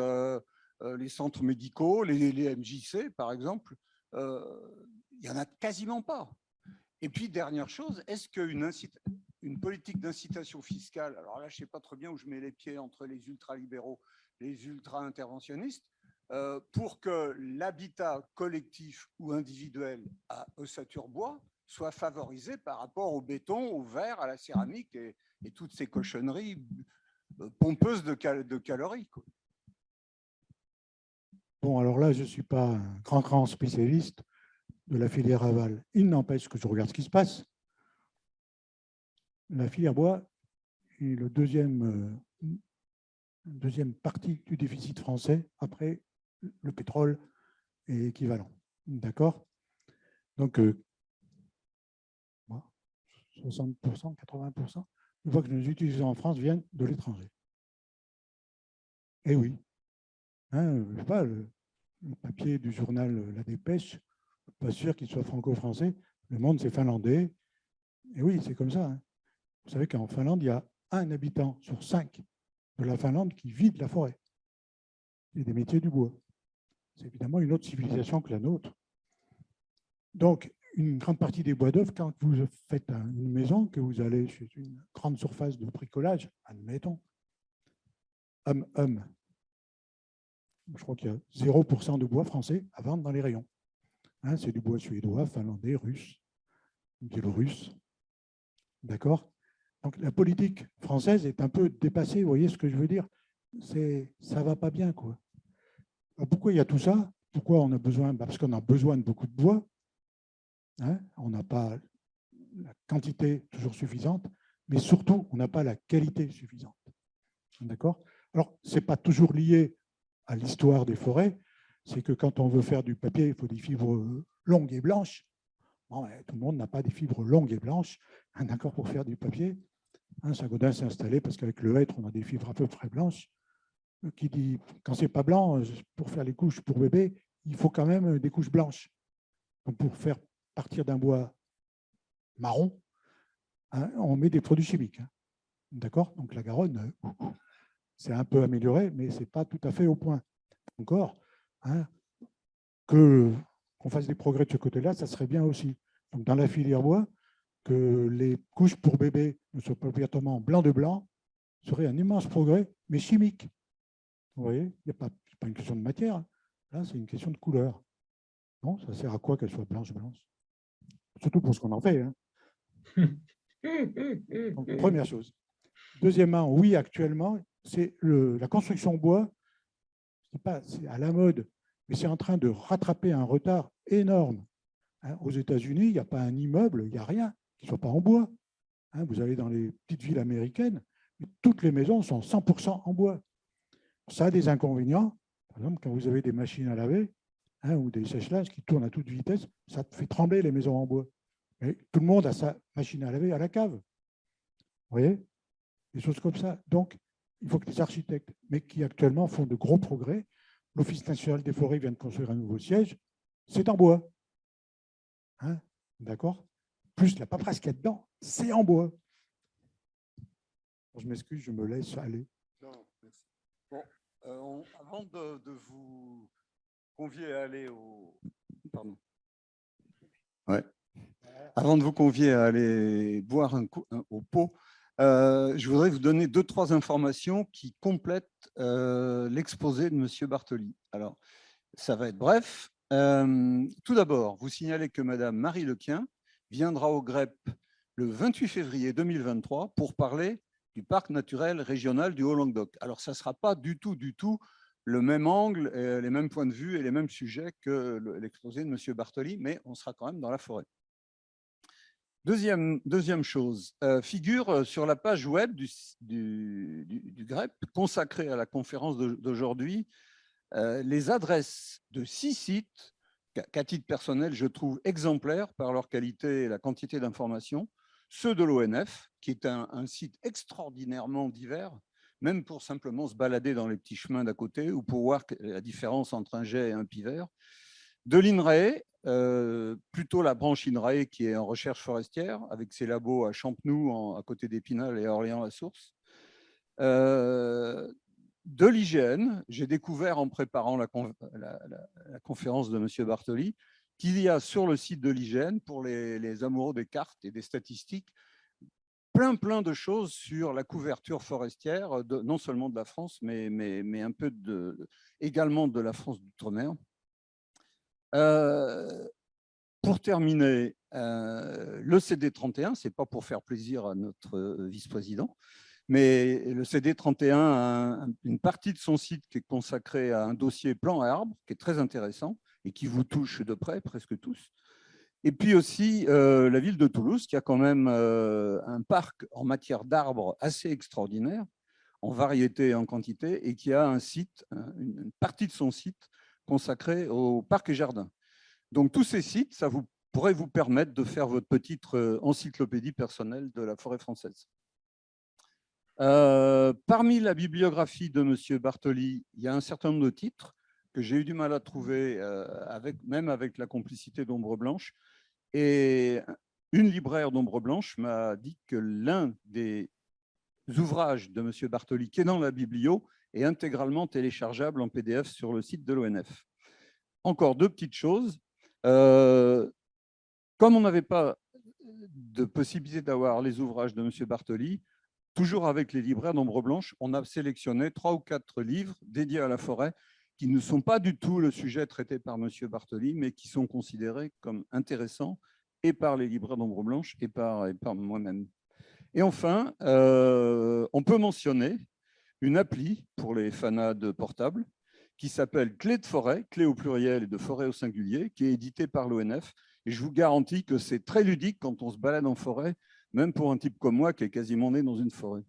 les centres médicaux, les MJC, par exemple, il n'y en a quasiment pas. Et puis, dernière chose, est-ce qu'une politique d'incitation fiscale, alors là, je ne sais pas très bien où je mets les pieds entre les ultralibéraux, les ultra-interventionnistes, pour que l'habitat collectif ou individuel à ossature bois soit favorisé par rapport au béton, au verre, à la céramique et toutes ces cochonneries pompeuses de calories, quoi. Bon, alors là, je ne suis pas un grand spécialiste de la filière aval. Il n'empêche que je regarde ce qui se passe. La filière bois est le deuxième partie du déficit français après le pétrole et équivalent. D'accord? Donc, 60%, 80%, une fois que nous utilisons en France, viennent de l'étranger. Et oui. Hein, je sais pas, le papier du journal La Dépêche, pas sûr qu'il soit franco-français. Le Monde, c'est finlandais. Et oui, c'est comme ça. Hein. Vous savez qu'en Finlande, il y a 1 habitant sur 5 de la Finlande qui vit de la forêt et des métiers du bois. C'est évidemment une autre civilisation que la nôtre. Donc, une grande partie des bois d'œuvre, quand vous faites une maison, que vous allez chez une grande surface de bricolage, admettons, je crois qu'il y a 0% de bois français à vendre dans les rayons. Hein, c'est du bois suédois, finlandais, russe, biélorusse. D'accord? Donc la politique française est un peu dépassée, vous voyez ce que je veux dire? Ça ne va pas bien, quoi. Alors, pourquoi il y a tout ça? Pourquoi on a besoin? Parce qu'on a besoin de beaucoup de bois. Hein, on n'a pas la quantité toujours suffisante, mais surtout, on n'a pas la qualité suffisante. D'accord? Alors, ce n'est pas toujours lié à l'histoire des forêts, c'est que quand on veut faire du papier, il faut des fibres longues et blanches. Bon, tout le monde n'a pas des fibres longues et blanches, hein, d'accord, pour faire du papier. Hein, Saint-Gaudens s'est installé parce qu'avec le hêtre, on a des fibres à peu près blanches. Qui dit, quand ce n'est pas blanc, pour faire les couches pour bébé, il faut quand même des couches blanches. Donc, pour faire partir d'un bois marron, hein, on met des produits chimiques. Hein, d'accord? Donc, la Garonne, c'est un peu amélioré, mais ce n'est pas tout à fait au point. Encore, hein, qu'on fasse des progrès de ce côté-là, ça serait bien aussi. Donc, dans la filière bois, que les couches pour bébé ne soient pas obligatoirement blanc de blanc, serait un immense progrès, mais chimique. Vous voyez, ce n'est pas une question de matière, là, c'est une question de couleur. Non, ça sert à quoi qu'elle soit blanche? Surtout pour ce qu'on en fait. Hein. Donc, première chose. Deuxièmement, oui, actuellement, c'est la construction en bois, c'est à la mode, mais c'est en train de rattraper un retard énorme. Hein, aux États-Unis, il n'y a pas un immeuble, il n'y a rien qui ne soit pas en bois. Hein, vous allez dans les petites villes américaines, toutes les maisons sont 100% en bois. Ça a des inconvénients. Par exemple, quand vous avez des machines à laver, hein, ou des sèche-linges qui tournent à toute vitesse, ça fait trembler les maisons en bois. Mais tout le monde a sa machine à laver à la cave. Vous voyez? Des choses comme ça. Donc, il faut que les architectes, mais qui actuellement font de gros progrès, l'Office national des forêts vient de construire un nouveau siège, c'est en bois. Hein? D'accord? Plus la paperasse qu'il y a dedans, c'est en bois. Je m'excuse, je me laisse aller. Non, merci. Bon, avant de vous convier à aller au... Pardon. Ouais. Avant de vous convier à aller boire un coup au pot, je voudrais vous donner 2-3 informations qui complètent l'exposé de M. Bartoli. Alors, ça va être bref. Tout d'abord, vous signalez que Mme Marie Lequien viendra au GREP le 28 février 2023 pour parler du parc naturel régional du Haut-Languedoc. Alors, ça ne sera pas du tout le même angle, les mêmes points de vue et les mêmes sujets que l'exposé de M. Bartoli, mais on sera quand même dans la forêt. Deuxième chose, figure sur la page web du GREP consacrée à la conférence d'aujourd'hui les adresses de 6 sites qu'à titre personnel, je trouve exemplaires par leur qualité et la quantité d'informations. Ceux de l'ONF, qui est un site extraordinairement divers, même pour simplement se balader dans les petits chemins d'à côté ou pour voir la différence entre un jet et un pivert. De l'INRAE, plutôt la branche INRAE qui est en recherche forestière, avec ses labos à Champenoux, à côté d'Épinal et à Orléans-la-Source. De l'IGN, j'ai découvert en préparant la conférence de M. Bartoli qu'il y a sur le site de l'IGN, pour les amoureux des cartes et des statistiques, plein de choses sur la couverture forestière, non seulement de la France, mais un peu également de la France d'outre-mer. Pour terminer, le CD31, ce n'est pas pour faire plaisir à notre vice-président, mais le CD31 a une partie de son site qui est consacrée à un dossier plan à arbres, qui est très intéressant et qui vous touche de près, presque tous. Et puis aussi la ville de Toulouse, qui a quand même un parc en matière d'arbres assez extraordinaire, en variété et en quantité, et qui a un site, une partie de son site consacrée au parc et jardin. Donc tous ces sites, ça pourrait vous permettre de faire votre petite encyclopédie personnelle de la forêt française. Parmi la bibliographie de M. Bartoli, il y a un certain nombre de titres que j'ai eu du mal à trouver, même avec la complicité d'Ombre Blanche. Et une libraire d'Ombre Blanche m'a dit que l'un des ouvrages de M. Bartoli, qui est dans la biblio, est intégralement téléchargeable en PDF sur le site de l'ONF. encore 2 petites choses. Comme on n'avait pas de possibilité d'avoir les ouvrages de M. Bartoli, toujours avec les libraires d'Ombre Blanche, on a sélectionné 3 ou 4 livres dédiés à la forêt qui ne sont pas du tout le sujet traité par M. Bartoli, mais qui sont considérés comme intéressants et par les libraires d'Ombre Blanche et par moi-même. Et enfin, on peut mentionner une appli pour les fanades portables qui s'appelle Clé de forêt, clé au pluriel et de forêt au singulier, qui est éditée par l'ONF. Et je vous garantis que c'est très ludique quand on se balade en forêt, même pour un type comme moi qui est quasiment né dans une forêt.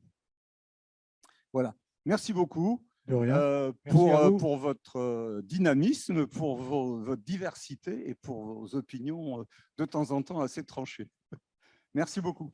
Voilà. Merci beaucoup pour votre dynamisme, pour votre diversité et pour vos opinions de temps en temps assez tranchées. Merci beaucoup.